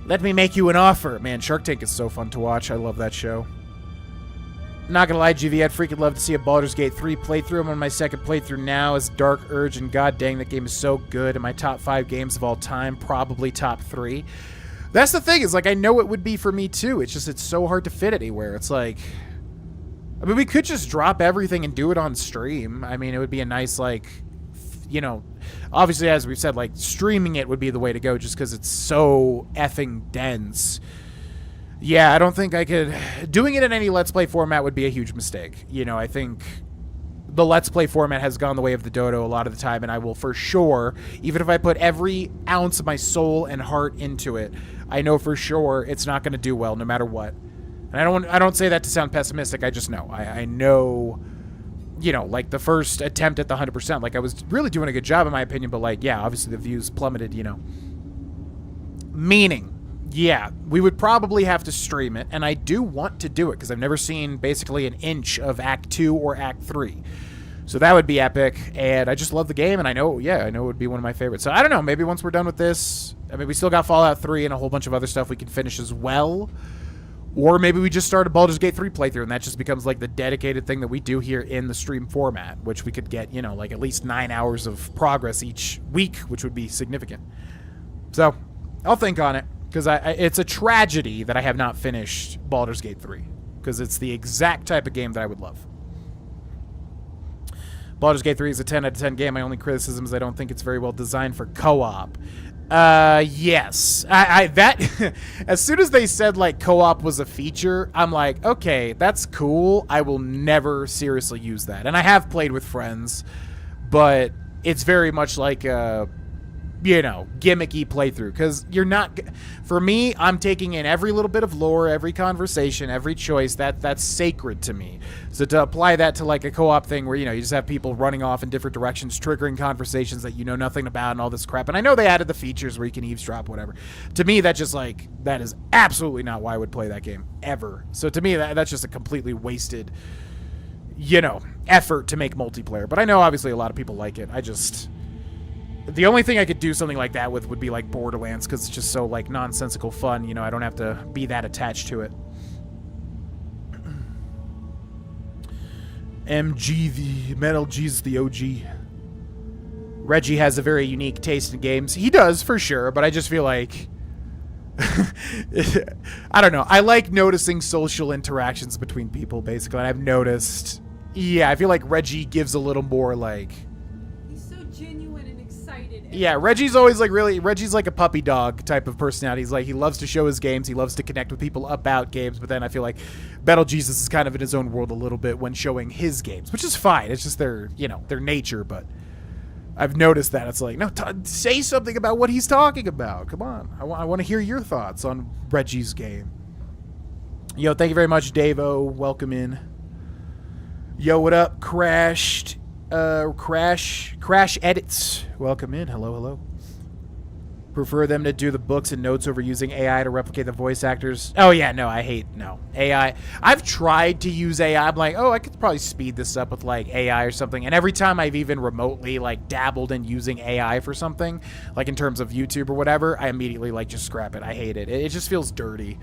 Let me make you an offer. Man, Shark Tank is so fun to watch. I love that show. Not gonna lie, GV, I'd freaking love to see a Baldur's Gate 3 playthrough. I'm on my second playthrough now as Dark Urge, and god dang, that game is so good. In my top 5 games of all time, probably top 3. That's the thing, is like, I know it would be for me too. It's just, it's so hard to fit anywhere. It's like, I mean, we could just drop everything and do it on stream. I mean, it would be a nice, like, you know, obviously, as we've said, like, streaming it would be the way to go just because it's so effing dense. Yeah, I don't think I could... Doing it in any Let's Play format would be a huge mistake. You know, I think the Let's Play format has gone the way of the dodo a lot of the time, and I will for sure, even if I put every ounce of my soul and heart into it, I know for sure it's not going to do well no matter what. And I don't say that to sound pessimistic, I just know. I know, you know, like the first attempt at the 100%, like I was really doing a good job in my opinion, but like, yeah, obviously the views plummeted, you know. Meaning... yeah, we would probably have to stream it, and I do want to do it, because I've never seen basically an inch of Act 2 or Act 3. So that would be epic, and I just love the game, and I know, yeah, I know it would be one of my favorites. So I don't know, maybe once we're done with this, I mean, we still got Fallout 3 and a whole bunch of other stuff we can finish as well, or maybe we just start a Baldur's Gate 3 playthrough, and that just becomes like the dedicated thing that we do here in the stream format, which we could get, you know, like at least 9 hours of progress each week, which would be significant. So, I'll think on it. Because it's a tragedy that I have not finished Baldur's Gate 3. Because it's the exact type of game that I would love. Baldur's Gate 3 is a 10 out of 10 game. My only criticism is I don't think it's very well designed for co-op. Yes. That as soon as they said, like, co-op was a feature, I'm like, okay, that's cool. I will never seriously use that. And I have played with friends, but it's very much like a... you know, gimmicky playthrough, because you're not, for me, I'm taking in every little bit of lore, every conversation, every choice, that's sacred to me. So to apply that to like a co-op thing where, you know, you just have people running off in different directions, triggering conversations that you know nothing about and all this crap, and I know they added the features where you can eavesdrop, whatever. To me, that just like, that is absolutely not why I would play that game, ever. So to me, that's just a completely wasted, you know, effort to make multiplayer. But I know obviously a lot of people like it. I just... The only thing I could do something like that with would be like Borderlands, because it's just so like nonsensical fun. You know, I don't have to be that attached to it. MG, the Metal G's the OG. Reggie has a very unique taste in games. He does, for sure, but I just feel like... I don't know. I like noticing social interactions between people, basically. And I've noticed... Yeah, I feel like Reggie gives a little more, like... He's so genuine and excited. Yeah, Reggie's always, like, really... Reggie's like a puppy dog type of personality. He's like, he loves to show his games. He loves to connect with people about games. But then I feel like Battle Jesus is kind of in his own world a little bit when showing his games, which is fine. It's just their, you know, their nature, but... I've noticed that. It's like, no, say something about what he's talking about. Come on. I want to hear your thoughts on Reggie's game. Yo, thank you very much, Davo. Welcome in. Yo, what up? Crash Edits. Welcome in. Hello, hello. Prefer them to do the books and notes over using AI to replicate the voice actors. Oh, yeah, no, I hate, no. AI. I've tried to use AI. I'm like, oh, I could probably speed this up with, like, AI or something. And every time I've even remotely, like, dabbled in using AI for something, like in terms of YouTube or whatever, I immediately, like, just scrap it. I hate it. It just feels dirty.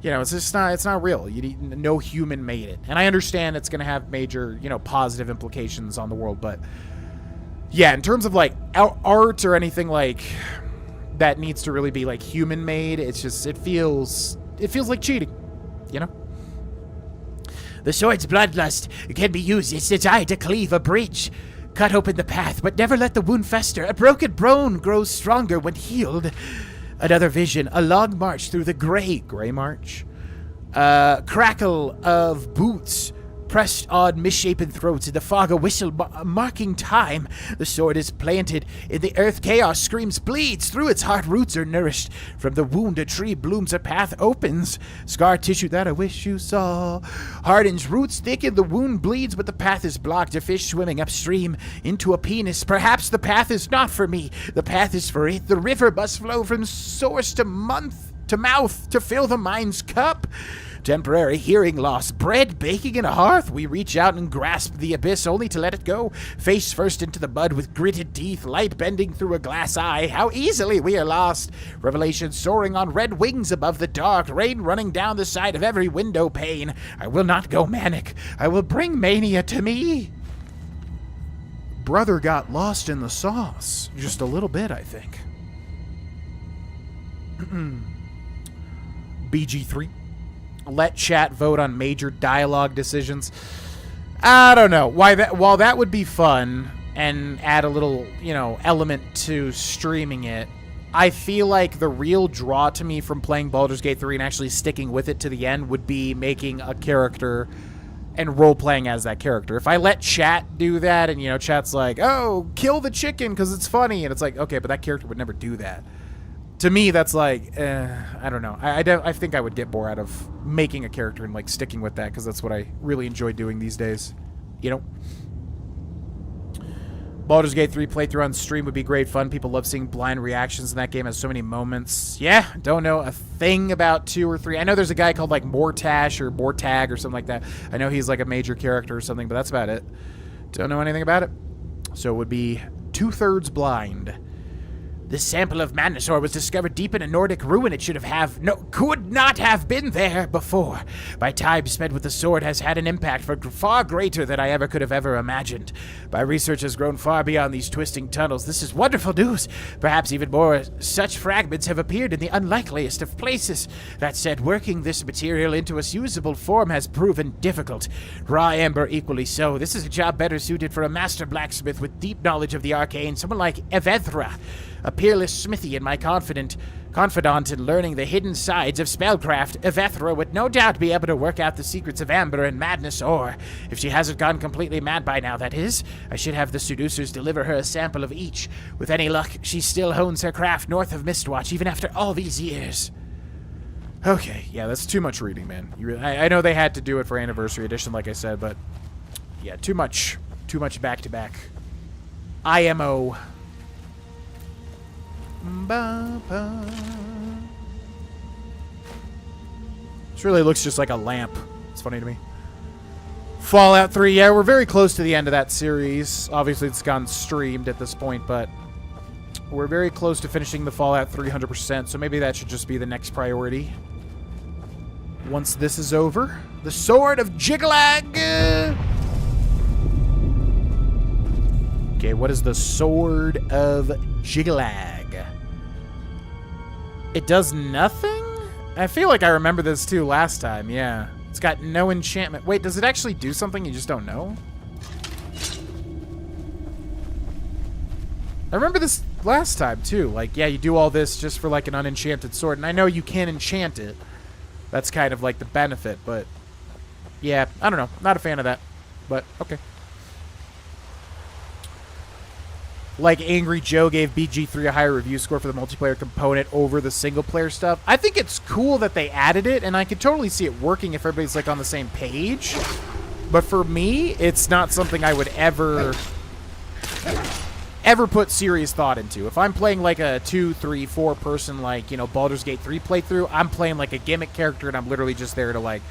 You know, it's just not, it's not real. No human made it. And I understand it's going to have major, you know, positive implications on the world. But, yeah, in terms of, like, art or anything, like... that needs to really be like human made. It's just, it feels like cheating, you know? The sword's bloodlust can be used its desire to cleave a bridge. Cut open the path, but never let the wound fester. A broken bone grows stronger when healed. Another vision, a long march through the gray march. Crackle of boots pressed on misshapen throats in the fog, a whistle marking time. The sword is planted in the earth. Chaos screams, bleeds through its heart. Roots are nourished. From the wound a tree blooms, a path opens. Scar tissue that I wish you saw. Hardens, roots thicken, the wound bleeds, but the path is blocked. A fish swimming upstream into a penis. Perhaps the path is not for me. The path is for it. The river must flow from source to mouth to fill the mind's cup. Temporary hearing loss, bread baking in a hearth. We reach out and grasp the abyss only to let it go. Face first into the mud with gritted teeth, light bending through a glass eye. How easily we are lost. Revelation soaring on red wings above the dark. Rain running down the side of every window pane. I will not go manic. I will bring mania to me. Brother got lost in the sauce. Just a little bit, I think. BG3. Let chat vote on major dialogue decisions. I don't know. While that would be fun and add a little, you know, element to streaming it, I feel like the real draw to me from playing Baldur's Gate 3 and actually sticking with it to the end would be making a character and role-playing as that character. If I let chat do that and, you know, chat's like, oh, kill the chicken because it's funny, and it's like, okay, but that character would never do that. To me, that's like, I don't know. I think I would get more out of making a character and, like, sticking with that, because that's what I really enjoy doing these days. You know? Baldur's Gate 3 playthrough on stream would be great fun. People love seeing blind reactions in that game. It has so many moments. Yeah, don't know a thing about 2 or 3. I know there's a guy called, like, Mortash or Mortag or something like that. I know he's, like, a major character or something, but that's about it. Don't know anything about it. So it would be 2/3 blind. This sample of madness ore was discovered deep in a Nordic ruin. It could not have been there before. My time spent with the sword has had an impact far greater than I ever could have ever imagined. My research has grown far beyond these twisting tunnels. This is wonderful news. Perhaps even more such fragments have appeared in the unlikeliest of places. That said, working this material into a usable form has proven difficult. Raw amber equally so. This is a job better suited for a master blacksmith with deep knowledge of the arcane, someone like Evethra. A peerless smithy and my confidant in learning the hidden sides of spellcraft, Evethra would no doubt be able to work out the secrets of amber and madness ore. If she hasn't gone completely mad by now, that is. I should have the seducers deliver her a sample of each. With any luck, she still hones her craft north of Mistwatch, even after all these years. Okay, yeah, that's too much reading, man. I know they had to do it for Anniversary Edition, like I said, but yeah, too much back-to-back. IMO. This really looks just like a lamp. It's funny to me. Fallout 3, yeah, we're very close to the end of that series. Obviously, it's gone streamed at this point, but We're very close to finishing the Fallout 300%, so maybe that should just be the next priority. Once this is over. The Sword of Jiglag! Okay, what is the Sword of Jiglag? It does nothing? I feel like I remember this too last time, yeah. It's got no enchantment. Wait, does it actually do something you just don't know? I remember this last time too. Like, yeah, you do all this just for like an unenchanted sword. And I know you can enchant it. That's kind of like the benefit, but yeah, I don't know. Not a fan of that, but okay. Like Angry Joe gave BG3 a higher review score for the multiplayer component over the single player stuff. I think it's cool that they added it, and I could totally see it working if everybody's like on the same page. But for me, it's not something I would ever put serious thought into. If I'm playing like a 2, 3, 4 person, like, you know, Baldur's Gate 3 playthrough, I'm playing like a gimmick character and I'm literally just there to, like,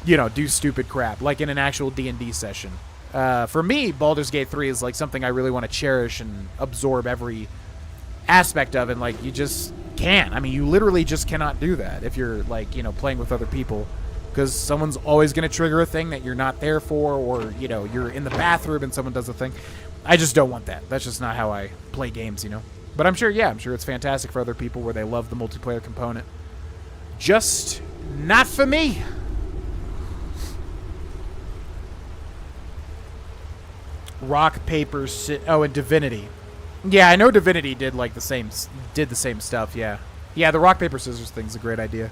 you know, do stupid crap, like in an actual D&D session. For me, Baldur's Gate 3 is like something I really want to cherish and absorb every aspect of, and like you just can't. I mean, you literally just cannot do that if you're like, you know, playing with other people, because someone's always going to trigger a thing that you're not there for, or, you know, you're in the bathroom and someone does a thing. I just don't want that. That's just not how I play games, you know. But I'm sure it's fantastic for other people where they love the multiplayer component. Just not for me. Rock, paper, and Divinity. Yeah, I know Divinity did like the same stuff. Yeah, the rock, paper, scissors thing's a great idea.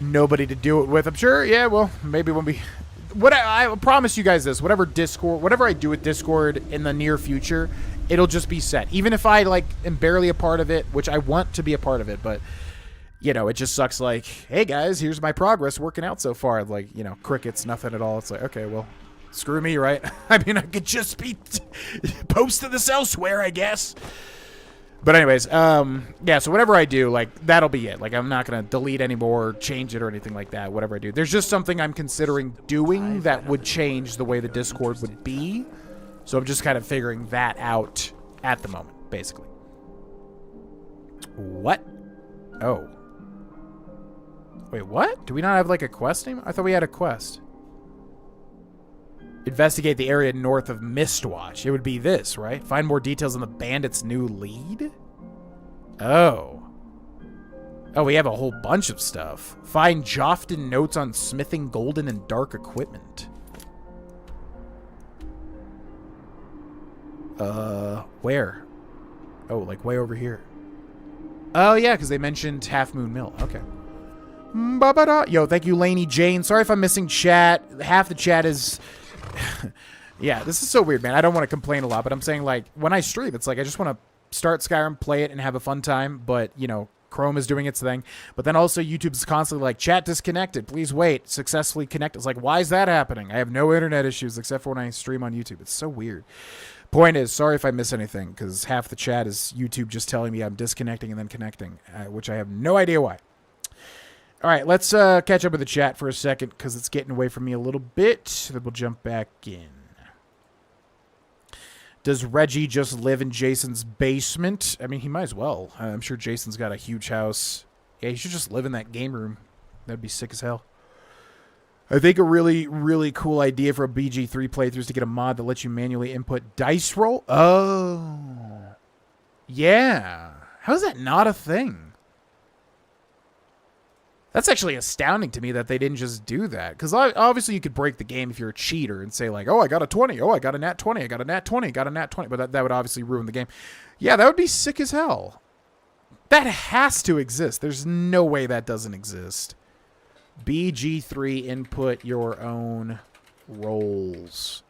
Nobody to do it with, I'm sure. Yeah, well, maybe when we. I promise you guys this: whatever I do with Discord in the near future, it'll just be set. Even if I like am barely a part of it, which I want to be a part of it, but you know, it just sucks. Like, hey guys, here's my progress working out so far. Like, you know, crickets, nothing at all. It's like, okay, well. Screw me, right? I mean, I could just be posting this elsewhere, I guess. But anyways, yeah, so whatever I do, like, that'll be it. Like, I'm not going to delete anymore, change it, or anything like that, whatever I do. There's just something I'm considering doing that would change the way the Discord would be. So I'm just kind of figuring that out at the moment, basically. What? Oh. Wait, what? Do we not have, like, a quest name? I thought we had a quest. Investigate the area north of Mistwatch. It would be this, right? Find more details on the bandit's new lead? Oh. Oh, we have a whole bunch of stuff. Find Joftin notes on smithing golden and dark equipment. Where? Oh, like way over here. Oh, yeah, because they mentioned Half Moon Mill. Okay. Ba-ba-da. Yo, thank you, Laney Jane. Sorry if I'm missing chat. Half the chat is... Yeah, this is so weird, man. I don't want to complain a lot, but I'm saying, like, when I stream, it's like I just want to start Skyrim, play it, and have a fun time, but, you know, Chrome is doing its thing. But then also YouTube's constantly like, chat disconnected. Please wait. Successfully connected. It's like, why is that happening? I have no internet issues except for when I stream on YouTube. It's so weird. Point is, sorry if I miss anything, because half the chat is YouTube just telling me I'm disconnecting and then connecting, which I have no idea why. All right, let's catch up with the chat for a second because it's getting away from me a little bit. Then we'll jump back in. Does Reggie just live in Jason's basement? I mean, he might as well. I'm sure Jason's got a huge house. Yeah, he should just live in that game room. That'd be sick as hell. I think a really, really cool idea for a BG3 playthrough is to get a mod that lets you manually input dice roll. Oh. Yeah. How is that not a thing? That's actually astounding to me that they didn't just do that. Because obviously you could break the game if you're a cheater and say like, oh, I got a 20. Oh, I got a nat 20. I got a nat 20. Got a nat 20. But that would obviously ruin the game. Yeah, that would be sick as hell. That has to exist. There's no way that doesn't exist. BG3 input your own rolls.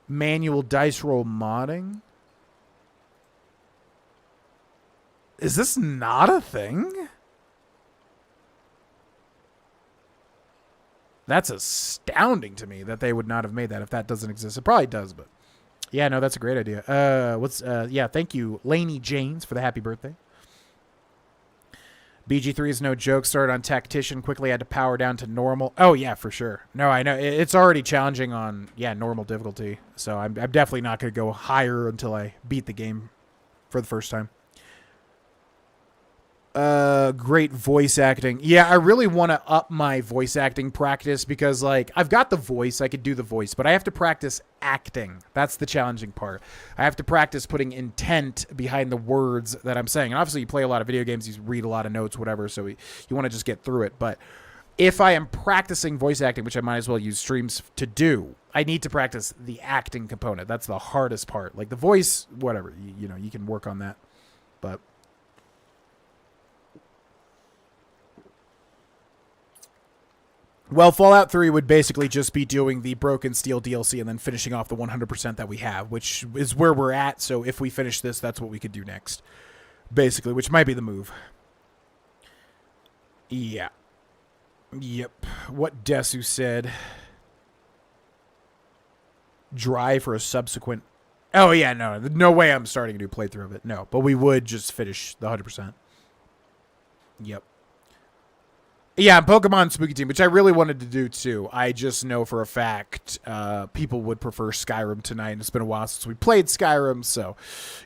Manual dice roll modding? Is this not a thing? That's astounding to me that they would not have made that if that doesn't exist. It probably does, but yeah, no, that's a great idea. Yeah, thank you, Laney Janes, for the happy birthday. BG3 is no joke. Started on Tactician, quickly had to power down to normal. Oh, yeah, for sure. No, I know. It's already challenging on, normal difficulty. So I'm definitely not going to go higher until I beat the game for the first time. Great voice acting. Yeah, I really want to up my voice acting practice because, like, I've got the voice. I could do the voice, but I have to practice acting. That's the challenging part. I have to practice putting intent behind the words that I'm saying. And obviously, you play a lot of video games, you read a lot of notes, whatever, so you want to just get through it. But if I am practicing voice acting, which I might as well use streams to do, I need to practice the acting component. That's the hardest part. Like, the voice, whatever, you know, you can work on that. But... well, Fallout 3 would basically just be doing the Broken Steel DLC and then finishing off the 100% that we have, which is where we're at. So if we finish this, that's what we could do next, basically, which might be the move. Yeah. Yep. What Desu said. Dry for a subsequent... oh, yeah, no way I'm starting a new playthrough of it. No, but we would just finish the 100%. Yep. Yeah, Pokemon Spooky Team, which I really wanted to do too. I just know for a fact people would prefer Skyrim tonight, and it's been a while since we played Skyrim, so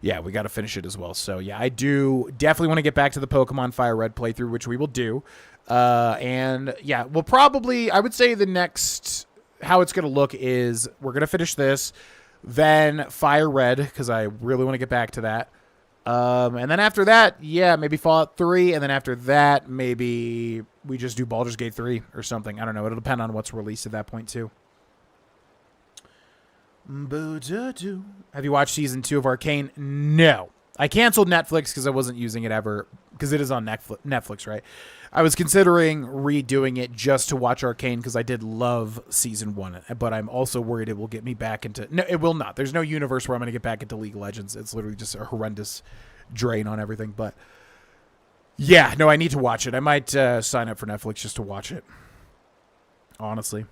yeah, we got to finish it as well. So yeah, I do definitely want to get back to the Pokemon Fire Red playthrough, which we will do. And yeah, we'll probably, I would say the next, how it's going to look is we're going to finish this, then Fire Red, because I really want to get back to that. And then after that, yeah, maybe Fallout 3, and then after that, maybe we just do Baldur's Gate 3 or something. I don't know. It'll depend on what's released at that point, too. Have you watched Season 2 of Arcane? No. I canceled Netflix because I wasn't using it ever, because it is on Netflix, right? I was considering redoing it just to watch Arcane because I did love Season 1, but I'm also worried it will get me back into... no, it will not. There's no universe where I'm going to get back into League of Legends. It's literally just a horrendous drain on everything, but... yeah, no, I need to watch it. I might sign up for Netflix just to watch it, honestly.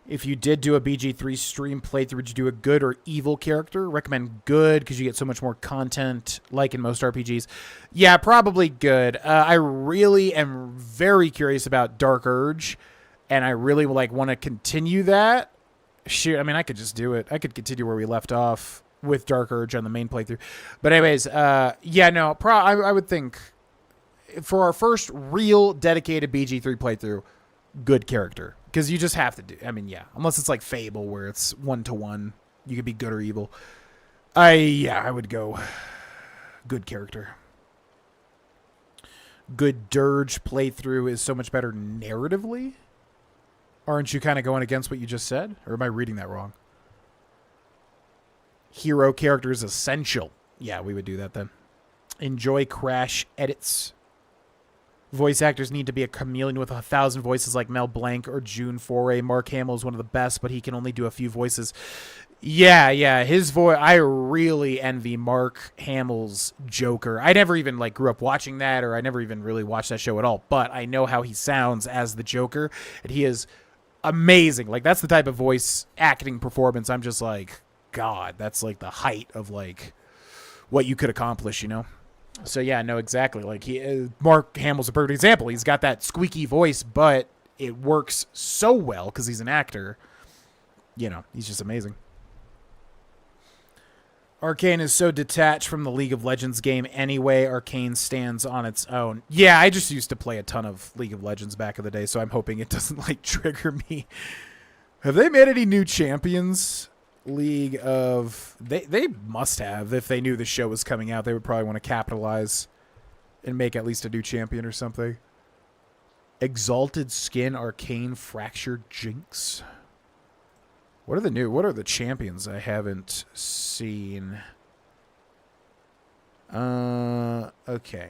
If you did do a BG3 stream playthrough, would you do a good or evil character? Recommend good because you get so much more content, like in most RPGs. Yeah, probably good. I really am very curious about Dark Urge, and I really want to continue that. Shoot, I mean, I could just do it. I could continue where we left off with Dark Urge on the main playthrough. But anyways, yeah, no, I would think for our first real dedicated BG3 playthrough, good character. Because you just have to do... I mean, yeah. Unless it's like Fable, where it's 1-to-1. You could be good or evil. I would go good character. Good Dirge playthrough is so much better narratively. Aren't you kind of going against what you just said? Or am I reading that wrong? Hero character is essential. Yeah, we would do that then. Enjoy Crash edits. Voice actors need to be a chameleon with 1,000 voices like Mel Blanc or June Foray. Mark Hamill is one of the best, but he can only do a few voices. Yeah, his voice... I really envy Mark Hamill's Joker. I never even grew up watching that, or I never even really watched that show at all, but I know how he sounds as the Joker, and he is amazing. That's the type of voice acting performance I'm just like, God, that's the height of what you could accomplish, you know? So yeah, no, exactly. Mark Hamill's a perfect example. He's got that squeaky voice, but it works so well because he's an actor. You know, he's just amazing. Arcane is so detached from the League of Legends game anyway. Arcane stands on its own. Yeah, I just used to play a ton of League of Legends back in the day, so I'm hoping it doesn't trigger me. Have they made any new champions? League of... They must have. If they knew the show was coming out, they would probably want to capitalize and make at least a new champion or something. Exalted Skin, Arcane, Fractured Jinx. What are the champions I haven't seen? Okay.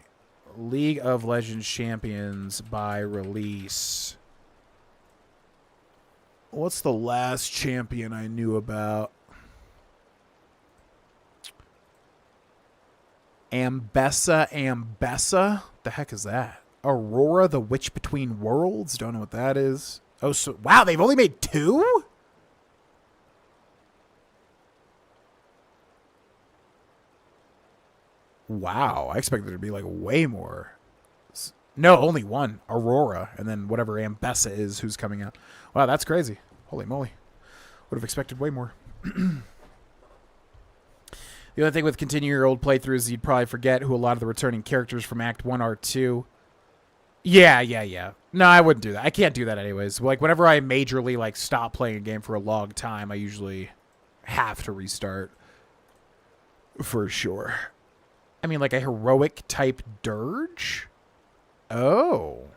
League of Legends champions by release. What's the last champion I knew about? Ambessa? The heck is that? Aurora, the Witch Between Worlds? Don't know what that is. Oh, so wow, they've only made 2? Wow, I expected there to be way more. No, only one. Aurora, and then whatever Ambessa is who's coming out. Wow, that's crazy. Holy moly. Would have expected way more. The only thing with continuing your old playthroughs is you'd probably forget who a lot of the returning characters from Act 1 are too. Yeah. No, I wouldn't do that. I can't do that anyways. Like, whenever I majorly, like, stop playing a game for a long time, I usually have to restart. For sure. I mean, like a heroic type dirge? Oh.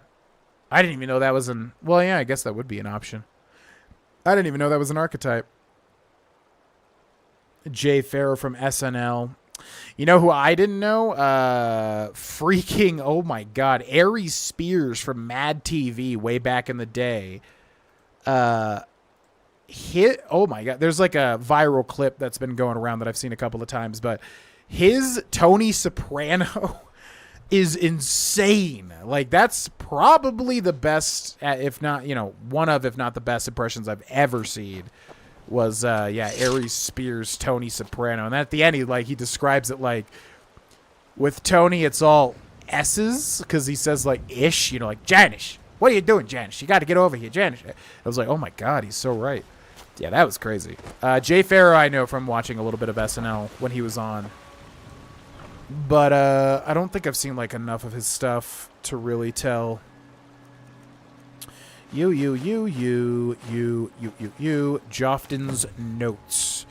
I didn't even know that was an... Well, yeah, I guess that would be an option. I didn't even know that was an archetype. Jay Farrow from SNL. You know who I didn't know? Freaking, oh my god, Aries Spears from Mad TV way back in the day. Oh my god, there's like a viral clip that's been going around that I've seen a couple of times, but his Tony Soprano is insane. Like, that's probably the best, if not, one of, if not the best impressions I've ever seen. Was Aries Spears, Tony Soprano, and at the end he describes it like with Tony it's all S's because he says like ish, like Janish, what are you doing, Janish? You got to get over here, Janish. I was like, oh my god, he's so right. Yeah, that was crazy. Jay Farrow I know from watching a little bit of SNL when he was on, but I don't think I've seen like enough of his stuff to really tell. Joftin's notes.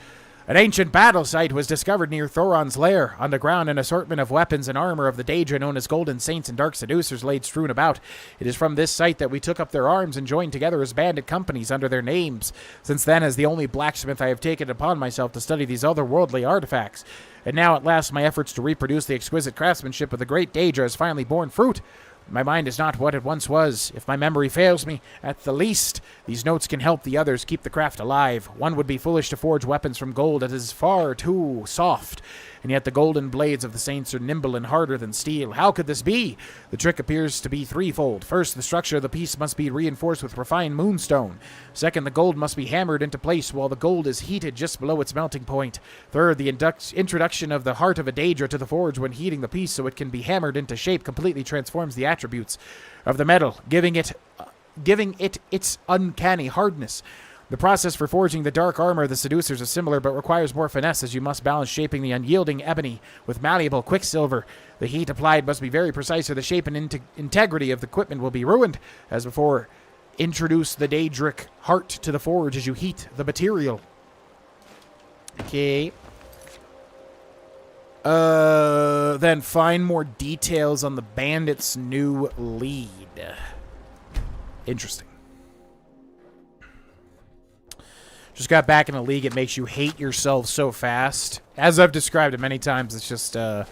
An ancient battle site was discovered near Thoron's lair. Underground, an assortment of weapons and armor of the Daedra known as Golden Saints and Dark Seducers laid strewn about. It is from this site that we took up their arms and joined together as bandit companies under their names. Since then, as the only blacksmith, I have taken it upon myself to study these otherworldly artifacts. And now, at last, my efforts to reproduce the exquisite craftsmanship of the great Daedra has finally borne fruit. My mind is not what it once was. If my memory fails me, at the least, these notes can help the others keep the craft alive. One would be foolish to forge weapons from gold that is far too soft, and yet the golden blades of the saints are nimble and harder than steel. How could this be? The trick appears to be threefold. First, the structure of the piece must be reinforced with refined moonstone. Second, the gold must be hammered into place while the gold is heated just below its melting point. Third, the introduction of the heart of a Daedra to the forge when heating the piece so it can be hammered into shape completely transforms the attributes of the metal, giving it its uncanny hardness. The process for forging the dark armor of the seducers is similar but requires more finesse, as you must balance shaping the unyielding ebony with malleable quicksilver. The heat applied must be very precise or the shape and integrity of the equipment will be ruined. As before, introduce the Daedric heart to the forge as you heat the material. Okay. Then find more details on the bandit's new lead. Interesting. Just got back in a league. It makes you hate yourself so fast. As I've described it many times, it's just a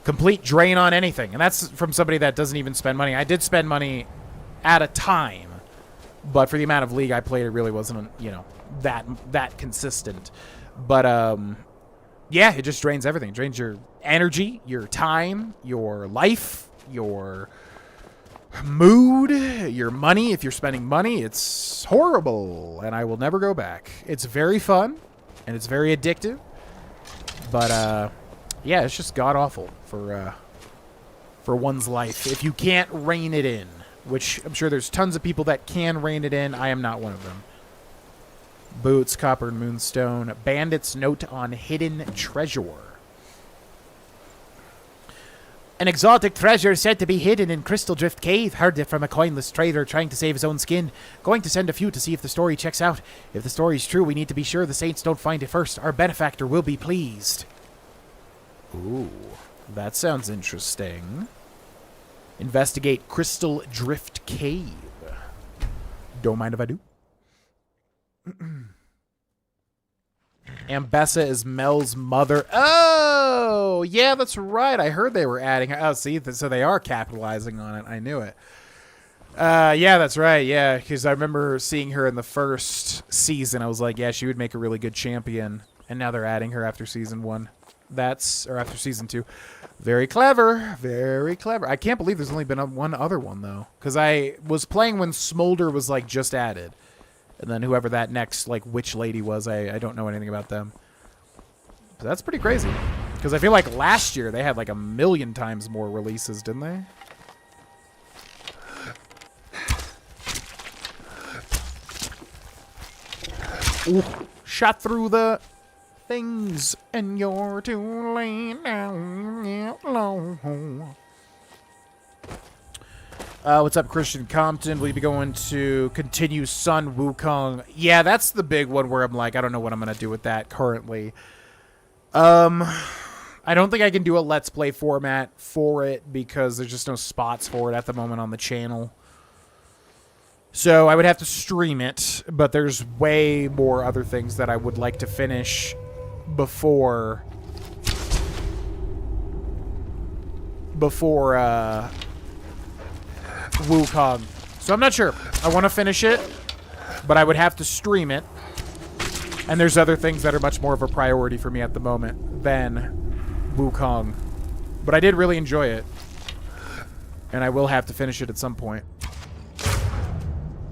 complete drain on anything. And that's from somebody that doesn't even spend money. I did spend money at a time, but for the amount of league I played, it really wasn't, that consistent. But, yeah, it just drains everything. It drains your energy, your time, your life, your mood, your money. If you're spending money, it's horrible, and I will never go back. It's very fun, and it's very addictive, but yeah, it's just god-awful for one's life if you can't rein it in, which I'm sure there's tons of people that can rein it in. I am not one of them. Boots, copper, and moonstone. Bandit's note on hidden treasure. An exotic treasure said to be hidden in Crystal Drift Cave. Heard it from a coinless trader trying to save his own skin. Going to send a few to see if the story checks out. If the story's true, we need to be sure the saints don't find it first. Our benefactor will be pleased. Ooh, that sounds interesting. Investigate Crystal Drift Cave. Don't mind if I do. Ambessa is Mel's mother. Oh, yeah, that's right. I heard they were adding her. Oh, see, so they are capitalizing on it. I knew it. Yeah, that's right. Yeah, because I remember seeing her in the first season. I was like, yeah, she would make a really good champion. And now they're adding her after season 1. Or after season 2. Very clever. Very clever. I can't believe there's only been one other one, though. Because I was playing when Smolder was, like, just added. And then whoever that next, like, witch lady was, I don't know anything about them. So that's pretty crazy. Because I feel like last year they had, like, 1,000,000 times more releases, didn't they? Ooh, shot through the things, and you're too late now. Yeah, low. What's up, Christian Compton? Will you be going to continue Sun Wukong? Yeah, that's the big one where I'm like, I don't know what I'm going to do with that currently. I don't think I can do a Let's Play format for it because there's just no spots for it at the moment on the channel. So I would have to stream it, but there's way more other things that I would like to finish before Wukong. So I'm not sure. I want to finish it, but I would have to stream it. And there's other things that are much more of a priority for me at the moment than Wukong. But I did really enjoy it. And I will have to finish it at some point.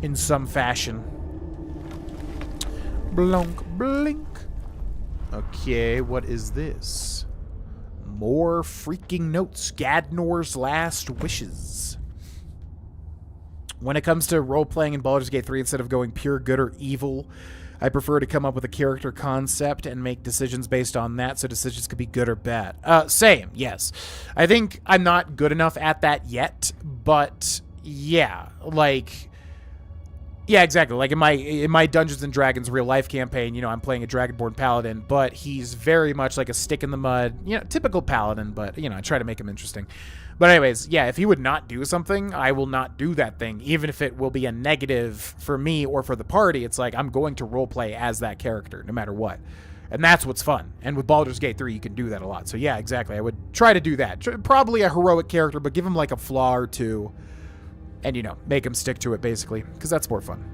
In some fashion. Blunk, blink. Okay, what is this? More freaking notes. Gadnor's Last Wishes. When it comes to role-playing in Baldur's Gate 3, instead of going pure good or evil, I prefer to come up with a character concept and make decisions based on that, so decisions could be good or bad. Same, yes. I think I'm not good enough at that yet, but yeah, like... Yeah, exactly. Like in my Dungeons & Dragons real-life campaign, you know, I'm playing a Dragonborn Paladin, but he's very much like a stick-in-the-mud, you know, typical Paladin, but, you know, I try to make him interesting. But anyways, yeah, if he would not do something, I will not do that thing, even if it will be a negative for me or for the party. It's like, I'm going to roleplay as that character, no matter what. And that's what's fun. And with Baldur's Gate 3, you can do that a lot. So yeah, exactly. I would try to do that. Probably a heroic character, but give him like a flaw or two. And, you know, make him stick to it, basically, because that's more fun.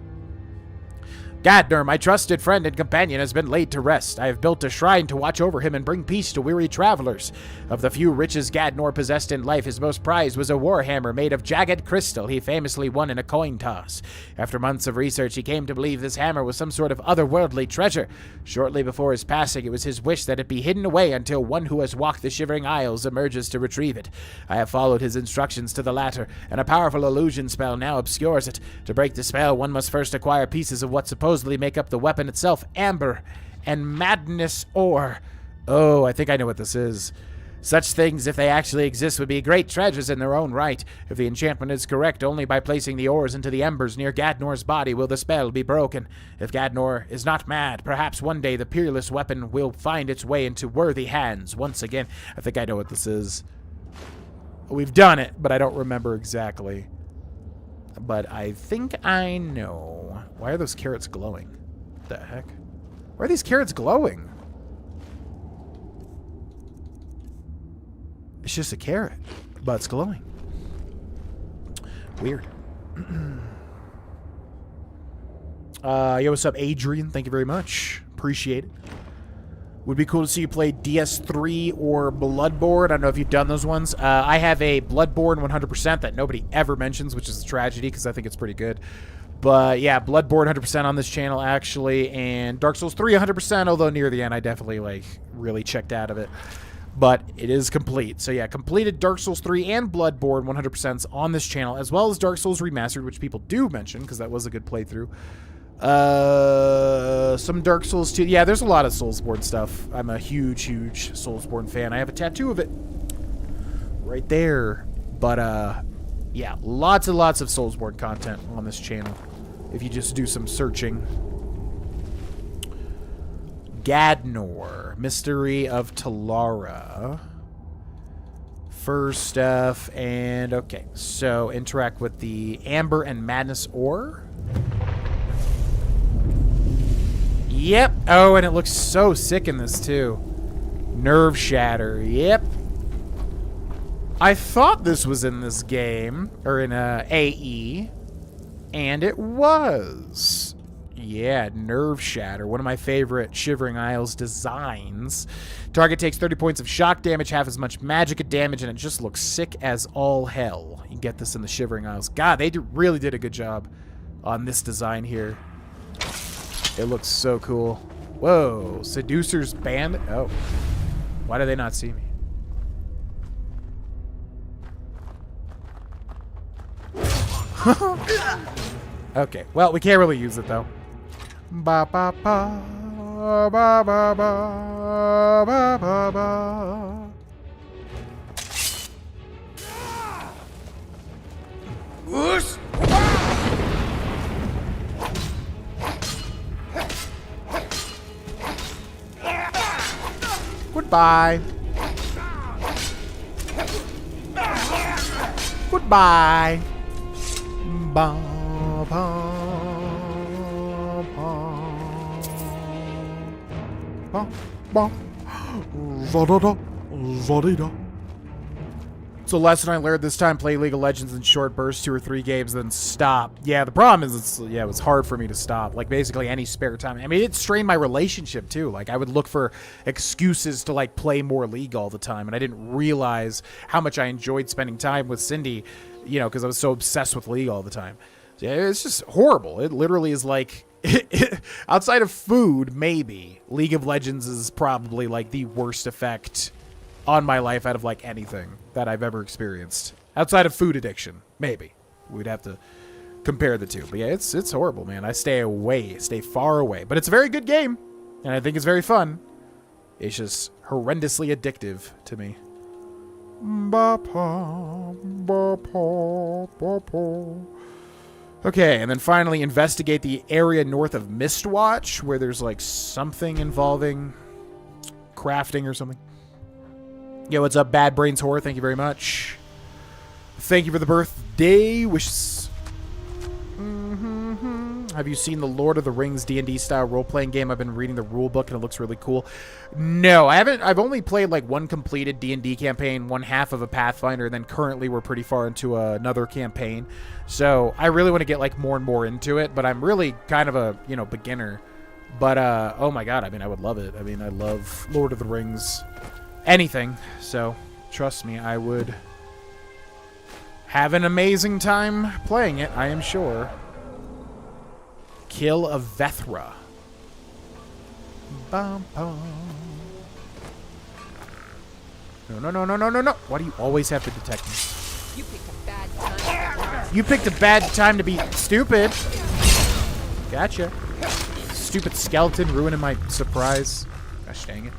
Gadnor, my trusted friend and companion, has been laid to rest. I have built a shrine to watch over him and bring peace to weary travelers. Of the few riches Gadnor possessed in life, his most prized was a warhammer made of jagged crystal he famously won in a coin toss. After months of research, he came to believe this hammer was some sort of otherworldly treasure. Shortly before his passing, it was his wish that it be hidden away until one who has walked the Shivering Isles emerges to retrieve it. I have followed his instructions to the latter, and a powerful illusion spell now obscures it. To break the spell, one must first acquire pieces of what supposedly make up the weapon itself, amber and madness ore. Oh, I think I know what this is. Such things, if they actually exist, would be great treasures in their own right. If the enchantment is correct, only by placing the ores into the embers near Gadnor's body will the spell be broken. If Gadnor is not mad, perhaps one day the peerless weapon will find its way into worthy hands once again. I think I know what this is. We've done it, but I don't remember exactly. But I think I know. Why are those carrots glowing? What the heck? Why are these carrots glowing? It's just a carrot, but it's glowing. Weird. Yo, what's up, Adrian? Thank you very much. Appreciate it. Would be cool to see you play DS3 or Bloodborne. I don't know if you've done those ones. I have a Bloodborne 100% that nobody ever mentions, which is a tragedy because I think it's pretty good. But yeah, Bloodborne 100% on this channel, actually. And Dark Souls 3 100%, although near the end I definitely, like, really checked out of it. But it is complete. So yeah, completed Dark Souls 3 and Bloodborne 100% on this channel, as well as Dark Souls Remastered, which people do mention because that was a good playthrough. Some Dark Souls 2. Yeah, there's a lot of Soulsborne stuff. I'm a huge, huge Soulsborne fan. I have a tattoo of it right there. But, yeah, lots and lots of Soulsborne content on this channel if you just do some searching. Gadnor, Mystery of Talara. First stuff, and okay, so interact with the Amber and Madness ore. Yep. Oh, and it looks so sick in this, too. Nerve Shatter. Yep. I thought this was in this game, or in AE, and it was. Yeah, Nerve Shatter. One of my favorite Shivering Isles designs. Target takes 30 points of shock damage, half as much magic damage, and it just looks sick as all hell. You get this in the Shivering Isles. God, they really did a good job on this design here. It looks so cool. Whoa, seducers bandit. Oh, why do they not see me? Okay, well, we can't really use it though. Ba ba ba ba ba ba ba ba ba. Whoosh! Goodbye. Goodbye. Ba ba ba ba. Va-da-da, va-dee-da. So lesson I learned this time: play League of Legends in short bursts, 2 or 3 games, then stop. Yeah, the problem is, it was hard for me to stop. Like, basically any spare time. I mean, it strained my relationship, too. Like, I would look for excuses to, like, play more League all the time, and I didn't realize how much I enjoyed spending time with Cindy, you know, because I was so obsessed with League all the time. So, yeah, it's just horrible. It literally is like, outside of food, maybe, League of Legends is probably, like, the worst effect on my life out of, like, anything that I've ever experienced. Outside of food addiction, maybe. We'd have to compare the two. But yeah, it's horrible, man. I stay far away. But it's a very good game, and I think it's very fun. It's just horrendously addictive to me. Okay, and then finally investigate the area north of Mistwatch, where there's, like, something involving crafting or something. Yo, what's up, Bad Brains Horror? Thank you very much. Thank you for the birthday wishes. Have you seen the Lord of the Rings D&D style role-playing game? I've been reading the rule book and it looks really cool. No, I haven't. I've only played like one completed D&D campaign, one half of a Pathfinder, and then currently we're pretty far into another campaign. So I really want to get like more and more into it, but I'm really kind of a, you know, beginner. But oh my god, I mean, I would love it. I mean, I love Lord of the Rings. Anything. So trust me, I would have an amazing time playing it, I am sure. Kill a Vethra. Bum, bum. No. Why do you always have to detect me? You picked a bad time. You picked a bad time to be stupid. Gotcha. Stupid skeleton ruining my surprise. Gosh dang it.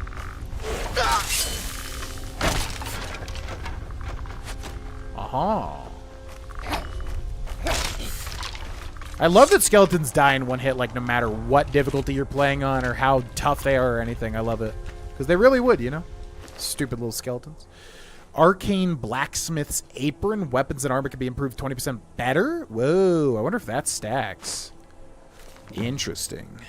Aha. I love that skeletons die in one hit, like, no matter what difficulty you're playing on or how tough they are or anything. I love it. Because they really would, you know? Stupid little skeletons. Arcane Blacksmith's Apron. Weapons and armor can be improved 20% better? Whoa, I wonder if that stacks. Interesting.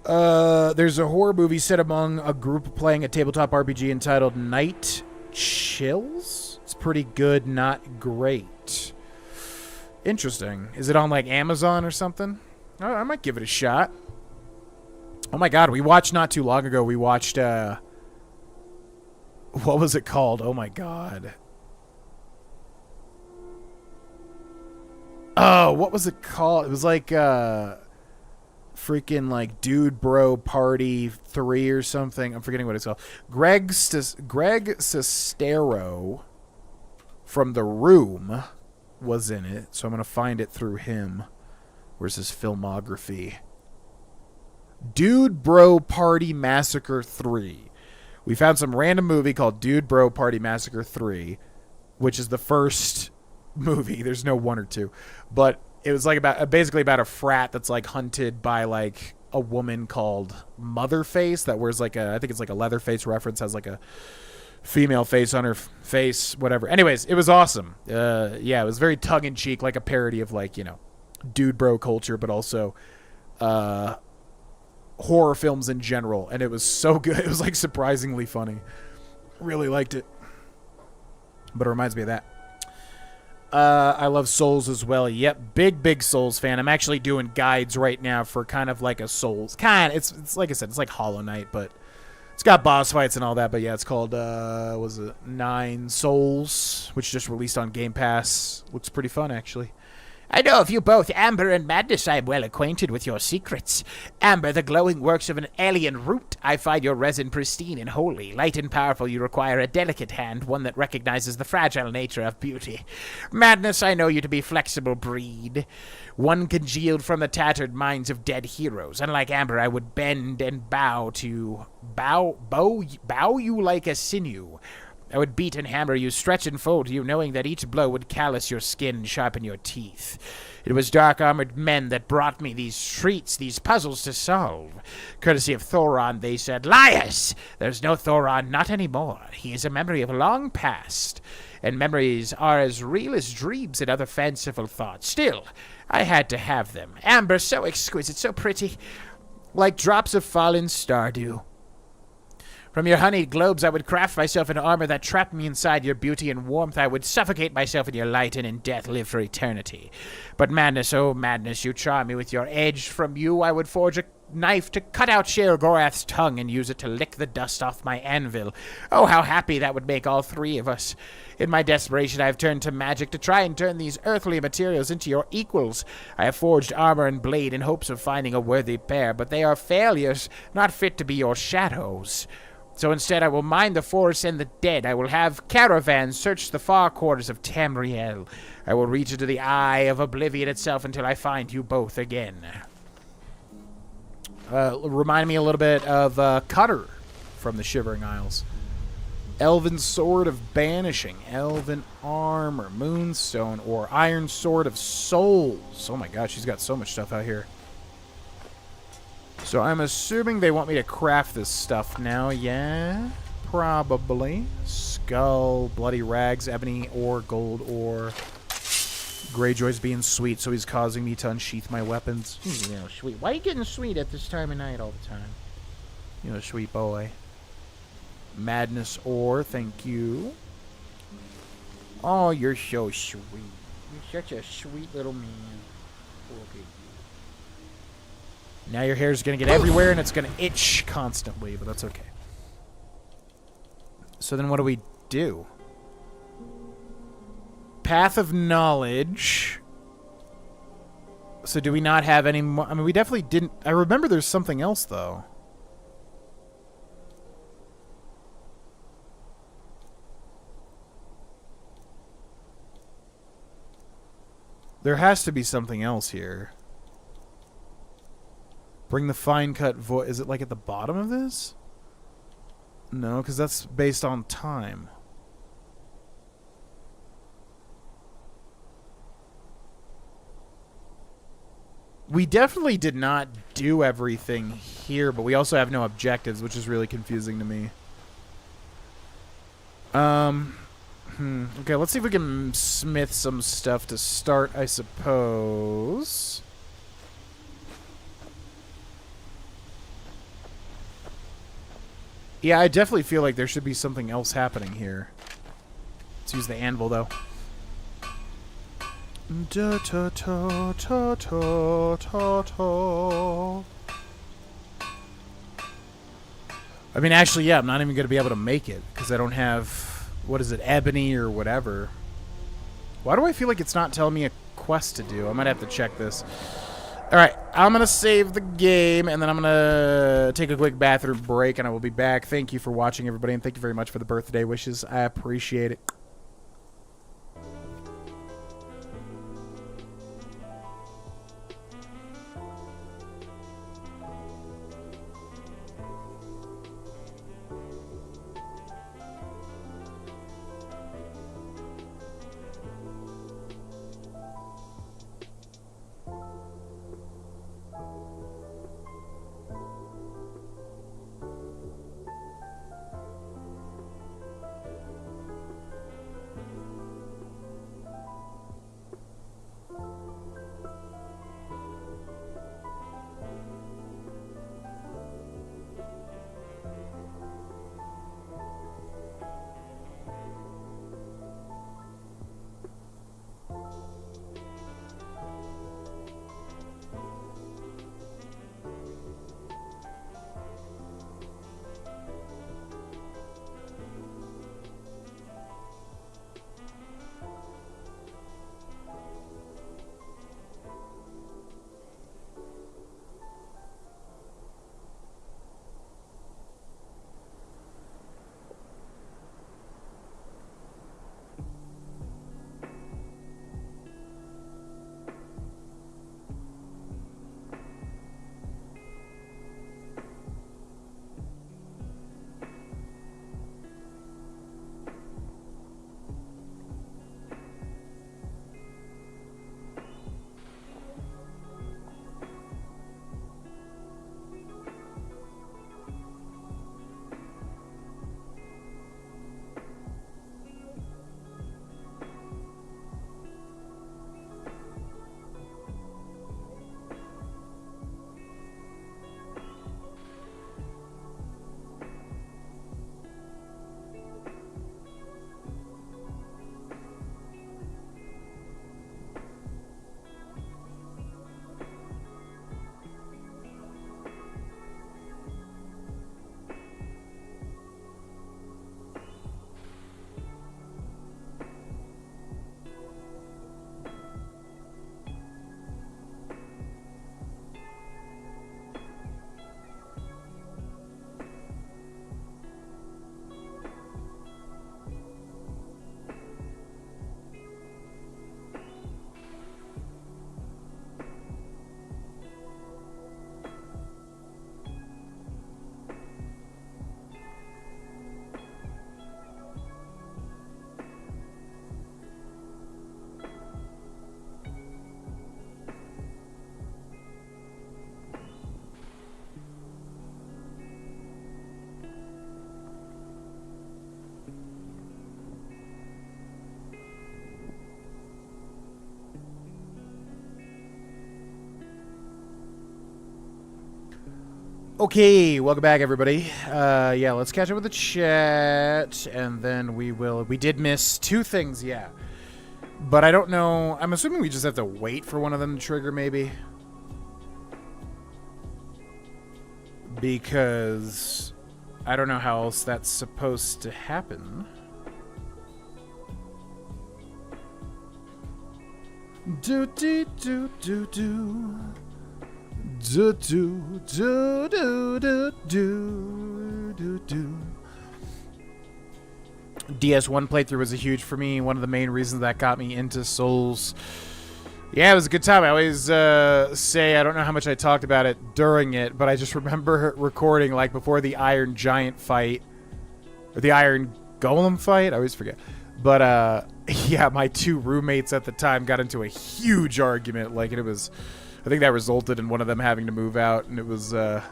There's a horror movie set among a group playing a tabletop RPG entitled Night Chills? It's pretty good, not great. Interesting. Is it on, like, Amazon or something? Oh, I might give it a shot. Oh, my God. We watched not too long ago. We watched, what was it called? Oh, my God. Oh, what was it called? It was, like, freaking, like, Dude Bro Party 3 or something. I'm forgetting what it's called. Greg Sestero from The Room was in it, so I'm going to find it through him. Where's his filmography? Dude Bro Party Massacre 3. We found some random movie called Dude Bro Party Massacre 3, which is the first movie. There's no 1 or 2. But it was like basically about a frat that's like hunted by like a woman called Motherface that wears like I think it's like a Leatherface reference, has like a female face on her face, whatever. Anyways, it was awesome. Yeah, it was very tongue-in-cheek, like a parody of, like, you know, dude bro culture, but also horror films in general. And it was so good. It was, like, surprisingly funny. Really liked it. But it reminds me of that. I love Souls as well. Yep, big Souls fan. I'm actually doing guides right now for kind of like a Souls. It's like I said, it's like Hollow Knight, but it's got boss fights and all that, but yeah, it's called, was it 9 Souls, which just released on Game Pass. Looks pretty fun, actually. I know of you both, Amber and Madness. I am well acquainted with your secrets. Amber, the glowing works of an alien root. I find your resin pristine and holy. Light and powerful, you require a delicate hand, one that recognizes the fragile nature of beauty. Madness, I know you to be flexible breed, one congealed from the tattered minds of dead heroes. Unlike Amber, I would bend and bow you like a sinew. I would beat and hammer you, stretch and fold you, knowing that each blow would callous your skin and sharpen your teeth. It was dark-armored men that brought me these treats, these puzzles to solve. Courtesy of Thoron, they said, "Liars! There's no Thoron, not anymore. He is a memory of a long past, and memories are as real as dreams and other fanciful thoughts. Still, I had to have them. Amber, so exquisite, so pretty, like drops of fallen stardew. From your honeyed globes, I would craft myself an armor that trapped me inside your beauty and warmth. I would suffocate myself in your light and in death live for eternity. But madness, oh madness, you charm me with your edge. From you, I would forge a knife to cut out Sheogorath's tongue and use it to lick the dust off my anvil. Oh, how happy that would make all three of us. In my desperation, I have turned to magic to try and turn these earthly materials into your equals. I have forged armor and blade in hopes of finding a worthy pair, but they are failures, not fit to be your shadows. So instead, I will mine the forests and the dead. I will have caravans search the far quarters of Tamriel. I will reach into the eye of oblivion itself until I find you both again." Remind me a little bit of Cutter from the Shivering Isles. Elven Sword of Banishing, Elven Armor, Moonstone, or Iron Sword of Souls. Oh my gosh, she's got so much stuff out here. So I'm assuming they want me to craft this stuff now. Yeah, probably. Skull, Bloody Rags, Ebony Ore, Gold Ore. Greyjoy's being sweet, so he's causing me to unsheath my weapons. You know, sweet. Why are you getting sweet at this time of night all the time? You know, sweet boy. Madness Ore, thank you. Oh, you're so sweet. You're such a sweet little man. Okay. Now your hair's going to get everywhere, and it's going to itch constantly, but that's okay. So then what do we do? Path of Knowledge. So do we not have any more? I mean, we definitely didn't. I remember there's something else, though. There has to be something else here. Bring the fine cut voice. Is it like at the bottom of this? No, because that's based on time. We definitely did not do everything here, but we also have no objectives, which is really confusing to me. Okay, let's see if we can smith some stuff to start, I suppose. Yeah, I definitely feel like there should be something else happening here. Let's use the anvil, though. Da ta ta ta ta ta ta. I mean, actually, yeah, I'm not even going to be able to make it because I don't have, what is it, ebony or whatever. Why do I feel like it's not telling me a quest to do? I might have to check this. Alright, I'm going to save the game, and then I'm going to take a quick bathroom break, and I will be back. Thank you for watching, everybody, and thank you very much for the birthday wishes. I appreciate it. Okay, welcome back, everybody. Yeah, let's catch up with the chat, and then we did miss 2 things, yeah. But I don't know. I'm assuming we just have to wait for one of them to trigger, maybe. Because I don't know how else that's supposed to happen. Do do do do do. Do do do do do do do do. DS1 playthrough was a huge for me. One of the main reasons that got me into Souls. Yeah, it was a good time. I always say I don't know how much I talked about it during it, but I just remember recording like before the Iron Giant fight or the Iron Golem fight. I always forget. But yeah, my 2 roommates at the time got into a huge argument. Like, and it was, I think that resulted in one of them having to move out, and it was. I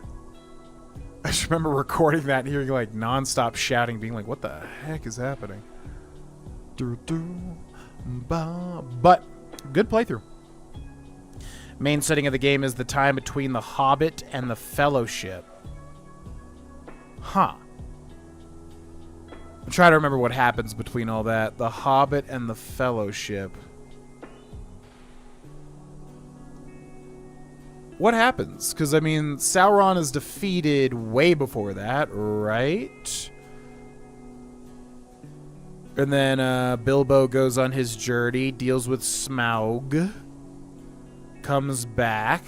just remember recording that and hearing like non-stop shouting, being like, "What the heck is happening?" But good playthrough. Main setting of the game is the time between the Hobbit and the Fellowship. Huh. I'm trying to remember what happens between all that. The Hobbit and the Fellowship. What happens? Because, I mean, Sauron is defeated way before that, right? And then Bilbo goes on his journey, deals with Smaug, comes back.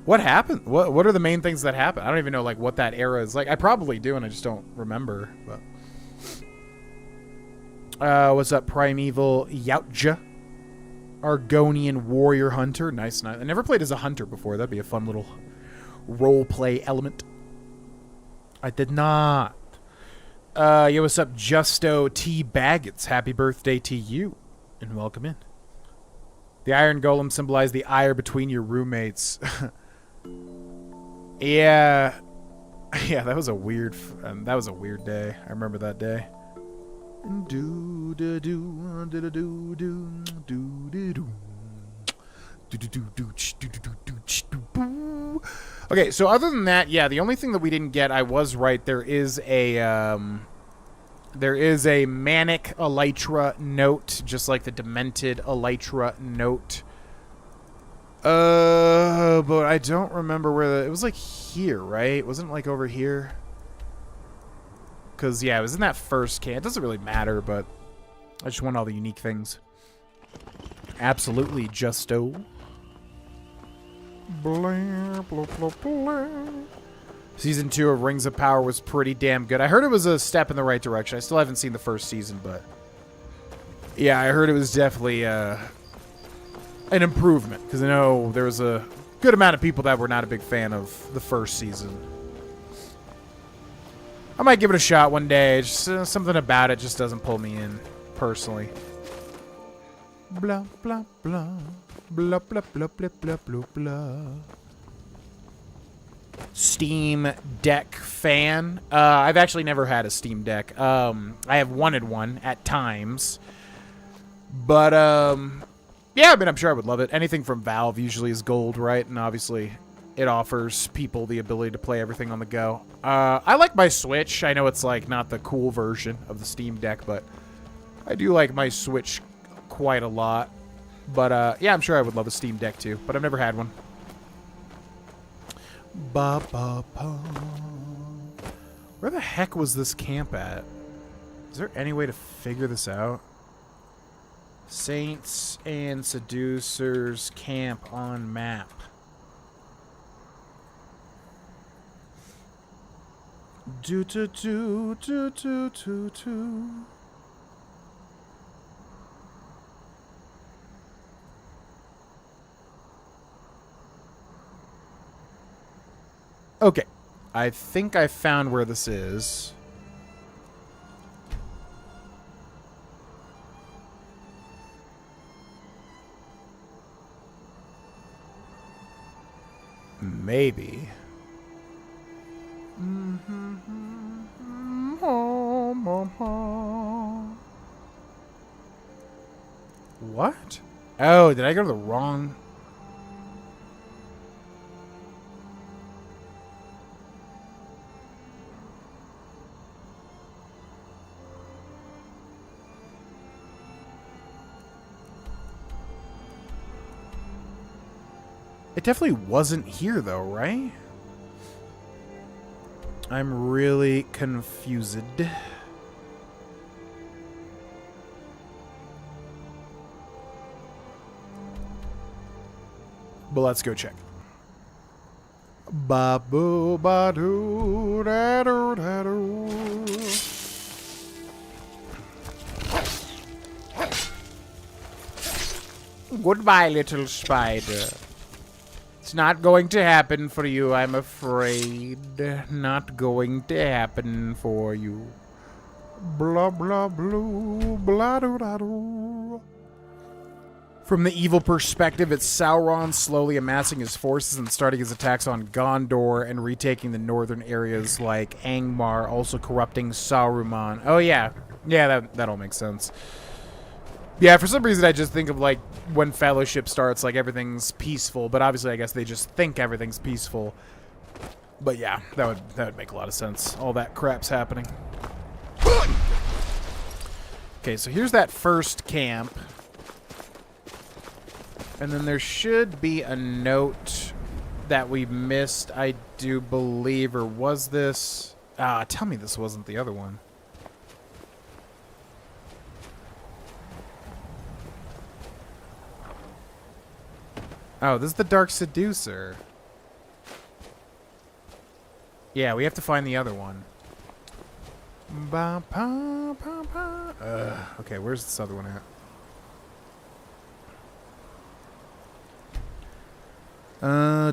What happened? What are the main things that happen? I don't even know like what that era is like. I probably do, and I just don't remember. But what's up, Primeval Yautja? Argonian warrior hunter. Nice. I never played as a hunter before. That'd be a fun little role play element. I did not. Yo, what's up, Justo T. Baggets? Happy birthday to you, and welcome in. The Iron Golem symbolized the ire between your roommates. Yeah, that was a weird. That was a weird day. I remember that day. Okay, so other than that, yeah, the only thing that we didn't get, I was right. There is a manic elytra note, just like the demented elytra note. But I don't remember where it was. Like here, right? Wasn't it like over here? Because, yeah, it was in that first can. It doesn't really matter, but I just want all the unique things. Absolutely, Justo. Blah, blah, blah, blah. Season 2 of Rings of Power was pretty damn good. I heard it was a step in the right direction. I still haven't seen the first season, but... yeah, I heard it was definitely an improvement. Because I know there was a good amount of people that were not a big fan of the first season. I might give it a shot one day. Just something about it just doesn't pull me in, personally. Blah, blah, blah. Blah, blah, blah, blah, blah, blah, blah. Steam Deck fan. I've actually never had a Steam Deck. I have wanted one at times. But, yeah, I mean, I'm sure I would love it. Anything from Valve usually is gold, right? And obviously, it offers people the ability to play everything on the go. I like my Switch. I know it's, like, not the cool version of the Steam Deck, but I do like my Switch quite a lot. But, yeah, I'm sure I would love a Steam Deck, too. But I've never had one. Ba-ba-ba. Where the heck was this camp at? Is there any way to figure this out? Saints and Seducers camp on map. Do do do do do do do. Okay, I think I found where this is. Maybe. What? Oh, did I go to the wrong... It definitely wasn't here, though, right? I'm really confused. But let's go check. Ba-boo, ba-doo, da-doo, da-doo. Goodbye, little spider. It's not going to happen for you, I'm afraid. Not going to happen for you. Blah, blah, blue, blah, doo, da, doo. From the evil perspective, it's Sauron slowly amassing his forces and starting his attacks on Gondor and retaking the northern areas like Angmar, also corrupting Saruman. Oh, yeah. Yeah, that all makes sense. Yeah, for some reason I just think of, like, when Fellowship starts, like, everything's peaceful, but obviously I guess they just think everything's peaceful. But yeah, that would make a lot of sense. All that crap's happening. Okay, so here's that first camp. And then there should be a note that we missed, I do believe, or was this? Tell me this wasn't the other one. Oh, this is the Dark Seducer. Yeah, we have to find the other one. Okay, where's this other one at?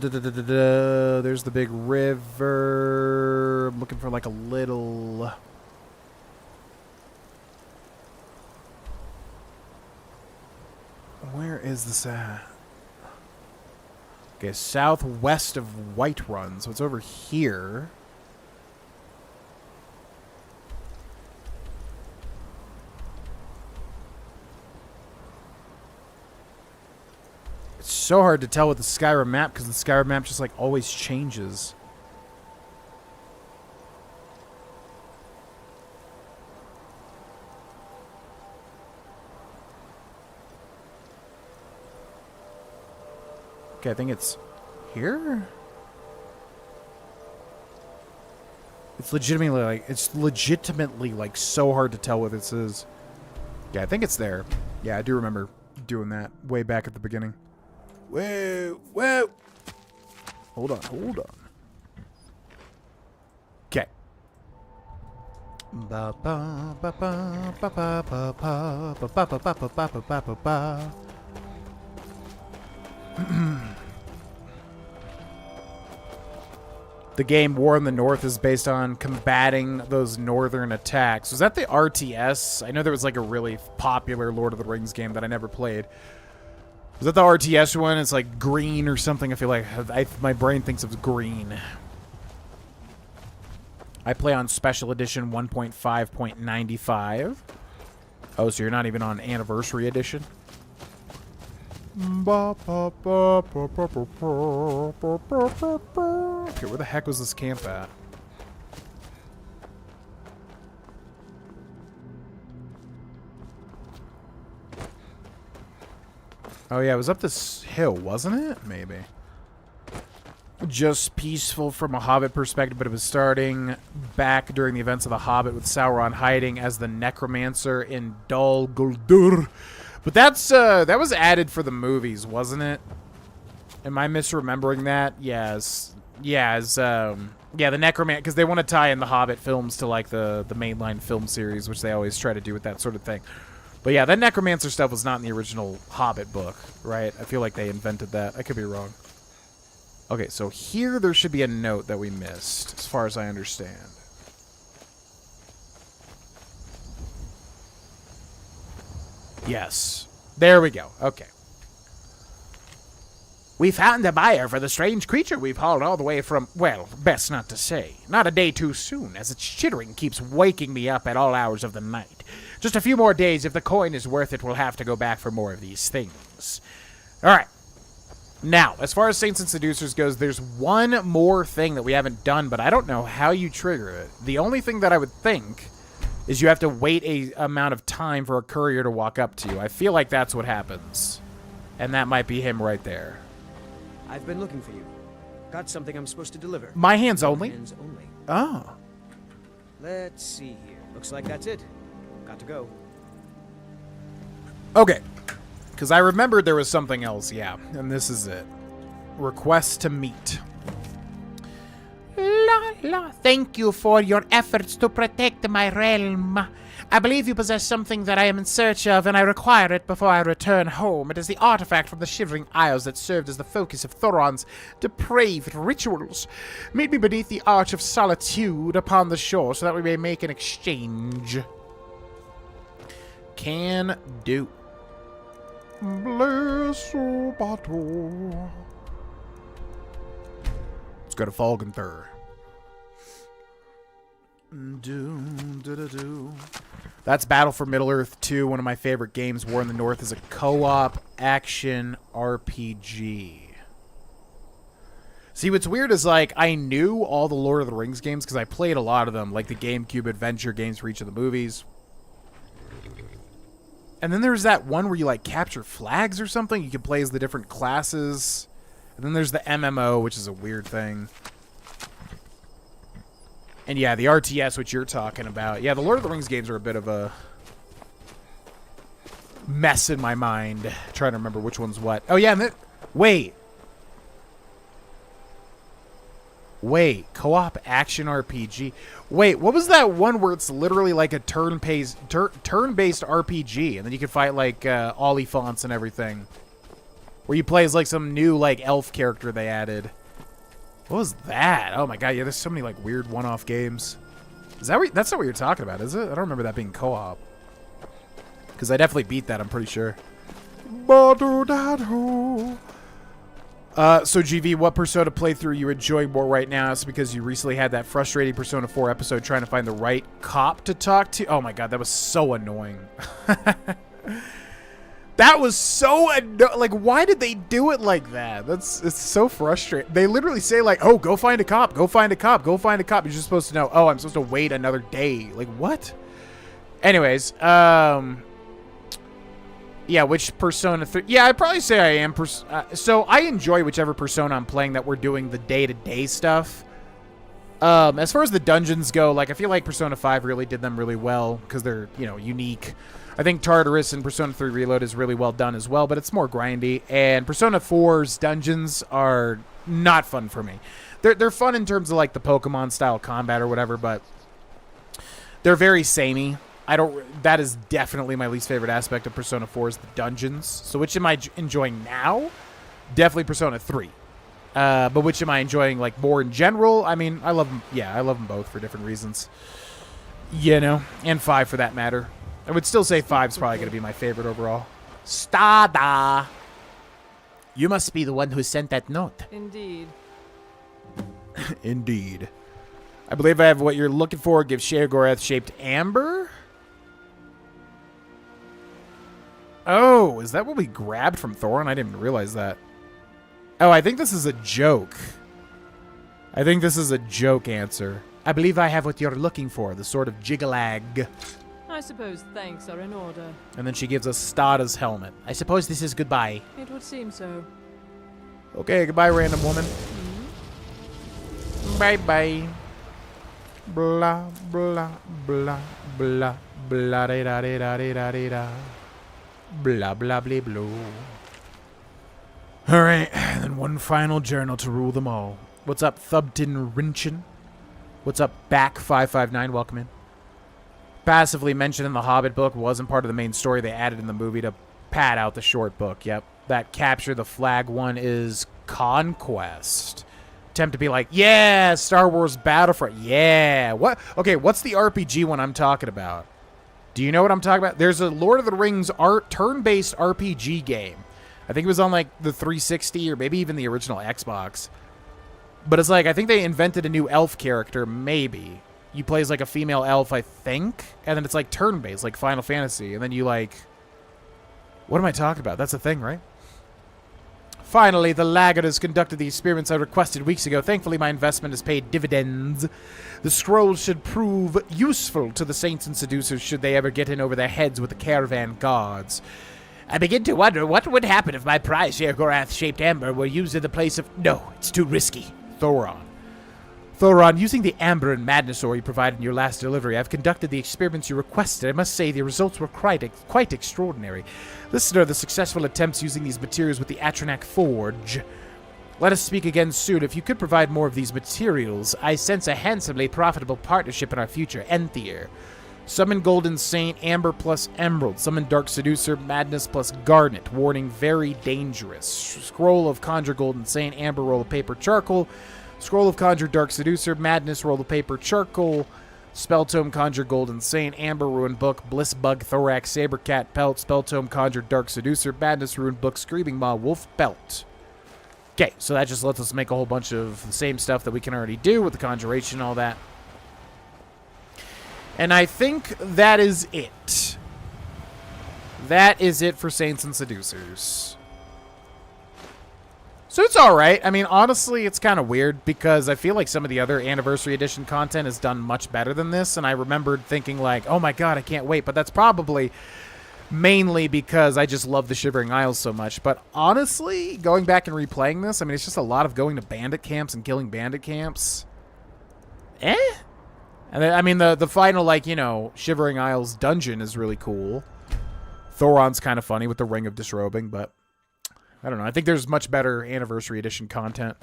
There's the big river. I'm looking for like a little... Where is this at? Okay, southwest of Whiterun, so it's over here. It's so hard to tell with the Skyrim map because the Skyrim map just like always changes. Okay, I think it's here. It's legitimately like so hard to tell what this is. Yeah, I think it's there. Yeah, I do remember doing that way back at the beginning. Whoa, whoa. Hold on. Okay. The game War in the North is based on combating those northern attacks. Was that the RTS? I know there was like a really popular Lord of the Rings game that I never played. Was that the RTS one? It's like green or something. I feel like my brain thinks it's green. I play on Special Edition 1.5.95. Oh, so you're not even on Anniversary Edition? Okay, where the heck was this camp at? Oh yeah, it was up this hill, wasn't it? Maybe. Just peaceful from a Hobbit perspective, but it was starting back during the events of the Hobbit with Sauron hiding as the Necromancer in Dol Guldur. But that was added for the movies, wasn't it? Am I misremembering that? Yes. Yeah, the Necromancer, because they want to tie in the Hobbit films to like the mainline film series, which they always try to do with that sort of thing. But yeah, that Necromancer stuff was not in the original Hobbit book, right? I feel like they invented that. I could be wrong. Okay, so here there should be a note that we missed, as far as I understand. Yes. There we go. Okay. We found a buyer for the strange creature we've hauled all the way from, well, best not to say. Not a day too soon, as its chittering keeps waking me up at all hours of the night. Just a few more days. If the coin is worth it, we'll have to go back for more of these things. All right. Now, as far as Saints and Seducers goes, there's one more thing that we haven't done, but I don't know how you trigger it. The only thing that I would think is you have to wait a amount of time for a courier to walk up to you. I feel like that's what happens. And that might be him right there. I've been looking for you. Got something I'm supposed to deliver. My hands only? Hands only. Oh. Let's see here. Looks like that's it. Got to go. Okay. Because I remembered there was something else, yeah. And this is it. Request to meet. La la. Thank you for your efforts to protect my realm. I believe you possess something that I am in search of, and I require it before I return home. It is the artifact from the Shivering Isles that served as the focus of Thoron's depraved rituals. Meet me beneath the Arch of Solitude upon the shore so that we may make an exchange. Can do. Let's go to Falgenthur. That's Battle for Middle-earth 2, one of my favorite games. War in the North is a co-op action RPG. See, what's weird is, like, I knew all the Lord of the Rings games because I played a lot of them, like the GameCube adventure games for each of the movies. And then there's that one where you, like, capture flags or something. You can play as the different classes. And then there's the MMO, which is a weird thing. And yeah, the RTS, which you're talking about. Yeah, the Lord of the Rings games are a bit of a mess in my mind. Trying to remember which one's what. Oh, yeah, and wait. Wait, co-op action RPG. Wait, what was that one where it's literally like a turn-based RPG, and then you can fight like Oliphaunts and everything, where you play as like some new like elf character they added. What was that? Oh my god, yeah, there's so many like weird one-off games. Is that that's not what you're talking about, is it? I don't remember that being co-op. Because I definitely beat that, I'm pretty sure. So GV, what Persona playthrough are you enjoying more right now? It's because you recently had that frustrating Persona 4 episode trying to find the right cop to talk to. Oh my god, that was so annoying. That was so like, why did they do it like that? It's so frustrating. They literally say like, oh, go find a cop, go find a cop, go find a cop. You're just supposed to know, oh, I'm supposed to wait another day. Like, what? Anyways, yeah, which Persona 3? Yeah, I'd probably say I am. So I enjoy whichever Persona I'm playing that we're doing the day-to-day stuff. As far as the dungeons go, like, I feel like Persona 5 really did them really well because they're, you know, unique. I think Tartarus and Persona 3 Reload is really well done as well, but it's more grindy. And Persona 4's dungeons are not fun for me. They're fun in terms of, like, the Pokemon-style combat or whatever, but they're very samey. That is definitely my least favorite aspect of Persona 4 is the dungeons. So which am I enjoying now? Definitely Persona 3. But which am I enjoying, like, more in general? I mean, I love them. Yeah, I love them both for different reasons. You know, and 5 for that matter. I would still say 5's probably going to be my favorite overall. Stada! You must be the one who sent that note. Indeed. Indeed. I believe I have what you're looking for. Give Sheogorath-shaped amber? Oh, is that what we grabbed from Thoron? I didn't even realize that. Oh, I think this is a joke. I think this is a joke answer. I believe I have what you're looking for, the sword of Jigalag. I suppose thanks are in order. And then she gives us Stada's helmet. I suppose this is goodbye. It would seem so. Okay, goodbye, random woman. Bye-bye. Blah, blah, blah, blah, blah, da da da da da da da. Blah, blah, blah, blah. Alright, and then one final journal to rule them all. What's up, Thubton Rinchin? What's up, Back559? Welcome in. Passively mentioned in the Hobbit book wasn't part of the main story. They added in the movie to pad out the short book. Yep. That Capture the Flag one is Conquest. Attempt to be like, yeah, Star Wars Battlefront. Yeah. What? Okay, what's the RPG one I'm talking about? Do you know what I'm talking about? There's a Lord of the Rings turn-based RPG game. I think it was on like the 360 or maybe even the original Xbox. But it's like, I think they invented a new elf character, maybe. You play as like a female elf, I think. And then it's like turn-based, like Final Fantasy. And then you like... What am I talking about? That's a thing, right? Finally, the laggard has conducted the experiments I requested weeks ago. Thankfully, my investment has paid dividends. The scrolls should prove useful to the saints and seducers should they ever get in over their heads with the caravan guards. I begin to wonder what would happen if my prize Sheogorath-shaped amber were used in the place of... No, it's too risky. Thoron. Thoron, using the amber and madness ore you provided in your last delivery, I've conducted the experiments you requested. I must say the results were quite extraordinary. Listen to the successful attempts using these materials with the Atronak Forge. Let us speak again soon. If you could provide more of these materials, I sense a handsomely profitable partnership in our future. Enthier. Summon Golden Saint, Amber plus Emerald. Summon Dark Seducer, Madness plus Garnet. Warning, very dangerous. Scroll of Conjure Golden Saint, Amber, roll of paper, charcoal. Scroll of Conjure Dark Seducer, Madness, roll of paper, charcoal. Spell Tome, Conjure Golden Saint, Amber, Ruin Book, Bliss Bug, Thorax, Saber Cat, Pelt. Spell Tome, Conjure Dark Seducer, Madness, Ruin Book, Screaming Maw, Wolf, Belt. Okay, so that just lets us make a whole bunch of the same stuff that we can already do with the conjuration and all that. And I think that is it. That is it for Saints and Seducers. So it's alright. I mean, honestly, it's kind of weird because I feel like some of the other Anniversary Edition content is done much better than this. And I remembered thinking like, oh my god, I can't wait. But that's probably mainly because I just love the Shivering Isles so much. But honestly, going back and replaying this, I mean, it's just a lot of going to bandit camps and killing bandit camps. And then, I mean, the final, like, you know, Shivering Isles dungeon is really cool. Thoron's kind of funny with the Ring of Disrobing, but I don't know. I think there's much better Anniversary Edition content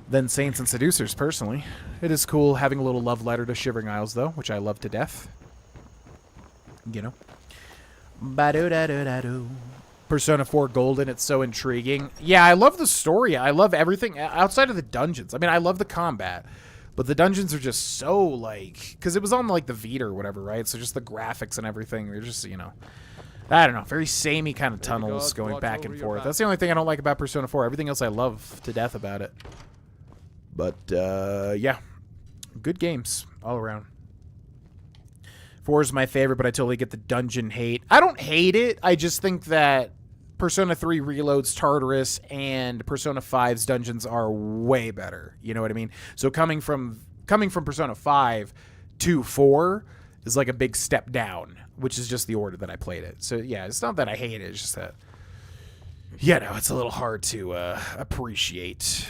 than Saints and Seducers, personally. It is cool having a little love letter to Shivering Isles, though, which I love to death. You know. Ba-do-da-do-da-do. Persona 4 Golden, it's so intriguing. Yeah, I love the story. I love everything outside of the dungeons. I mean, I love the combat. But the dungeons are just so, like... Because it was on, like, the Vita or whatever, right? So just the graphics and everything, they're just, you know... I don't know. Very samey kind of tunnels going back and forth. That's the only thing I don't like about Persona 4. Everything else I love to death about it. But, yeah. Good games all around. 4 is my favorite, but I totally get the dungeon hate. I don't hate it. I just think that Persona 3 Reload's Tartarus and Persona 5's dungeons are way better. You know what I mean? So coming from Persona 5 to 4 is like a big step down, which is just the order that I played it. So yeah, it's not that I hate it, it's just that, you know, it's a little hard to appreciate.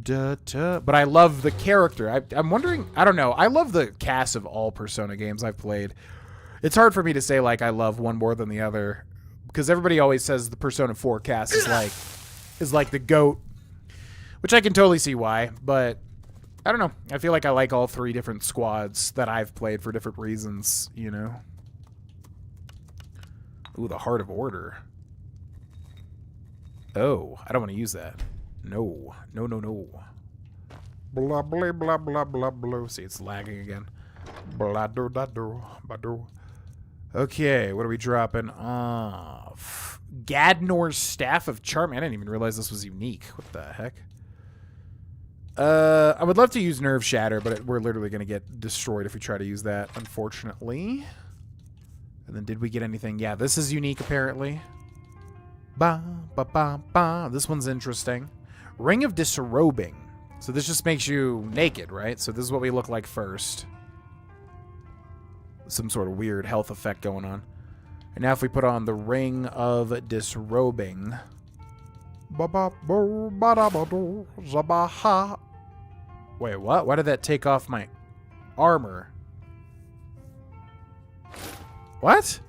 But I love the character. I'm wondering, I don't know, I love the cast of all Persona games I've played. It's hard for me to say like I love one more than the other, because everybody always says the Persona 4 cast is like the GOAT, which I can totally see why, but I don't know. I feel like I like all 3 different squads that I've played for different reasons, you know? Ooh, the Heart of Order. Oh, I don't want to use that. No. No, no, no. Blah, blah, blah, blah, blah, blah. See, it's lagging again. Blah, do, da, do, ba, do. Okay, what are we dropping off? Gadnor's Staff of Charm. I didn't even realize this was unique. What the heck? I would love to use Nerve Shatter, but we're literally going to get destroyed if we try to use that, unfortunately. And then did we get anything? Yeah, this is unique, apparently. Ba, ba, ba, ba. This one's interesting. Ring of Disrobing. So this just makes you naked, right? So this is what we look like first. Some sort of weird health effect going on. And now if we put on the Ring of Disrobing... Wait, what? Why did that take off my armor? What?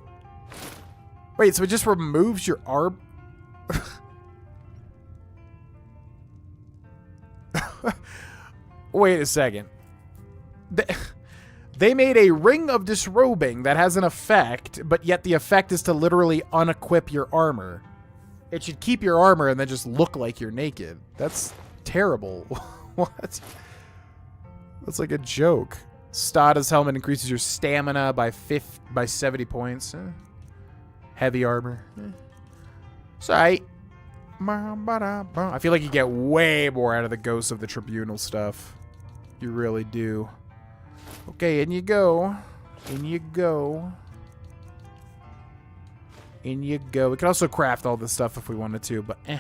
Wait, so it just removes your arm? Wait a second. They made a Ring of Disrobing that has an effect, but yet the effect is to literally unequip your armor. It should keep your armor and then just look like you're naked. That's terrible. What? That's like a joke. Stada's helmet increases your stamina by 70 points. Heavy armor. Sorry. I feel like you get way more out of the Ghosts of the Tribunal stuff. You really do. Okay, in you go. In you go. In you go. We could also craft all this stuff if we wanted to, but eh.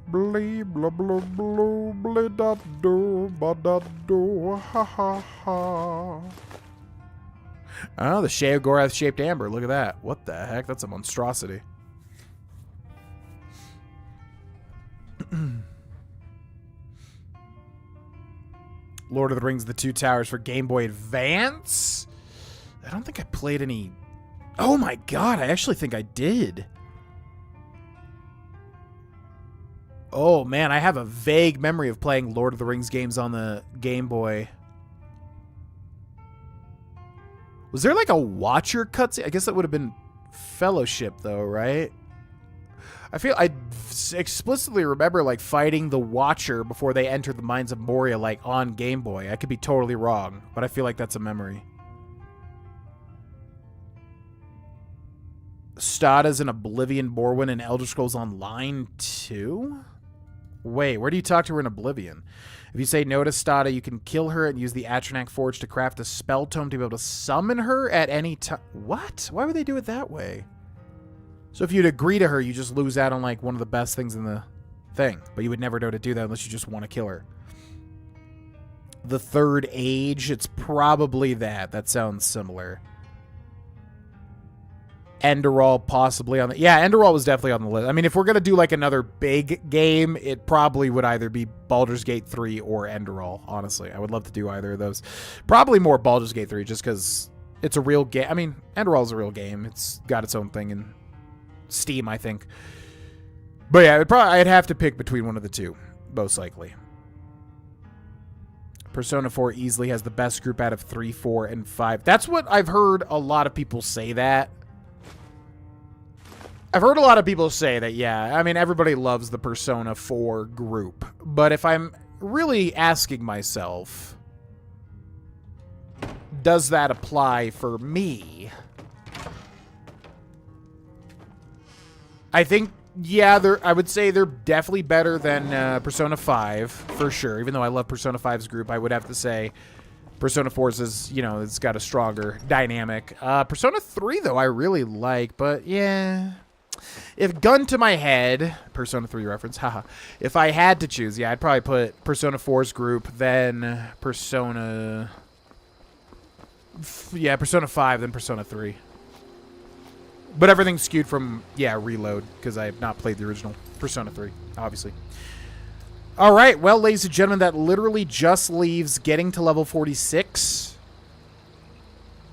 Blee, blah, blah, blah, blah, da, do, ba, da, do, ha, ha, ha. Oh, the Sheogorath-shaped amber. Look at that. What the heck? That's a monstrosity. Lord of the Rings, The Two Towers for Game Boy Advance? I don't think I played any... Oh my god, I actually think I did. Oh man, I have a vague memory of playing Lord of the Rings games on the Game Boy. Was there like a Watcher cutscene? I guess that would have been Fellowship though, right? I explicitly remember like fighting the Watcher before they entered the Mines of Moria like on Game Boy. I could be totally wrong, but I feel like that's a memory. Stada's in Oblivion, Morrowind, and Elder Scrolls Online 2? Wait, where do you talk to her in Oblivion? If you say no to Stada, you can kill her and use the Atronach Forge to craft a spell tome to be able to summon her at any time. What? Why would they do it that way? So if you'd agree to her, you just lose out on like one of the best things in the thing. But you would never know to do that unless you just want to kill her. The Third Age, it's probably that. That sounds similar. Enderal possibly on the... Yeah, Enderal was definitely on the list. I mean, if we're going to do like another big game, it probably would either be Baldur's Gate 3 or Enderal, honestly. I would love to do either of those. Probably more Baldur's Gate 3 just because it's a real game. I mean, Enderal's a real game. It's got its own thing in Steam, I think. But yeah, I'd have to pick between one of the two, most likely. Persona 4 easily has the best group out of 3, 4, and 5. That's what I've heard a lot of people say that. I've heard a lot of people say that, yeah, I mean, everybody loves the Persona 4 group. But if I'm really asking myself, does that apply for me? I think, yeah, I would say they're definitely better than Persona 5, for sure. Even though I love Persona 5's group, I would have to say Persona 4's is, you know, it's got a stronger dynamic. Persona 3, though, I really like, but yeah... If gun to my head, Persona 3 reference, haha. If I had to choose, yeah, I'd probably put Persona 4's group, then Persona... Yeah, Persona 5, then Persona 3. But everything's skewed from, yeah, Reload, because I have not played the original Persona 3, obviously. Alright, well, ladies and gentlemen, that literally just leaves getting to level 46.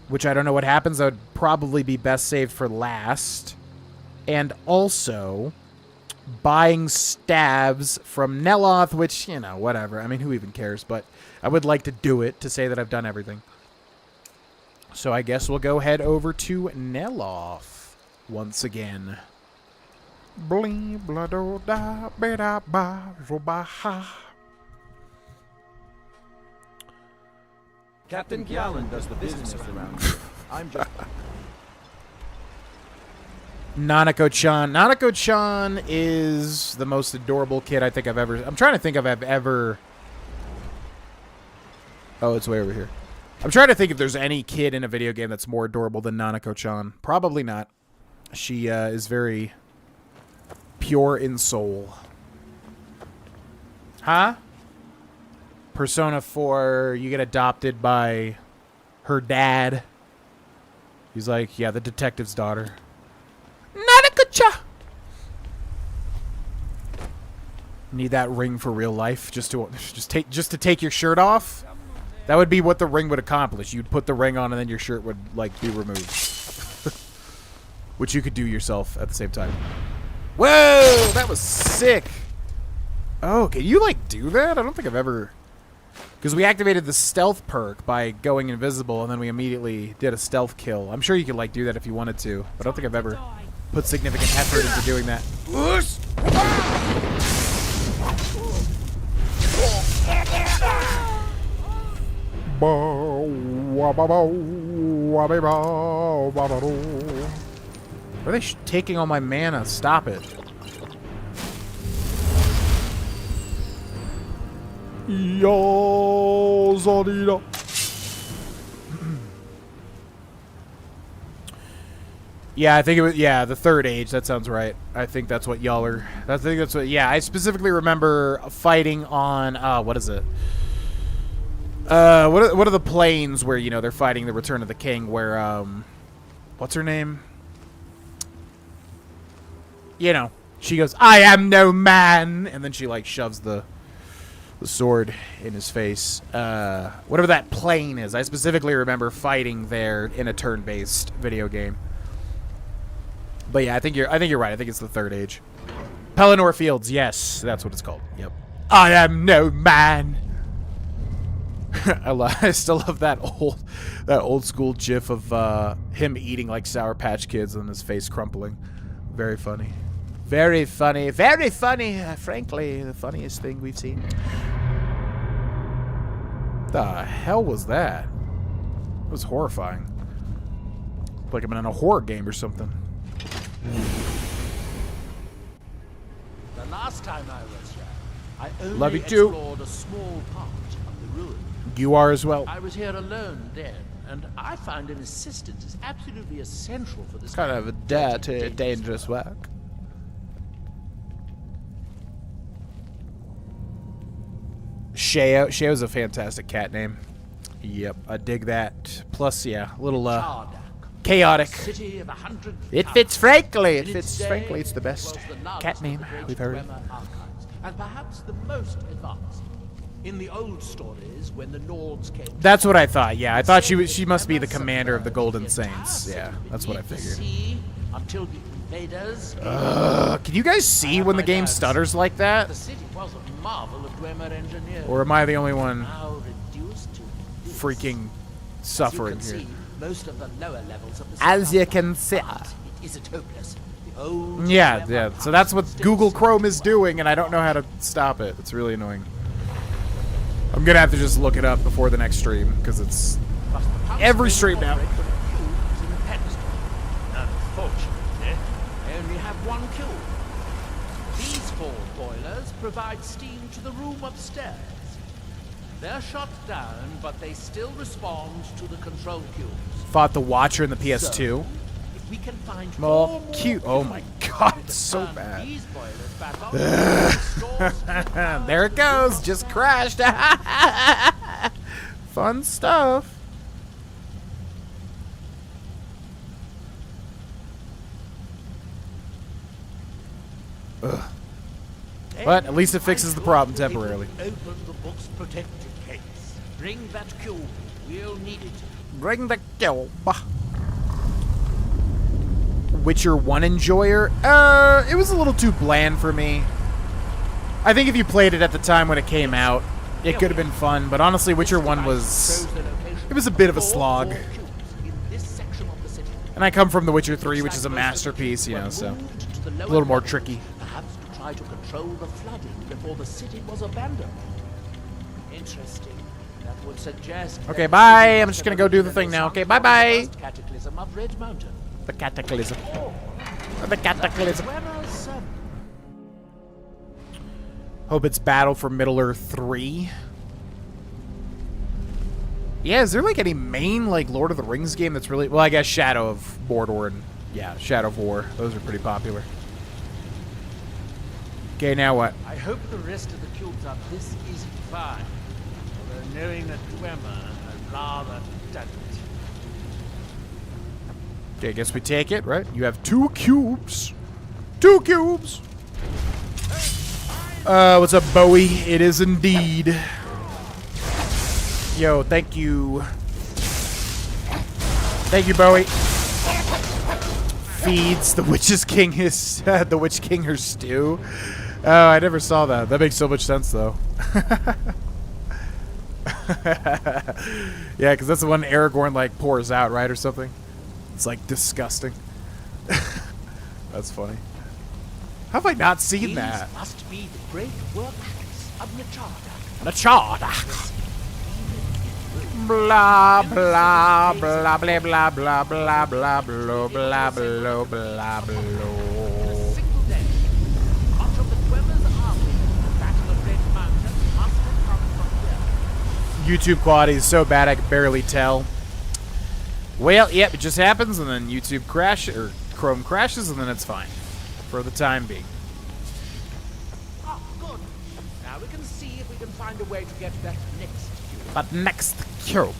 Which I don't know what happens. That would probably be best saved for last. And also buying stabs from Neloth, which, you know, whatever. I mean, who even cares? But I would like to do it to say that I've done everything. So I guess we'll go head over to Neloth once again. Captain Gallon does the business around here. I'm just... Nanako-chan. Nanako-chan is the most adorable kid I think I've ever... I'm trying to think if I've ever... Oh, it's way over here. I'm trying to think if there's any kid in a video game that's more adorable than Nanako-chan. Probably not. She is very pure in soul. Huh? Persona 4, you get adopted by her dad. He's like, yeah, the detective's daughter. Nanako-chan! Need that ring for real life just to take your shirt off? That would be what the ring would accomplish. You'd put the ring on and then your shirt would like be removed. Which you could do yourself at the same time. Whoa! That was sick! Oh, can you like do that? I don't think I've ever... Because we activated the stealth perk by going invisible and then we immediately did a stealth kill. I'm sure you could like do that if you wanted to. But I don't think I've ever put significant effort into doing that. Are they taking all my mana? Stop it. Yo, Zodida. Yeah, I think it was, yeah, the Third Age. That sounds right. I think that's what y'all are. I think that's what, yeah, I specifically remember fighting on, what is it? What are the plains where, you know, they're fighting the Return of the King, where, what's her name? You know, she goes, "I am no man," and then she, like, shoves the sword in his face. Whatever that plain is. I specifically remember fighting there in a turn-based video game. But yeah, I think you're right. I think it's the Third Age. Pelennor Fields, yes, that's what it's called. Yep. I am no man. I still love that old school GIF of him eating like Sour Patch Kids and his face crumpling. Very funny. Very funny. Very funny. Frankly, the funniest thing we've seen. The hell was that? It was horrifying. Like I'm in a horror game or something. The last time I was here, I only Love you too. explored a small part of the ruin. You are as well. I was here alone then, and I found an assistant is absolutely essential for this Kind of a dirty, dangerous work. Heya. Heya's a fantastic cat name. Yep, I dig that. Plus, yeah, a little chaotic. City of 100 It fits frankly. It fits frankly. It's the best cat name we've heard. And perhaps the most advanced. In the old stories, when the Nords came, That's what I thought. Yeah, I thought she must be the commander of the Golden Saints. Yeah, that's what I figured. until the invaders. Can you guys see when the game stutters like that? The city was a marvel of Dwemer engineering. Or am I the only one Now reduced to this. freaking suffering As you here? can see, most of the lower levels of the As city you are can see. but it isn't hopeless. The old Yeah, Dwemer yeah. So past that's what still Google stands. Chrome is doing, and I don't know how to stop it. It's really annoying. I'm gonna have to just look it up before the next stream, because it's But the pumps every may stream now. operate from a cube in a pedestal. Unfortunately, they only have one cube. These 4 boilers provide steam to the room upstairs. They're shut down, but they still respond to the control cubes. Fought the Watcher in the PS2. If we can find Oh, 4 more cute. Oh my cubes, god, we it's can so turn bad. These boilers back on and restore steam power There it to the goes. room Just upstairs. crashed. Fun stuff. Ugh. But at least it fixes the problem temporarily. Open the book's protected case. Bring that cube. We'll need it. Bring the cube. Witcher 1 enjoyer? It was a little too bland for me. I think if you played it at the time when it came out, it could have been fun, but honestly, Witcher 1 was... It was a bit of a slog. And I come from The Witcher 3, which is a masterpiece, you know, so... A little more tricky. Perhaps to try to control the flooding before the city was abandoned. Interesting. That would suggest... Okay, bye. I'm just gonna go do the thing now. Okay, bye-bye. Cataclysm of Red Mountain. The cataclysm. The cataclysm. Hope it's Battle for Middle-earth 3. Yeah, is there like any main like Lord of the Rings game that's really... Well, I guess Shadow of Mordor and... Yeah, Shadow of War. Those are pretty popular. Okay, now what? I hope the rest of the cubes are this easy to find. Although knowing that Dwemer, I'd rather done it. Okay, I guess we take it, right? You have 2 cubes. 2 cubes! What's up, Bowie? It is indeed. Yo, thank you. Thank you, Bowie. Feeds the Witch's King his... the Witch King her stew. Oh, I never saw that. That makes so much sense, though. Yeah, because that's the one Aragorn, like, pours out, right, or something? It's, like, disgusting. That's funny. How have I not seen that? These must be the great workshops of Nachardak. Nachardak. Blah blah blah blah blah blah blah blah blah blah blah blah blah blah. A single day, much of the Dwemer's army in the Battle of Red Mountain must have come from here. YouTube quality is so bad I can barely tell. Well, yep, it just happens, and then YouTube crashes, or Chrome crashes, and then it's fine for the time being. Oh, good. Now we can see if we can find a way to get that next cube. But next cube.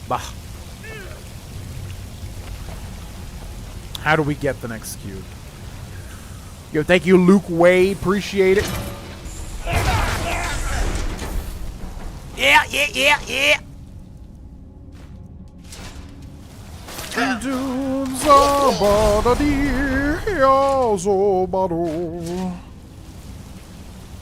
How do we get the next cube? Yo, thank you, Luke Wade. Appreciate it. Yeah, yeah, yeah, yeah.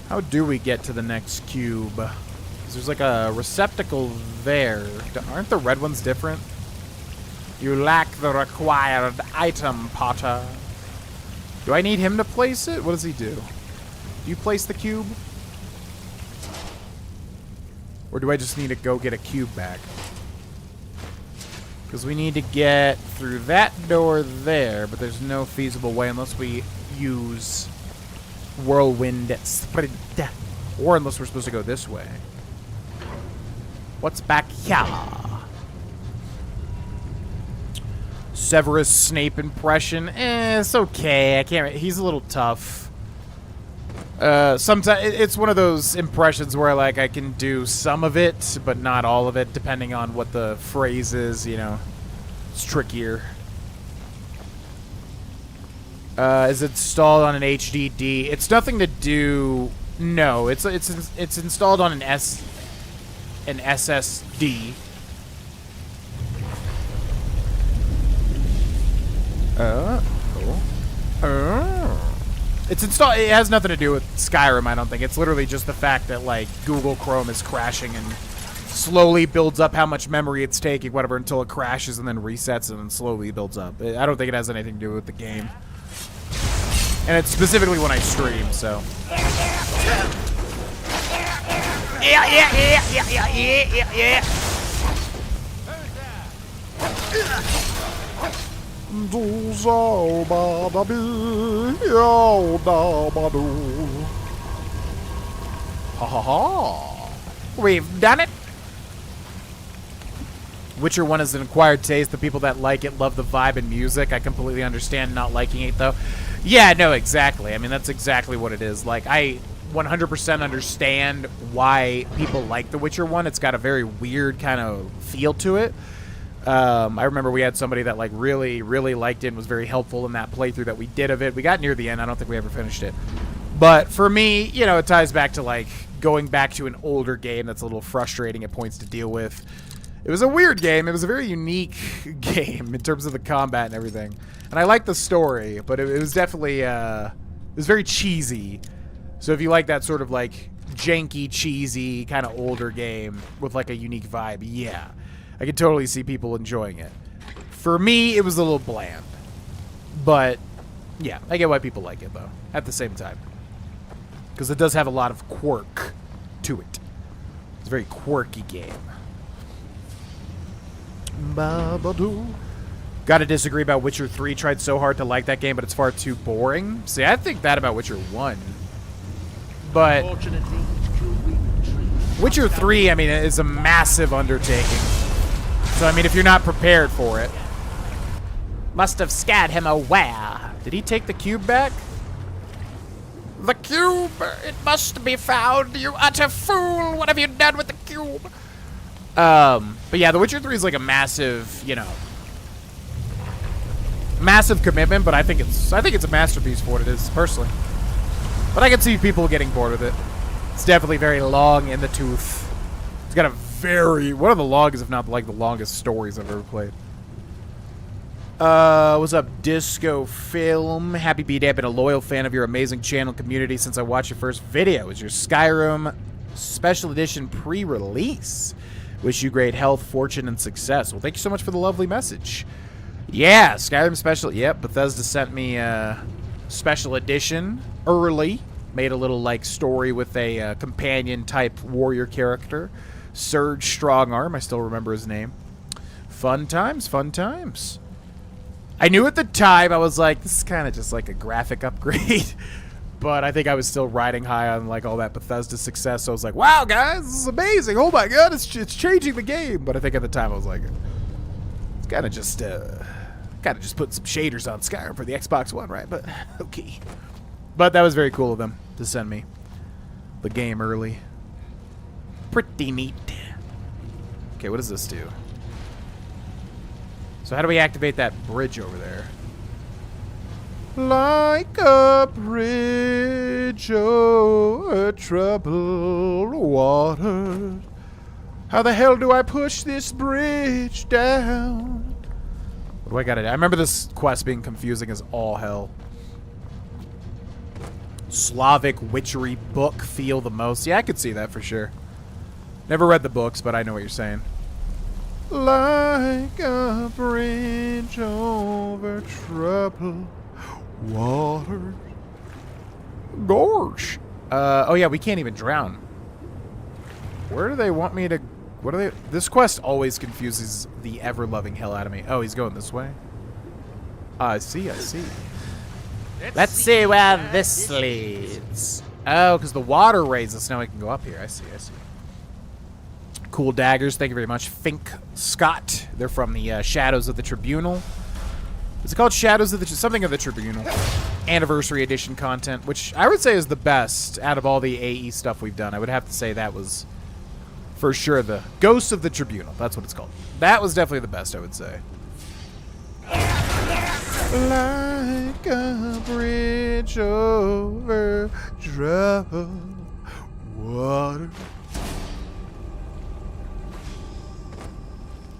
How do we get to the next cube? 'Cause there's like a receptacle there. Aren't the red ones different? You lack the required item, Potter. Do I need him to place it? What does he do? Do you place the cube? Or do I just need to go get a cube back? Because we need to get through that door there, but there's no feasible way unless we use whirlwind sprint. Or unless we're supposed to go this way. What's back here? Severus Snape impression. It's okay. I can't. He's a little tough. Sometimes it's one of those impressions where like I can do some of it, but not all of it, depending on what the phrase is. You know, it's trickier. Is it installed on an HDD? It's nothing to do. No, it's installed on an SSD. Cool. It's installed. It has nothing to do with Skyrim, I don't think. It's literally just the fact that like Google Chrome is crashing and slowly builds up how much memory it's taking, whatever, until it crashes and then resets and then slowly builds up. I don't think it has anything to do with the game. And it's specifically when I stream, so. Yeah. Ha ha ha. We've done it. Witcher 1 is an acquired taste. The people that like it love the vibe and music. I completely understand not liking it, though. Yeah, no, exactly. I mean, that's exactly what it is. Like, I 100% understand why people like The Witcher 1. It's got a very weird kind of feel to it. I remember we had somebody that like really liked it and was very helpful in that playthrough that we did of it. We got near the end. I don't think we ever finished it. But for me, you know, it ties back to like going back to an older game that's a little frustrating at points to deal with. It was a weird game. It was a very unique game in terms of the combat and everything. And I liked the story, but it was definitely, it was very cheesy. So if you like that sort of like janky, cheesy, kind of older game with like a unique vibe, yeah. I could totally see people enjoying it. For me, it was a little bland. But, yeah, I get why people like it, though, at the same time. Because it does have a lot of quirk to it. It's a very quirky game. Gotta disagree about Witcher 3. Tried so hard to like that game, but it's far too boring. See, I think that about Witcher 1. But Witcher 3, I mean, is a massive undertaking. So, I mean, if you're not prepared for it. Must have scared him away. Did he take the cube back? The cube! It must be found, you utter fool! What have you done with the cube? But yeah, The Witcher 3 is like a massive, you know, massive commitment, but I think it's a masterpiece for what it is, personally. But I can see people getting bored with it. It's definitely very long in the tooth. It's got a one of the longest, if not like the longest stories I've ever played. What's up, Disco Film? Happy B-Day. I've been a loyal fan of your amazing channel community since I watched your first video. It was your Skyrim Special Edition pre-release. Wish you great health, fortune, and success. Well, thank you so much for the lovely message. Yeah, Skyrim Special. Yep, Bethesda sent me a Special Edition early. Made a little, like, story with a companion-type warrior character. Surge Strongarm. I still remember his name. Fun times, fun times. I knew at the time, I was like, this is kind of just like a graphic upgrade. But I think I was still riding high on like all that Bethesda success. So I was like, wow, guys, this is amazing. Oh my god, it's changing the game. But I think at the time I was like, it's kind of just putting some shaders on Skyrim for the Xbox One, right? But okay. But that was very cool of them to send me the game early. Pretty neat. Okay, what does this do? So how do we activate that bridge over there? Like a bridge over troubled water. How the hell do I push this bridge down? What do I gotta do? I remember this quest being confusing as all hell. Slavic witchery book feel the most. Yeah, I could see that for sure. Never read the books, but I know what you're saying. Like a bridge over troubled water. Gosh. Oh yeah, we can't even drown. Where do they want me to... What are they... This quest always confuses the ever-loving hell out of me. Oh, he's going this way? I see, I see. Let's see where this leads. Oh, because the water raises. Now we can go up here. I see, I see. Cool daggers. Thank you very much. Fink Scott. They're from the Shadows of the Tribunal. Is it called Shadows of the... Something of the Tribunal. Anniversary Edition content, which I would say is the best out of all the AE stuff we've done. I would have to say that was... For sure, the Ghosts of the Tribunal. That's what it's called. That was definitely the best, I would say. Like a bridge over troubled water.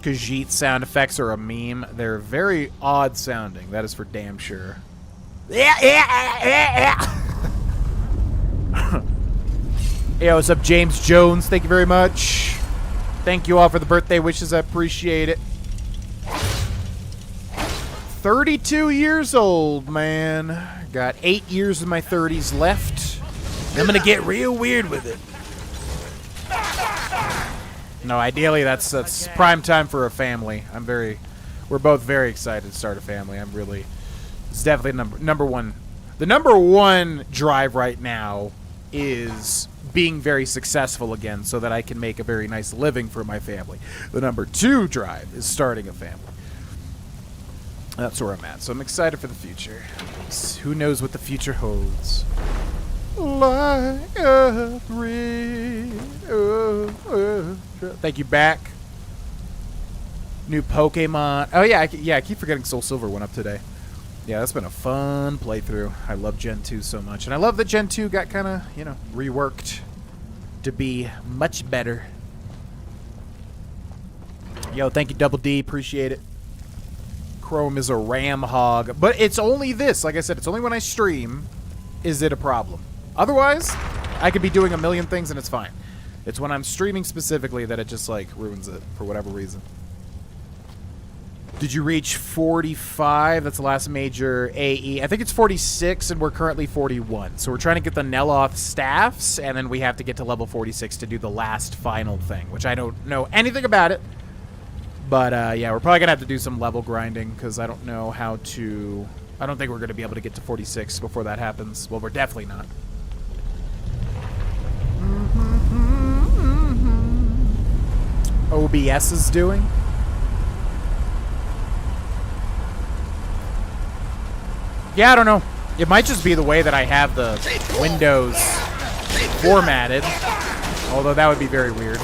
Khajiit sound effects are a meme. They're very odd sounding. That is for damn sure. Yo, what's up, James Jones? Thank you very much. Thank you all for the birthday wishes. I appreciate it. 32 years old, man. Got 8 years of my 30s left. I'm gonna get real weird with it. No, ideally that's prime time for a family. We're both very excited to start a family. It's definitely number one. The number one drive right now is being very successful again so that I can make a very nice living for my family. The number two drive is starting a family. That's where I'm at. So I'm excited for the future. Who knows what the future holds? Like a bridge. Thank you, back. New Pokemon. Oh, yeah, I keep forgetting Soul Silver went up today. Yeah, that's been a fun playthrough. I love Gen 2 so much. And I love that Gen 2 got kind of, reworked to be much better. Yo, thank you, Double D. Appreciate it. Chrome is a ram hog. But it's only this. Like I said, it's only when I stream is it a problem. Otherwise, I could be doing a million things and it's fine. It's when I'm streaming specifically that it just, ruins it for whatever reason. Did you reach 45? That's the last major AE. I think it's 46, and we're currently 41. So we're trying to get the Neloth staffs, and then we have to get to level 46 to do the last final thing, which I don't know anything about it. But, yeah, we're probably going to have to do some level grinding, because I don't know how to... I don't think we're going to be able to get to 46 before that happens. Well, we're definitely not. OBS is doing... Yeah, I don't know. It might just be the way that I have the windows formatted. Although that would be very weird.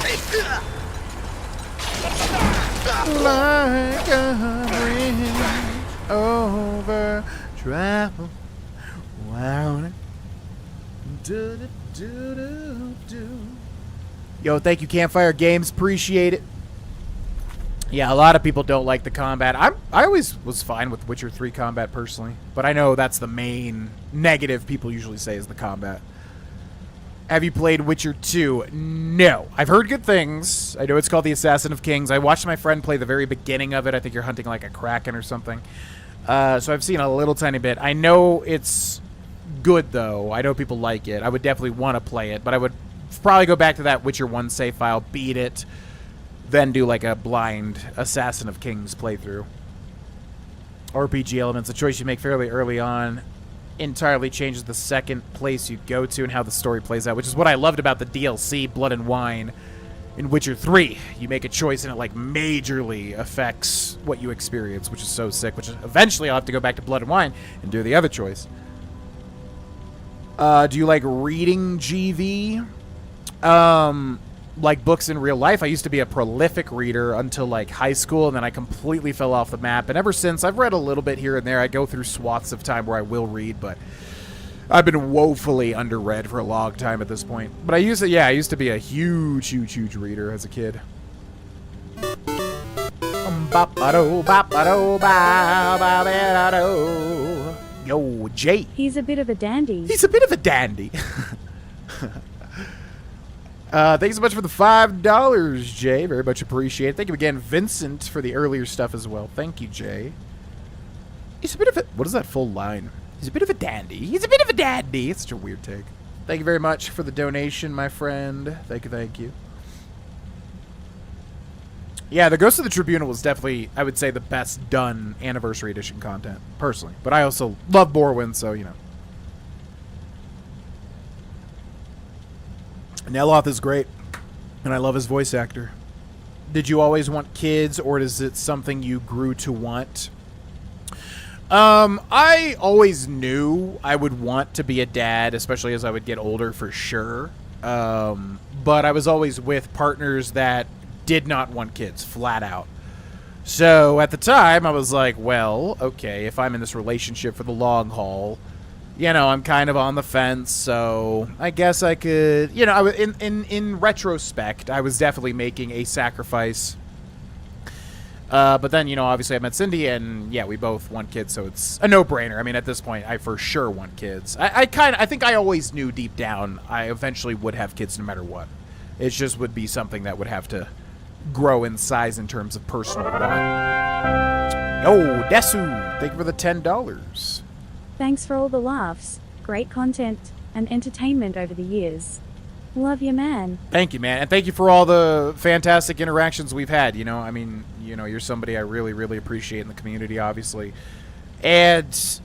Like a bridge over travel. Wow. Yo, thank you, Campfire Games. Appreciate it. Yeah, a lot of people don't like the combat. I always was fine with Witcher 3 combat personally, but I know that's the main negative people usually say is the combat. Have you played Witcher 2? No. I've heard good things. I know it's called the Assassin of Kings. I watched my friend play the very beginning of it. I think you're hunting like a kraken or something. So I've seen a little tiny bit. I know it's good, though. I know people like it. I would definitely want to play it, but I would probably go back to that Witcher 1 save file, beat it, then do like a blind Assassin of Kings playthrough. RPG elements, a choice you make fairly early on, entirely changes the second place you go to and how the story plays out, which is what I loved about the DLC, Blood and Wine, in Witcher 3. You make a choice and it majorly affects what you experience, which is so sick, which eventually I'll have to go back to Blood and Wine and do the other choice. Do you like reading GV? like books in real life. I used to be a prolific reader until like high school, and then I completely fell off the map. And ever since, I've read a little bit here and there. I go through swaths of time where I will read, but I've been woefully underread for a long time at this point. But I used to be a huge reader as a kid. Yo, Jay. He's a bit of a dandy. He's a bit of a dandy. Thanks so much for the $5, Jay. Very much appreciated. Thank you again, Vincent, for the earlier stuff as well. Thank you, Jay. He's a bit of a... What is that full line? He's a bit of a dandy. He's a bit of a dandy. It's such a weird take. Thank you very much for the donation, my friend. Thank you, thank you. Yeah, the Ghost of the Tribunal was definitely, I would say, the best done Anniversary Edition content, personally. But I also love Borwin, so, you know. Neloth is great, and I love his voice actor. Did you always want kids, or is it something you grew to want? I always knew I would want to be a dad, especially as I would get older, for sure. But I was always with partners that did not want kids, flat out. So at the time, I was like, well, okay, if I'm in this relationship for the long haul, you know, I'm kind of on the fence, so I guess I could, you know, in retrospect, I was definitely making a sacrifice. But then, you know, obviously I met Cindy, and yeah, we both want kids, so it's a no-brainer. I mean, at this point, I for sure want kids. I think I always knew deep down I eventually would have kids no matter what. It just would be something that would have to grow in size in terms of personal want. Yo, Desu, thank you for the $10. Thanks for all the laughs, great content, and entertainment over the years. Love you, man. Thank you, man. And thank you for all the fantastic interactions we've had. You know, I mean, you know, you're somebody I really, really appreciate in the community, obviously. And,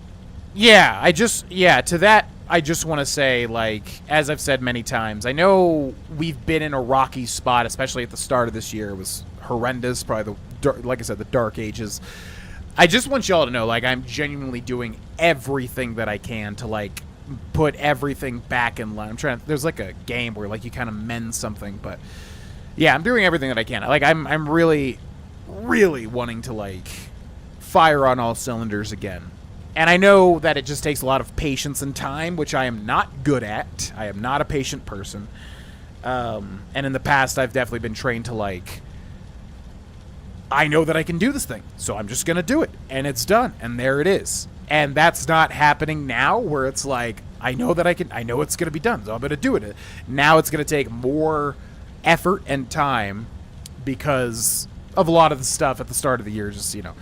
yeah, to that, I just want to say, like, as I've said many times, I know we've been in a rocky spot, especially at the start of this year. It was horrendous, probably, like I said, the dark ages. I just want y'all to know, like, I'm genuinely doing everything that I can to, like, put everything back in line. There's like a game where like you kind of mend something, but yeah, I'm doing everything that I can. Like I'm really wanting to like fire on all cylinders again. And I know that it just takes a lot of patience and time, which I am not good at. I am not a patient person. And in the past I've definitely been trained to like, I know that I can do this thing, so I'm just going to do it, and it's done, and there it is. And that's not happening now, where it's like, I know that I know it's going to be done, so I'm going to do it. Now it's going to take more effort and time because of a lot of the stuff at the start of the year, just, you know,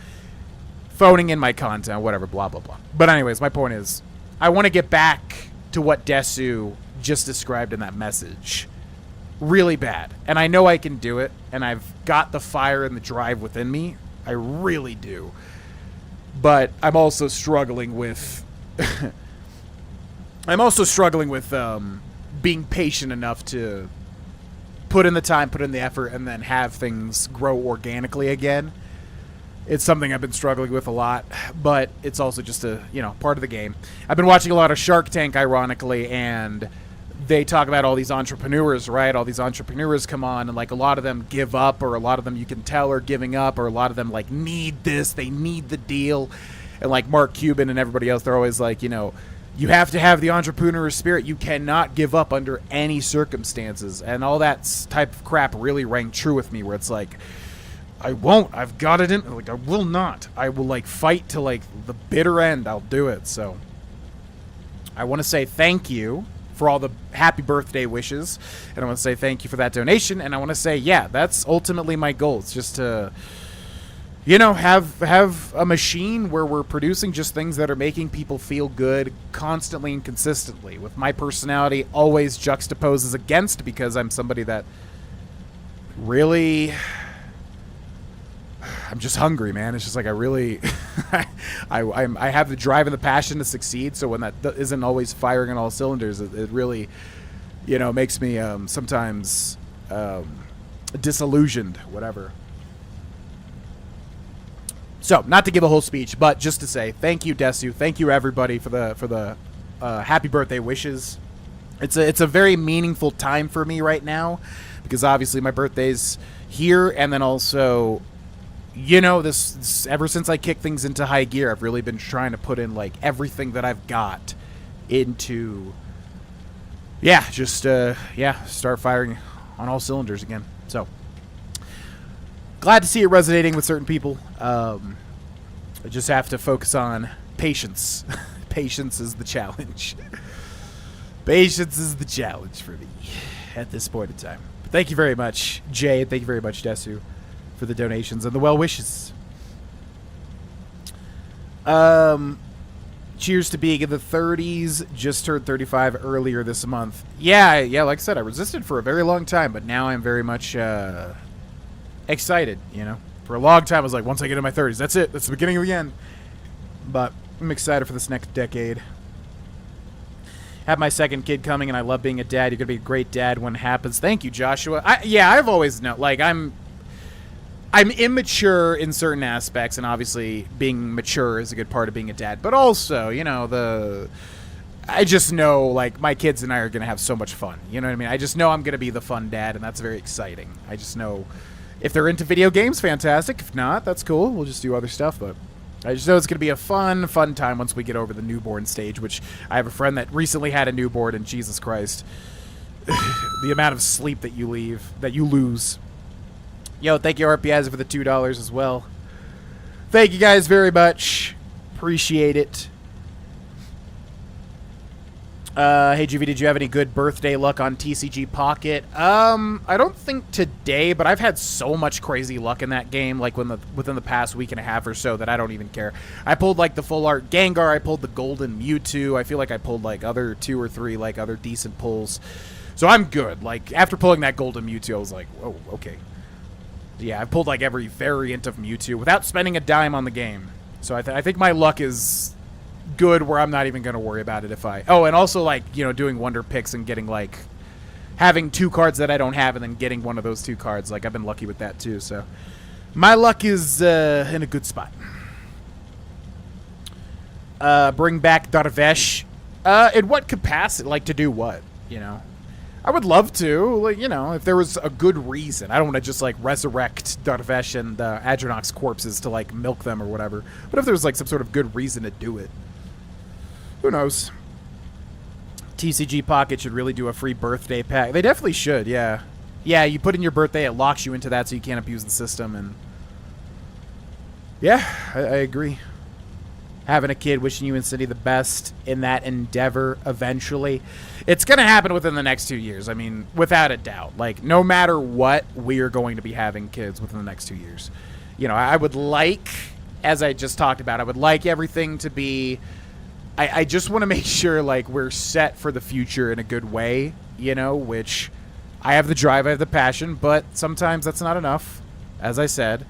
phoning in my content, whatever, blah, blah, blah. But anyways, my point is, I want to get back to what Desu just described in that message. Really bad. And I know I can do it, and I've got the fire and the drive within me. I really do. But I'm also struggling with being patient enough to put in the time, put in the effort, and then have things grow organically again. It's something I've been struggling with a lot, but it's also just a, you know, part of the game. I've been watching a lot of Shark Tank, ironically, and they talk about all these entrepreneurs, right? All these entrepreneurs come on, and like a lot of them give up, or a lot of them you can tell are giving up, or a lot of them like need this, they need the deal. And like Mark Cuban and everybody else, they're always like, you know, you have to have the entrepreneur spirit. You cannot give up under any circumstances. And all that type of crap really rang true with me, where it's like, I won't. I've got it in. Like, I will not. I will like fight to like the bitter end. I'll do it. So I want to say thank you for all the happy birthday wishes, and I want to say thank you for that donation. And I want to say, yeah, that's ultimately my goal. It's just to, you know, have a machine where we're producing just things that are making people feel good constantly and consistently, with my personality always juxtaposes against, because I'm somebody that really, I'm just hungry, man. It's just like I really, I have the drive and the passion to succeed. So when that isn't always firing on all cylinders, it really, you know, makes me sometimes disillusioned, whatever. So, not to give a whole speech, but just to say thank you, Desu. Thank you, everybody, for the happy birthday wishes. It's a very meaningful time for me right now, because obviously my birthday's here, and then also, you know, this ever since I kicked things into high gear, I've really been trying to put in like everything that I've got into, start firing on all cylinders again. So glad to see it resonating with certain people. I just have to focus on patience. Patience is the challenge. Patience is the challenge for me at this point in time. But thank you very much, Jay. Thank you very much, Desu, for the donations and the well wishes. Cheers to being in the 30s. Just turned 35 earlier this month. Yeah, like I said, I resisted for a very long time, but now I'm very much excited, you know. For a long time, I was like, once I get in my 30s, that's it. That's the beginning of the end. But I'm excited for this next decade. Have my second kid coming, and I love being a dad. You're going to be a great dad when it happens. Thank you, Joshua. I've always known, like, I'm immature in certain aspects, and obviously being mature is a good part of being a dad. But also, you know, I just know, like, my kids and I are going to have so much fun. You know what I mean? I just know I'm going to be the fun dad, and that's very exciting. I just know if they're into video games, fantastic. If not, that's cool. We'll just do other stuff, but I just know it's going to be a fun time once we get over the newborn stage, which I have a friend that recently had a newborn, and Jesus Christ, the amount of sleep that you lose. Yo, thank you, RPS, for the $2 as well. Thank you guys very much. Appreciate it. Hey, GV, did you have any good birthday luck on TCG Pocket? I don't think today, but I've had so much crazy luck in that game, like within the past week and a half or so, that I don't even care. I pulled, like, the full art Gengar. I pulled the golden Mewtwo. I feel like I pulled, like, other 2 or 3, like, other decent pulls. So I'm good. Like, after pulling that golden Mewtwo, I was like, oh, okay. Yeah, I pulled, like, every variant of Mewtwo without spending a dime on the game. So I think my luck is good where I'm not even going to worry about it if I... Oh, and also, like, you know, doing wonder picks and getting, like, having 2 cards that I don't have and then getting one of those 2 cards. Like, I've been lucky with that, too. So my luck is in a good spot. Bring back Darvesh. In what capacity? Like, to do what? You know? I would love to, like, you know, if there was a good reason. I don't want to just, like, resurrect Darvesh and Adronox corpses to, like, milk them or whatever. But if there's, like, some sort of good reason to do it. Who knows? TCG Pocket should really do a free birthday pack. They definitely should, yeah. Yeah, you put in your birthday, it locks you into that so you can't abuse the system. And yeah, I agree. Having a kid, wishing you and Cindy the best in that endeavor eventually. It's going to happen within the next 2 years. I mean, without a doubt. Like, no matter what, we are going to be having kids within the next 2 years. You know, I would like, as I just talked about, I would like everything to be... I just want to make sure, like, we're set for the future in a good way, you know, which I have the drive, I have the passion, but sometimes that's not enough, as I said.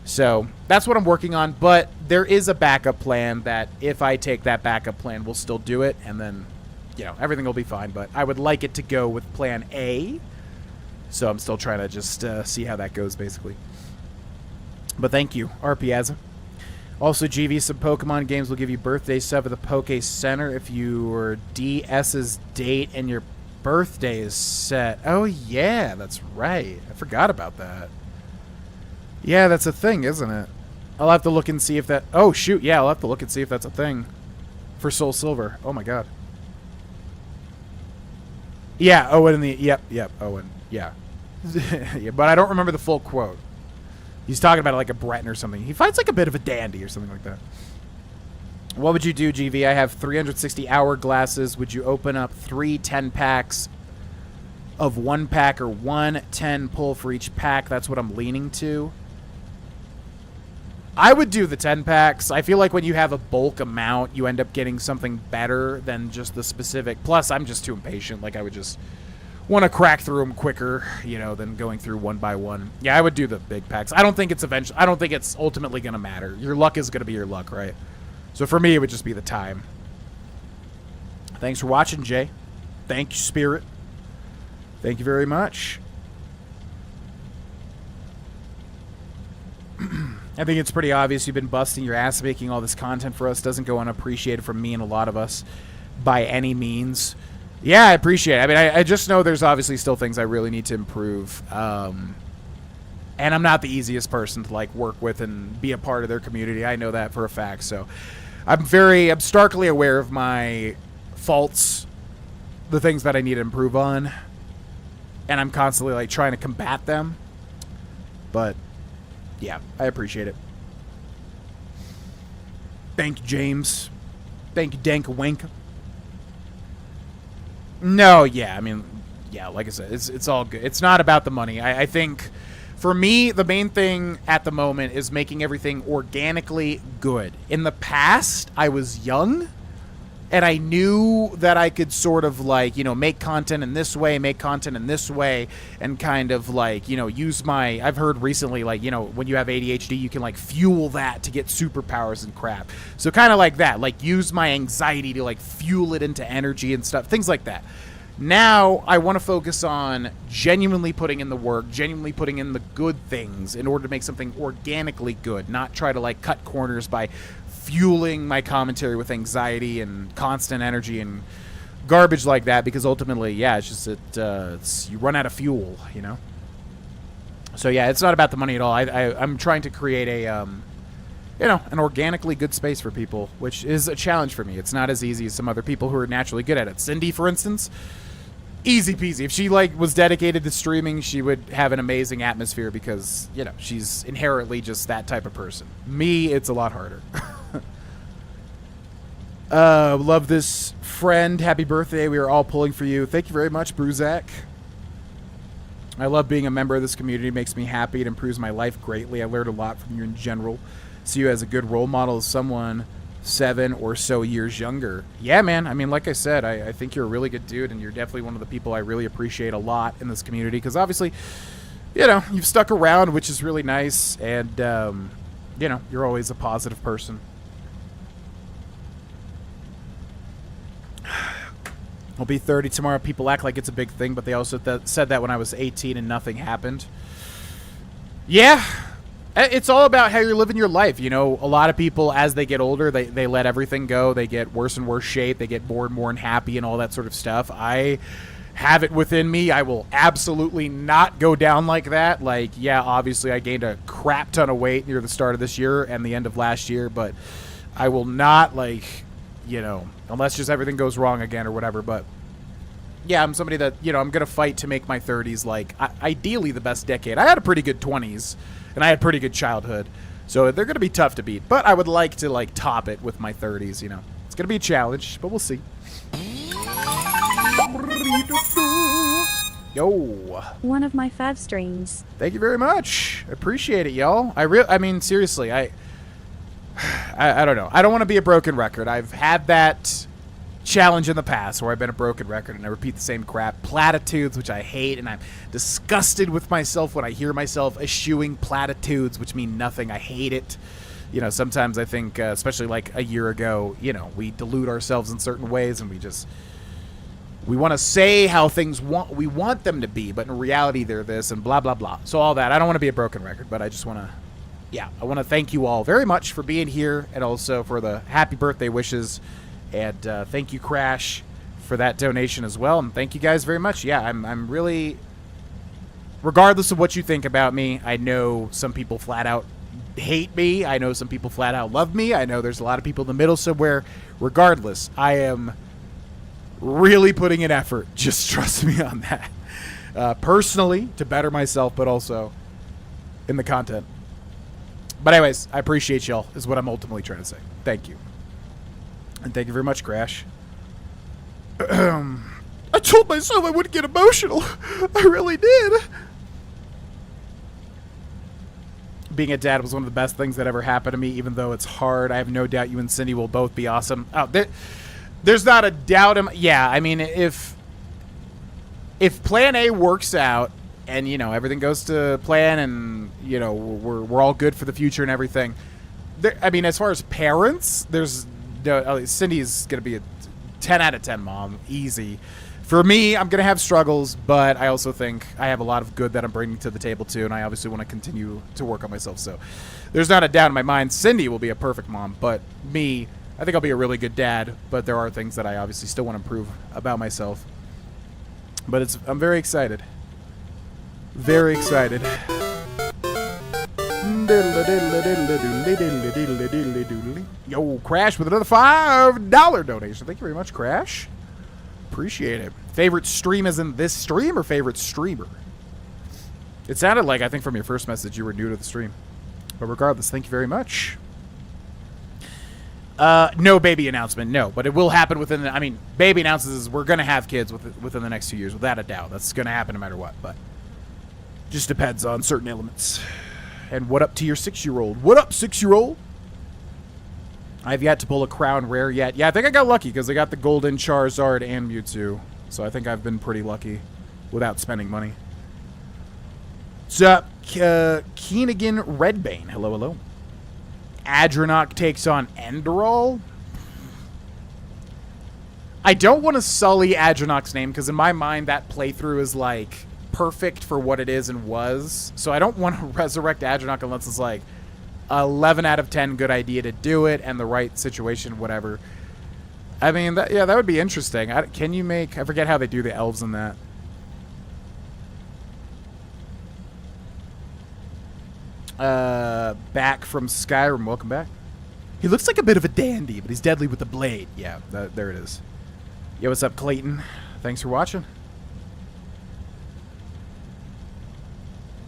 So that's what I'm working on, but there is a backup plan that if I take that backup plan, we'll still do it, and then, you know, everything will be fine, but I would like it to go with plan A, so I'm still trying to just see how that goes, basically. But thank you, RPAza. Also, GV, some Pokemon games will give you birthday sub at the Poke Center if your DS's date and your birthday is set. Oh, yeah, that's right. I forgot about that. Yeah, that's a thing, isn't it? I'll have to look and see if that... Oh, shoot, yeah, I'll have to look and see if that's a thing for Soul Silver. Oh, my God. Yeah, Owen and the... Yep, Owen. Yeah. Yeah, but I don't remember the full quote. He's talking about it like a Breton or something. He fights like a bit of a dandy or something like that. What would you do, GV? I have 360 hourglasses. Would you open up 3 10-packs of 1 pack or 1 10 pull for each pack? That's what I'm leaning to. I would do the 10 packs. I feel like when you have a bulk amount, you end up getting something better than just the specific. Plus, I'm just too impatient. Like, I would just want to crack through them quicker, you know, than going through one by one. Yeah, I would do the big packs. I don't think it's ultimately going to matter. Your luck is going to be your luck, right? So for me, it would just be the time. Thanks for watching, Jay. Thank you, Spirit. Thank you very much. I think it's pretty obvious you've been busting your ass making all this content for us. Doesn't go unappreciated from me and a lot of us by any means. Yeah, I appreciate it. I mean, I just know there's obviously still things I really need to improve. And I'm not the easiest person to, like, work with and be a part of their community. I know that for a fact. So I'm starkly aware of my faults, the things that I need to improve on. And I'm constantly, like, trying to combat them. But, yeah, I appreciate it. Thank you, James. Thank you, Dank Wank. No, yeah, I mean, yeah, like I said, it's all good. It's not about the money. I think, for me, the main thing at the moment is making everything organically good. In the past, I was young, and I knew that I could sort of, like, you know, make content in this way, and kind of, like, you know, use my... I've heard recently, like, you know, when you have ADHD, you can, like, fuel that to get superpowers and crap. So kind of like that, like, use my anxiety to, like, fuel it into energy and stuff, things like that. Now, I want to focus on genuinely putting in the work, genuinely putting in the good things in order to make something organically good, not try to, like, cut corners by fueling my commentary with anxiety and constant energy and garbage like that, because ultimately, yeah, it's just it's you run out of fuel, you know? So, yeah, it's not about the money at all. I'm trying to create a, you know, an organically good space for people, which is a challenge for me. It's not as easy as some other people who are naturally good at it. Cindy, for instance, easy peasy. If she, like, was dedicated to streaming, she would have an amazing atmosphere because, you know, she's inherently just that type of person. Me, it's a lot harder. Love this friend. Happy birthday. We are all pulling for you. Thank you very much, Bruzak. I love being a member of this community. It makes me happy. It improves my life greatly. I learned a lot from you in general. See you as a good role model as someone 7 or so years younger. Yeah, man. I mean, like I said, I think you're a really good dude, and you're definitely one of the people I really appreciate a lot in this community, because obviously, you know, you've stuck around, which is really nice, and, you know, you're always a positive person. I'll be 30 tomorrow. People act like it's a big thing, but they also said that when I was 18 and nothing happened. Yeah. It's all about how you're living your life. You know, a lot of people, as they get older, they let everything go. They get worse and worse shape. They get more and more unhappy and all that sort of stuff. I have it within me. I will absolutely not go down like that. Like, yeah, obviously I gained a crap ton of weight near the start of this year and the end of last year, but I will not, like, you know, unless just everything goes wrong again or whatever. But yeah, I'm somebody that, you know, I'm going to fight to make my 30s, like, ideally the best decade. I had a pretty good 20s, and I had pretty good childhood, so they're going to be tough to beat. But I would like to, like, top it with my 30s, you know. It's going to be a challenge, but we'll see. Yo. One of my fav streams. Thank you very much. I appreciate it, y'all. I mean, seriously, I don't know. I don't want to be a broken record. I've had that challenge in the past where I've been a broken record and I repeat the same crap. Platitudes, which I hate, and I'm disgusted with myself when I hear myself eschewing platitudes, which mean nothing. I hate it. You know, sometimes I think, especially like a year ago, you know, we delude ourselves in certain ways and we want to say how things we want them to be, but in reality they're this and blah, blah, blah. So all that. I don't want to be a broken record, but I just want to, yeah, I want to thank you all very much for being here and also for the happy birthday wishes. And thank you, Crash, for that donation as well. And thank you guys very much. Yeah, I'm really, regardless of what you think about me, I know some people flat out hate me. I know some people flat out love me. I know there's a lot of people in the middle somewhere. Regardless, I am really putting in effort. Just trust me on that. Personally, to better myself, but also in the content. But anyways, I appreciate y'all, is what I'm ultimately trying to say. Thank you. And thank you very much, Crash. I told myself I wouldn't get emotional. I really did. Being a dad was one of the best things that ever happened to me, even though it's hard. I have no doubt you and Cindy will both be awesome. Oh, there's not a doubt. Yeah, I mean, if Plan A works out, and, you know, everything goes to plan, and, you know, we're all good for the future and everything. I mean, as far as parents, there's no, Cindy's gonna be a 10 out of 10 mom, easy. For me, I'm gonna have struggles, but I also think I have a lot of good that I'm bringing to the table too, and I obviously want to continue to work on myself. So, there's not a doubt in my mind Cindy will be a perfect mom, but me, I think I'll be a really good dad, but there are things that I obviously still want to improve about myself. But I'm very excited. Very excited. Yo, Crash with another $5 donation. Thank you very much, Crash. Appreciate it. Favorite stream as in this stream or favorite streamer? It sounded like, I think from your first message, you were new to the stream. But regardless, thank you very much. No baby announcement, no. But it will happen within the... I mean, baby announces we're going to have kids within the next 2 years, without a doubt. That's going to happen no matter what, but... just depends on certain elements. And what up to your 6-year-old? What up, 6-year-old? I've yet to pull a crown rare yet. Yeah, I think I got lucky because I got the golden Charizard and Mewtwo. So I think I've been pretty lucky without spending money. What's up, Keenigan Redbane? Hello, hello. Adronach takes on Enderal. I don't want to sully Adronach's name because in my mind that playthrough is like perfect for what it is and was. So I don't want to resurrect Adronach unless it's like 11 out of 10 good idea to do it and the right situation, whatever. I mean, that would be interesting. Can you make... I forget how they do the elves in that. Back from Skyrim. Welcome back. He looks like a bit of a dandy, but he's deadly with the blade. Yeah, there it is. Yo, what's up, Clayton? Thanks for watching.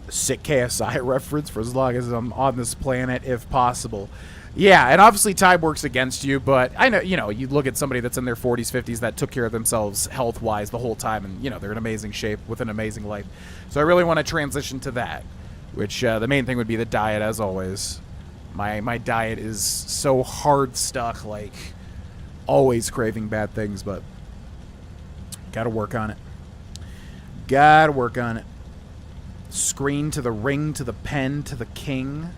Sick KSI reference for as long as I'm on this planet, if possible. Yeah, and obviously time works against you, but I know, you look at somebody that's in their 40s, 50s that took care of themselves health-wise the whole time, and, they're in amazing shape with an amazing life. So I really want to transition to that, which the main thing would be the diet, as always. My diet is so hard stuck, like, always craving bad things, but gotta work on it. Gotta work on it. Screen to the ring, to the pen, to the king.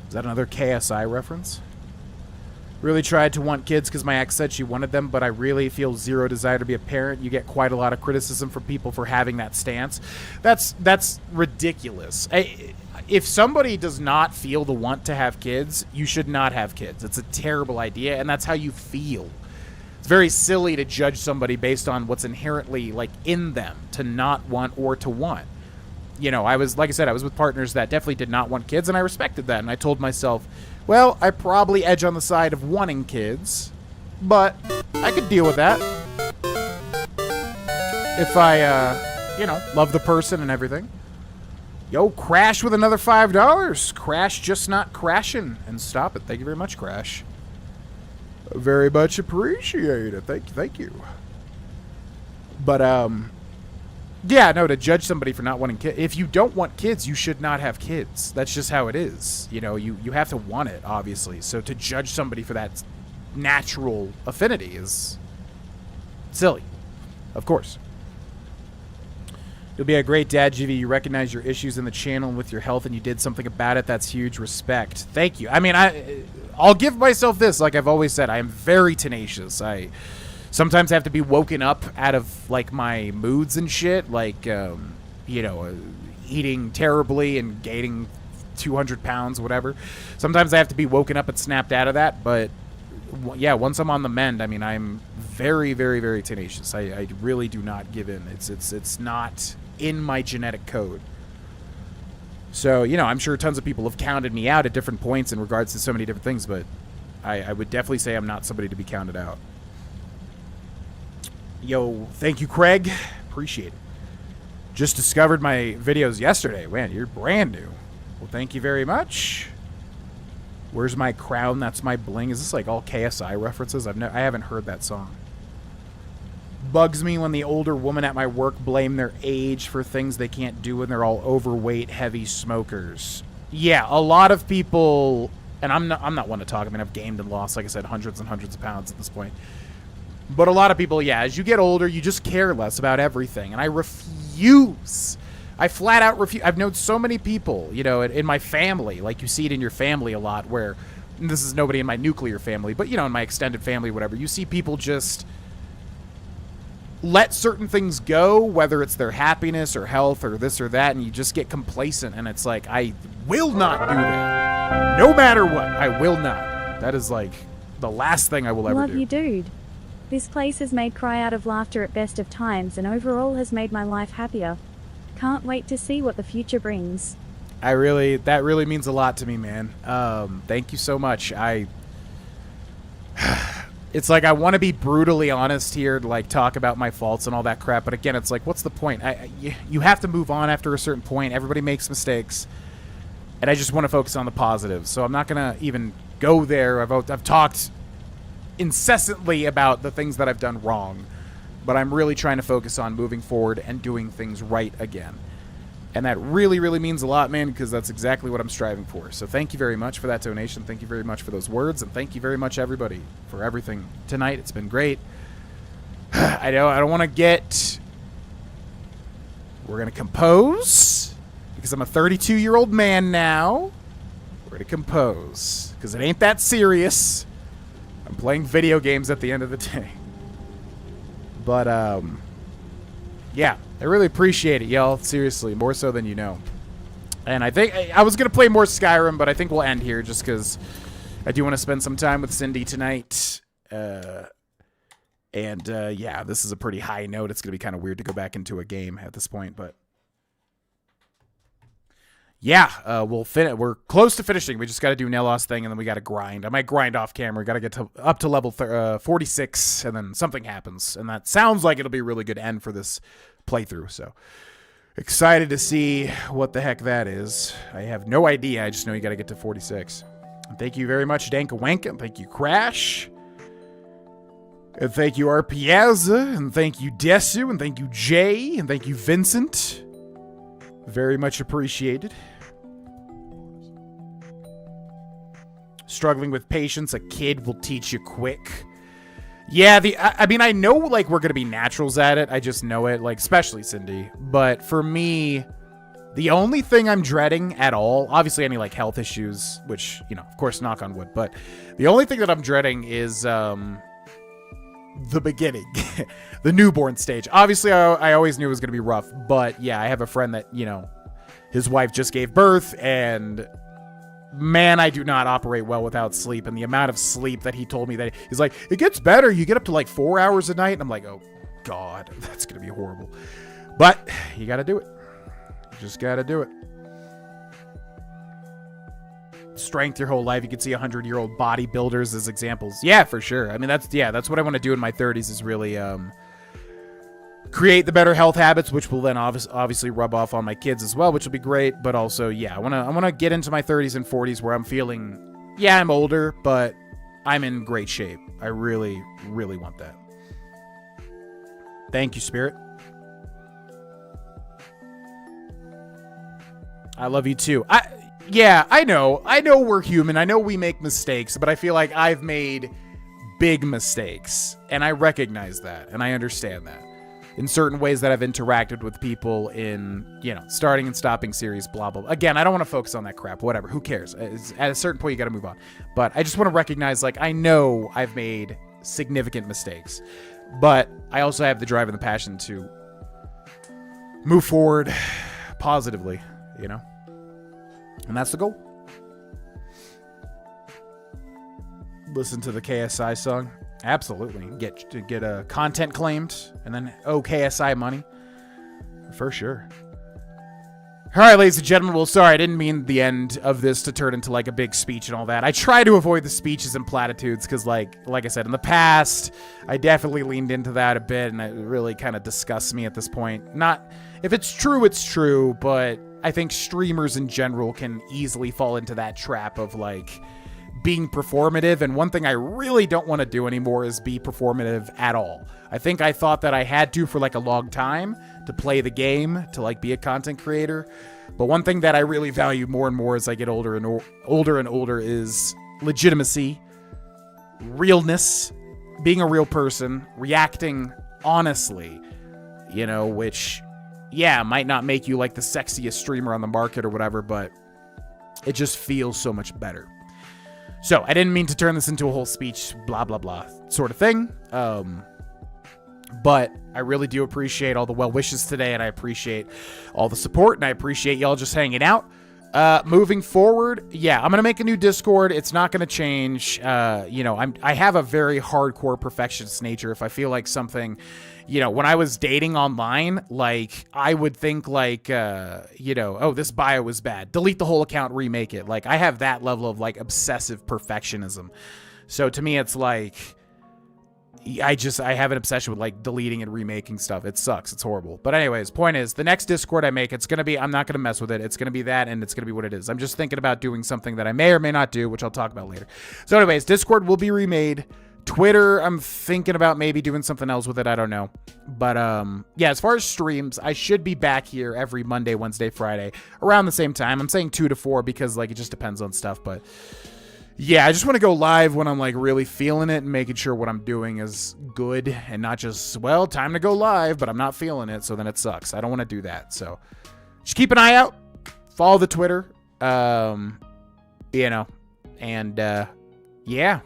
Is that another KSI reference? Really tried to want kids because my ex said she wanted them, but I really feel zero desire to be a parent. You get quite a lot of criticism from people for having that stance. That's ridiculous. If somebody does not feel the want to have kids, you should not have kids. It's a terrible idea, and that's how you feel. It's very silly to judge somebody based on what's inherently, like, in them to not want or to want. I was with partners that definitely did not want kids, and I respected that. And I told myself, well, I probably edge on the side of wanting kids, but I could deal with that. If I, love the person and everything. Yo, Crash with another $5. Crash just not crashing. And stop it. Thank you very much, Crash. Very much appreciate it. Thank you. But, yeah, no, to judge somebody for not wanting kids. If you don't want kids, you should not have kids. That's just how it is. You have to want it, obviously. So to judge somebody for that natural affinity is silly. Of course. You'll be a great dad, GV. You recognize your issues in the channel and with your health, and you did something about it. That's huge respect. Thank you. I mean, I'll give myself this. Like I've always said, I am very tenacious. Sometimes I have to be woken up out of, like, my moods and shit, like, eating terribly and gaining 200 pounds, whatever. Sometimes I have to be woken up and snapped out of that, but, yeah, once I'm on the mend, I mean, I'm very, very, very tenacious. I really do not give in. It's not in my genetic code. So, I'm sure tons of people have counted me out at different points in regards to so many different things, but I would definitely say I'm not somebody to be counted out. Yo, thank you, Craig. Appreciate it. Just discovered my videos yesterday. Man, you're brand new. Well, thank you very much. Where's my crown? That's my bling. Is this like all KSI references? I haven't heard that song. Bugs me when the older women at my work blame their age for things they can't do when they're all overweight, heavy smokers. Yeah, a lot of people, and I'm not one to talk. I mean, I've gained and lost, like I said, hundreds and hundreds of pounds at this point. But a lot of people, yeah, as you get older, you just care less about everything. And I refuse. I flat out refuse. I've known so many people, in my family, like you see it in your family a lot where, and this is nobody in my nuclear family, but, in my extended family, whatever, you see people just let certain things go, whether it's their happiness or health or this or that, and you just get complacent. And it's like, I will not do that. No matter what, I will not. That is like the last thing I will ever Love do. you, dude. This place has made cry out of laughter at best of times and overall has made my life happier. Can't wait to see what the future brings. That really means a lot to me, man. Thank you so much. It's like I want to be brutally honest here, to like talk about my faults and all that crap, but again, it's like, what's the point? You have to move on after a certain point. Everybody makes mistakes, and I just want to focus on the positives. So I'm not gonna even go there. I've talked incessantly about the things that I've done wrong, but I'm really trying to focus on moving forward and doing things right again. And that really, really means a lot, man, because that's exactly what I'm striving for. So thank you very much for that donation. Thank you very much for those words. And thank you very much, everybody, for everything tonight. It's been great. I don't want to get... We're going to compose, because I'm a 32-year-old man now. We're going to compose, because it ain't that serious. I'm playing video games at the end of the day. But, yeah, I really appreciate it, y'all. Seriously, more so than you know. And I think I was going to play more Skyrim, but I think we'll end here just because I do want to spend some time with Cindy tonight. Yeah, this is a pretty high note. It's going to be kind of weird to go back into a game at this point, but yeah, we're close to finishing. We just got to do Nelos thing, and then we got to grind. I might grind off camera. Got to get up to level 46, and then something happens, and that sounds like it'll be a really good end for this playthrough. So excited to see what the heck that is. I have no idea. I just know you got to get to 46. And thank you very much, Dankawank, and thank you, Crash. And thank you, Arpiazza, and thank you, Desu, and thank you, Jay, and thank you, Vincent. Very much appreciated. Struggling with patience, a kid will teach you quick. Yeah, I mean, I know, like, we're going to be naturals at it. I just know it, like, especially Cindy. But for me, the only thing I'm dreading at all, obviously any, like, health issues, which, you know, of course, knock on wood. But the only thing that I'm dreading is the beginning, the newborn stage. Obviously, I always knew it was going to be rough. But, yeah, I have a friend that, you know, his wife just gave birth, and... man, I do not operate well without sleep. And the amount of sleep that he told me that he's like, it gets better. You get up to like 4 hours a night. And I'm like, oh God, that's going to be horrible. But you got to do it. You just got to do it. Strength your whole life. You can see 100-year-old bodybuilders as examples. Yeah, for sure. I mean, that's what I want to do in my 30s is really, create the better health habits, which will then obviously rub off on my kids as well, which will be great. But also, yeah, I want to get into my 30s and 40s where I'm feeling, yeah, I'm older, but I'm in great shape. I really, really want that. Thank you, Spirit. I love you too. Yeah, I know we're human. I know we make mistakes, but I feel like I've made big mistakes, and I recognize that, and I understand that. In certain ways that I've interacted with people in, you know, starting and stopping series, blah, blah, blah. Again, I don't want to focus on that crap. Whatever. Who cares? At a certain point, you got to move on. But I just want to recognize, like, I know I've made significant mistakes. But I also have the drive and the passion to move forward positively, you know? And that's the goal. Listen to the KSI song. Absolutely. Get a content claimed and then KSI money. For sure. All right, ladies and gentlemen. Well, sorry, I didn't mean the end of this to turn into like a big speech and all that. I try to avoid the speeches and platitudes because like I said, in the past, I definitely leaned into that a bit and it really kind of disgusts me at this point. Not, if it's true, it's true, but I think streamers in general can easily fall into that trap of like being performative, and one thing I really don't want to do anymore is be performative at all. I think I thought that I had to for like a long time to play the game, to like be a content creator, but one thing that I really value more and more as I get older and older is legitimacy, realness, being a real person, reacting honestly, you know, which, yeah, might not make you like the sexiest streamer on the market or whatever, but it just feels so much better. So, I didn't mean to turn this into a whole speech, blah, blah, blah sort of thing. But I really do appreciate all the well wishes today, and I appreciate all the support, and I appreciate y'all just hanging out. Moving forward, yeah, I'm gonna make a new Discord. It's not gonna change. You know, I have a very hardcore perfectionist nature. If I feel like something, you know, when I was dating online, like I would think like, you know, oh, this bio was bad. Delete the whole account, remake it. Like I have that level of like obsessive perfectionism. So to me, it's like I have an obsession with like deleting and remaking stuff. It sucks. It's horrible. But anyways, point is, the next Discord I make, it's going to be, I'm not going to mess with it. It's going to be that, and it's going to be what it is. I'm just thinking about doing something that I may or may not do, which I'll talk about later. So anyways, Discord will be remade. Twitter, I'm thinking about maybe doing something else with it. I don't know. But yeah, as far as streams, I should be back here every Monday, Wednesday, Friday, around the same time. I'm saying 2 to 4 because like it just depends on stuff, but yeah, I just want to go live when I'm like really feeling it and making sure what I'm doing is good and not just, well, time to go live, but I'm not feeling it, so then it sucks. I don't want to do that. So just keep an eye out. Follow the Twitter. You know, and yeah.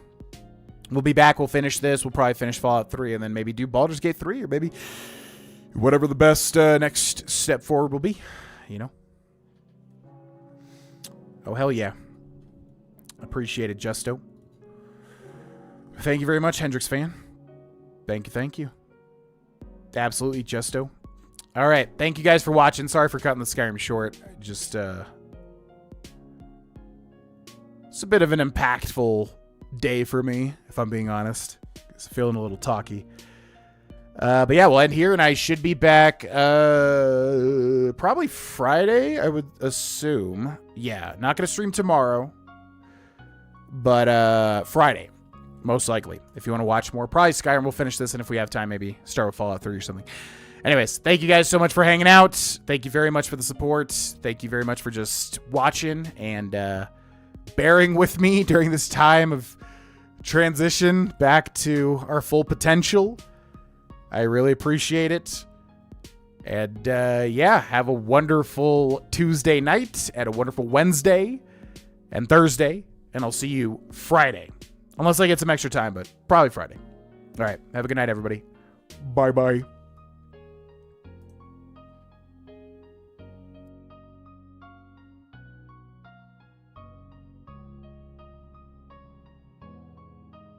We'll be back. We'll finish this. We'll probably finish Fallout 3 and then maybe do Baldur's Gate 3 or maybe whatever the best next step forward will be, you know. Oh, hell yeah. Appreciate it, Justo. Thank you very much, Hendrix fan. Thank you. Absolutely, Justo. All right, thank you guys for watching. Sorry for cutting the Skyrim short. Just, it's a bit of an impactful day for me, if I'm being honest. Just feeling a little talky. But yeah, we'll end here, and I should be back probably Friday, I would assume. Yeah, not going to stream tomorrow. But Friday, most likely. If you want to watch more, probably Skyrim. We'll finish this, and if we have time, maybe start with Fallout 3 or something. Anyways, thank you guys so much for hanging out. Thank you very much for the support. Thank you very much for just watching and bearing with me during this time of transition back to our full potential. I really appreciate it. And yeah, have a wonderful Tuesday night and a wonderful Wednesday and Thursday. And I'll see you Friday. Unless I get some extra time, but probably Friday. All right. Have a good night, everybody. Bye-bye.